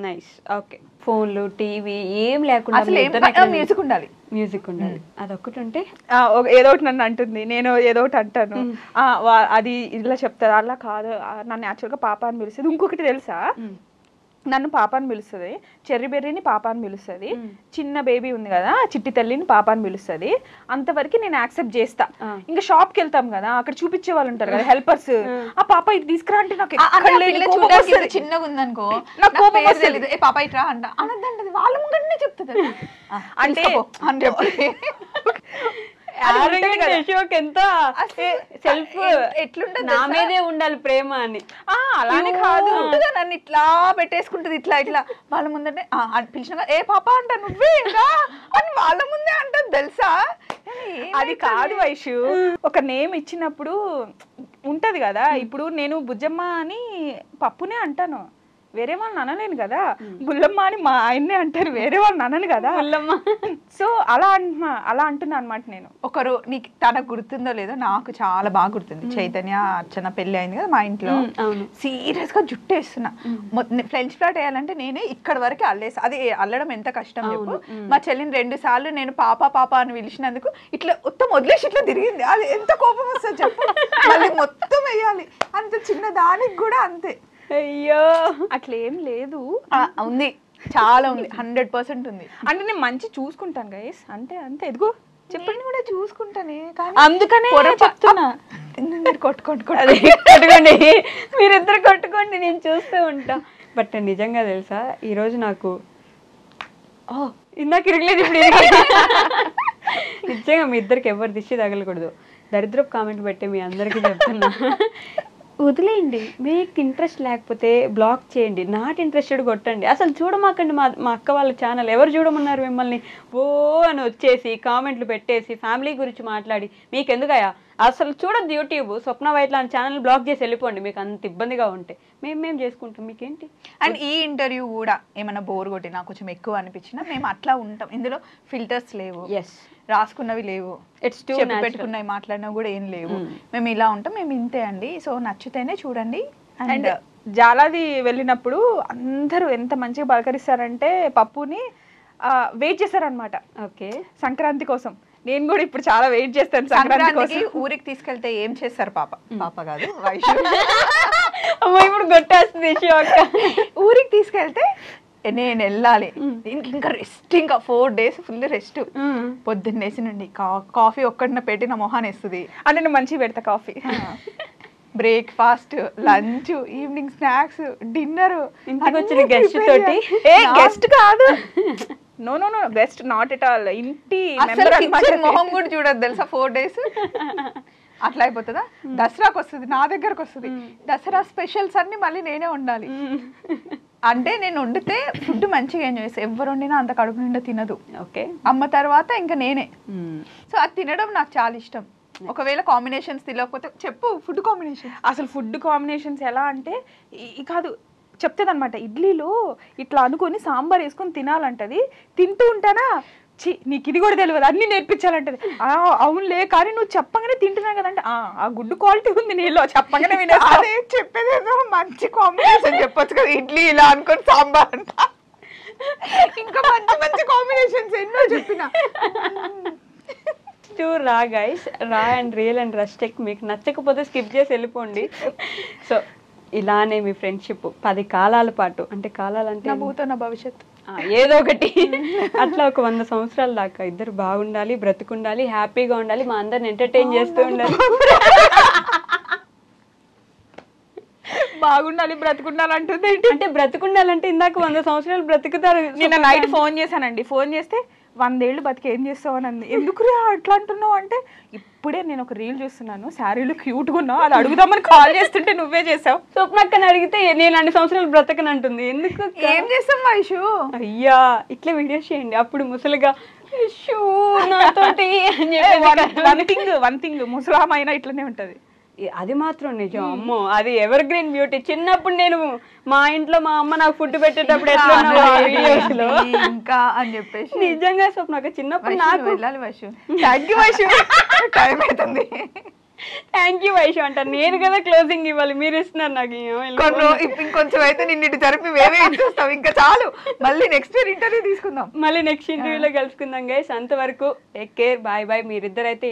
Nice. Okay, ఫోన్లు టీవీ ఏం లేకుండా మ్యూజిక్ ఉండాలి. మ్యూజిక్ ఉండాలి, అదొక్కటి ఉంటే. ఏదో ఒకటి నన్ను అంటుంది, నేను ఏదో ఒకటి అంటాను, అది ఇలా చెప్తారు. అలా కాదు, నన్ను యాక్చువల్గా పాప అని పిలిచేది. ఇంకొకటి తెలుసా, నన్ను పాప అని పిలుస్తుంది, చెర్రీ బెర్రీని పాప అని పిలుస్తుంది, చిన్న బేబీ ఉంది కదా చిట్టి తల్లిని పాప అని పిలుస్తుంది. అంతవరకు నేను యాక్సెప్ట్ చేస్తా. ఇంకా షాప్ కి వెళ్తాం కదా, అక్కడ చూపించే వాళ్ళు ఉంటారు కదా హెల్పర్స్, ఆ పాప ఇది తీసుకురా అంటే నాకు చిన్నగా ఉందనుకో నాకు కోపం వస్తుంది. ఏ పాప ఇట్రా అంట అనద్దంటది, వాళ్ళ ముంగటనే చెప్తుంది అంటే అని చెప్పి ఎంత సెల్ఫ్ ఎట్లుంటది నా మీదే ఉండాలి ప్రేమ అని. అలానే కాదు, నన్ను ఇట్లా పెట్టేసుకుంటది ఇట్లా ఇట్లా వాళ్ళ ముందంటే పిలిచిన ఏ పాప అంట నువ్వే ఇంకా అని వాళ్ళ ముందే అంటది తెలుసా. అది కాదు వైషు, ఒక నేమ్ ఇచ్చినప్పుడు ఉంటది కదా. ఇప్పుడు నేను బుజ్జమ్మ అని పప్పునే అంటాను, వేరే వాళ్ళని అనలేను కదా. బుల్లమ్మ అని మా ఆయన్నే అంటారు, వేరే వాళ్ళని అనను కదా బుల్లమ్మ. సో అలా అంటున్నా అనమాట నేను. ఒకరు నీకు తనకు గుర్తుందో లేదో, నాకు చాలా బాగా గుర్తుంది. చైతన్య అర్చన పెళ్లి అయింది కదా మా ఇంట్లో, సీరియస్ గా జుట్టు వేస్తున్నా, ఫ్రెంచ్ ఫ్లాట్ వేయాలంటే నేనే ఇక్కడ వరకు అల్లేసి, అది అల్లడం ఎంత కష్టం చెప్పు. మా చెల్లిని 2 సార్లు నేను పాప పాప అని పిలిచినందుకు ఇట్లా మొత్తం వదిలేసి ఇట్లా తిరిగింది. అది ఎంత కోపం వస్తుంది చెప్పు, మళ్ళీ మొత్తం వేయాలి. అంత చిన్న దానికి కూడా అంతే. అయ్యో అట్లా ఏం లేదు, ఉంది చాలా ఉంది, 100% ఉంది. అంటే నేను మంచి చూసుకుంటాను గైస్, అంటే అంతే. ఎదుగో చెప్పండి కూడా చూసుకుంటానే, అందుకనే చెప్తున్నా. మీరు కొట్టుకోండి మీరిద్దరు కొట్టుకోండి, నేను చూస్తూ ఉంటా. బట్ నిజంగా తెలుసా, ఈరోజు నాకు ఇందాక ఇరగలేదు, ఇప్పుడు నిజంగా మీ ఇద్దరికి ఎవరు దిష్టి తగలకూడదు. దరిద్రపు కామెంట్ పెట్టే మీ అందరికీ చెప్తున్నా, వదిలేయండి. మీకు ఇంట్రెస్ట్ లేకపోతే బ్లాక్ చేయండి, నాట్ ఇంట్రెస్టెడ్ కొట్టండి. అసలు చూడమాకండి మా అక్క వాళ్ళ ఛానల్. ఎవరు చూడమన్నారు మిమ్మల్ని? ఓ అని వచ్చేసి కామెంట్లు పెట్టేసి ఫ్యామిలీ గురించి మాట్లాడి మీకు ఎందుకయ్యా? అసలు చూడద్దు యూట్యూబ్. స్వప్న వైట్ లాంటి ఛానల్ బ్లాక్ చేసి వెళ్ళిపోండి, మీకు అంత ఇబ్బందిగా ఉంటే. మేము చేసుకుంటాం, మీకేంటి. అండ్ ఈ ఇంటర్వ్యూ కూడా ఏమైనా బోర్ కొట్టి నాకు కొంచెం ఎక్కువ అనిపించినా మేము అట్లా ఉంటాం. ఇందులో ఫిల్టర్స్ లేవు, రాసుకున్నవి లేవు, పెట్టుకున్నవి మాట్లాడినా కూడా ఏం లేవు. మేము ఇలా ఉంటాం, మేము ఇంతే అండి. సో నచ్చితేనే చూడండి. అండ్ జాలాది వెళ్ళినప్పుడు అందరూ ఎంత మంచిగా పలకరిస్తారంటే పప్పుని వెయిట్ చేశారనమాట. ఓకే, సంక్రాంతి కోసం. నేను కూడా ఇప్పుడు చాలా వెయిట్ చేస్తాను సంక్రాంతికి. ఊరికి తీసుకెళ్తే ఏం చేస్తారు పాప? పాప కాదు వైషు, ఇప్పుడు కొట్టేస్తుంది అక్క. ఊరికి తీసుకెళ్తే నేను వెళ్ళాలి, ఇంకా రెస్ట్, ఇంకా 4 days ఫుల్ రెస్ట్. పొద్దున్నేసి నుండి కాఫీ ఒక్కడిన పెట్టిన మొహాన్ని వేస్తుంది. అంటే నేను మంచిగా పెడతా coffee. Breakfast, lunch, evening snacks, dinner. ఇంటికి వచ్చిన గెస్ట్ తోటి. గెస్ట్ కాదు, no no no, guest not at all. ఇంటి మొహం కూడా చూడదు తెలుసా 4 days. అట్లా అయిపోతుందా? దసరాకి వస్తుంది, నా దగ్గరకు వస్తుంది. దసరా స్పెషల్స్ అన్ని మళ్ళీ నేనే వండాలి. అంటే నేను వండితే ఫుడ్ మంచిగా ఎంజాయ్ చేస్తాను. ఎవరు వండినా అంత కడుపు నిండా తినదు. ఓకే, అమ్మ తర్వాత ఇంకా నేనే. సో అది తినడం నాకు చాలా ఇష్టం. ఒకవేళ కాంబినేషన్స్ తెలియకపోతే చెప్పు, ఫుడ్ కాంబినేషన్. అసలు ఫుడ్ కాంబినేషన్స్ ఎలా అంటే కాదు చెప్తుంది అనమాట. ఇడ్లీలో ఇట్లా అనుకొని సాంబార్ వేసుకొని తినాలంటది. తింటూ ఉంటానా, నీకు ఇది కూడా తెలియదు, అన్ని నేర్పించాలంటది. అవునులే, కానీ నువ్వు చెప్పగానే తింటున్నావు కదంటే ఆ గుడ్ క్వాలిటీ ఉంది నీలో, చెప్పగానే అదే చెప్పేదేదో మంచి కాంబినేషన్ చెప్పొచ్చు కదా. ఇడ్లీ ఇలా అనుకొని సాంబార్ అంట, ఇంకా మంచి మంచి కాంబినేషన్స్ ఎన్నో చెప్పిన. రా గైస్, రా అండ్ రియల్ అండ్ రస్టిక్. మీకు నచ్చకపోతే స్కిప్ చేసి వెళ్ళిపోండి. సో ఇలానే మీ ఫ్రెండ్షిప్ 10 కాలాల పాటు, అంటే కాలాలంటే నా భూతో నా భవిష్యత్తు ఏదో ఒకటి అట్లా ఒక 100 సంవత్సరాల దాకా ఇద్దరు బాగుండాలి, బ్రతుకుండాలి, హ్యాపీగా ఉండాలి, మా అందరిని ఎంటర్టైన్ చేస్తూ ఉండాలి. బాగుండాలి, బ్రతుకుండాలి అంటుంది. అంటే బ్రతుకుండాలంటే ఇందాక 100 సంవత్సరాలు బ్రతుకుతారు. నిన్న నైట్ ఫోన్ చేశానండి, ఫోన్ చేస్తే 100 ఏళ్ళు బతికి ఏం చేస్తావు అని అంది. ఎందుకు అట్లా అంటున్నావు అంటే, ఇప్పుడే నేను ఒక రీల్ చూస్తున్నాను, శారీలు క్యూట్గా ఉన్నావు, అది అడుగుదామని కాల్ చేస్తుంటే నువ్వే చేసావు. స్వప్నక్కని అడిగితే నేను 2 సంవత్సరాలు బ్రతకని అంటుంది. ఎందుకు? ఏం చేస్తాం వైషు? అయ్యా ఇట్లా వీడియోస్ చేయండి, అప్పుడు ముసలిగా నాతోటి వన్ థింగ్ ముసలామైనా ఇట్లనే ఉంటది. అది మాత్రం నిజం. అమ్మో, అది ఎవర్ గ్రీన్ బ్యూటీ. చిన్నప్పుడు నేను మా ఇంట్లో మా అమ్మ నాకు ఫుడ్ పెట్టేటప్పుడు ఎట్లా ఇంకా అని చెప్పేసి నిజంగా స్వప్న చిన్నప్పుడు నాకు వెళ్ళాలి Vaishu. Thank you Vaishu, time అవుతుంది. థ్యాంక్ యూ వైషు అంటారు. నేను కదా క్లోజింగ్ ఇవ్వాలి, మీరు ఇస్తున్నారు నాకు. ఇంకొంచెం అయితే నిన్నిటి జరిపి మేమే ఇచ్చేస్తాం. ఇంకా చాలు, మళ్ళీ నెక్స్ట్ ఇయర్ ఇంటర్వ్యూ తీసుకుందాం. మళ్ళీ నెక్స్ట్ ఇంటర్వ్యూలో కలుసుకుందాం గైస్. అంతవరకు టేక్ కేర్, బాయ్ బాయ్. మీరిద్దరైతే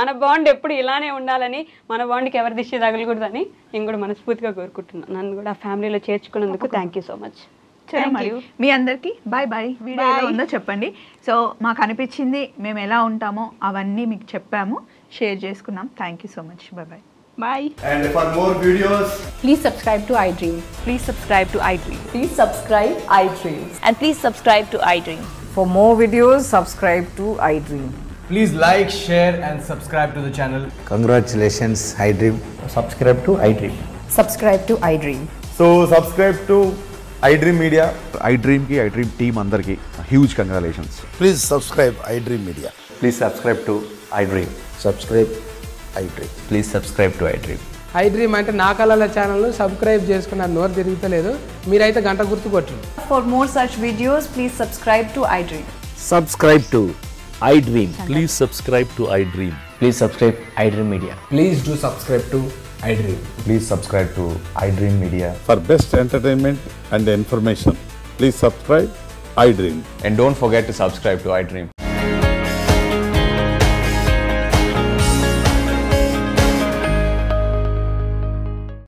మన బాండ్ ఎప్పుడు ఇలానే ఉండాలని, మన బాండ్కి ఎవరి దిష్టి తగలకూడదని నేను కూడా మనస్ఫూర్తిగా కోరుకుంటున్నాను. నన్ను కూడా ఫ్యామిలీలో చేర్చుకున్నందుకు థ్యాంక్ యూ సో మచ్. మీ అందరికి బాయ్ బాయ్. వీడియో ఎలా ఉందో చెప్పండి. సో మాకు అనిపించింది, మేము ఎలా ఉంటామో అవన్నీ మీకు చెప్పాము, షేర్ చేసుకున్నాం. Thank you so much. Bye bye. Bye. And for more videos, Please subscribe to iDream. Please subscribe to iDream. Please subscribe iDream. And please subscribe to iDream. For more videos, subscribe to iDream. please like, share and subscribe to the channel. Congratulations, iDream. Subscribe to iDream. Subscribe to iDream. So subscribe to iDream Media. iDream ki iDream team andarki huge congratulations. Please subscribe iDream Media. Please subscribe to iDream. Subscribe iDream. Please subscribe to iDream. iDream అంటే నా కళల channel subscribe చేసుకున్నారు, నోరు తిరుగుతలేదు. మీరైతే గంట గుర్తు కొట్టండి. For more such videos, please subscribe to iDream. Subscribe to iDream. Please subscribe to iDream. Please subscribe iDream Media. Please do subscribe to iDream. Please subscribe to iDream Media. For best entertainment and information, please subscribe iDream. And don't forget to subscribe to iDream.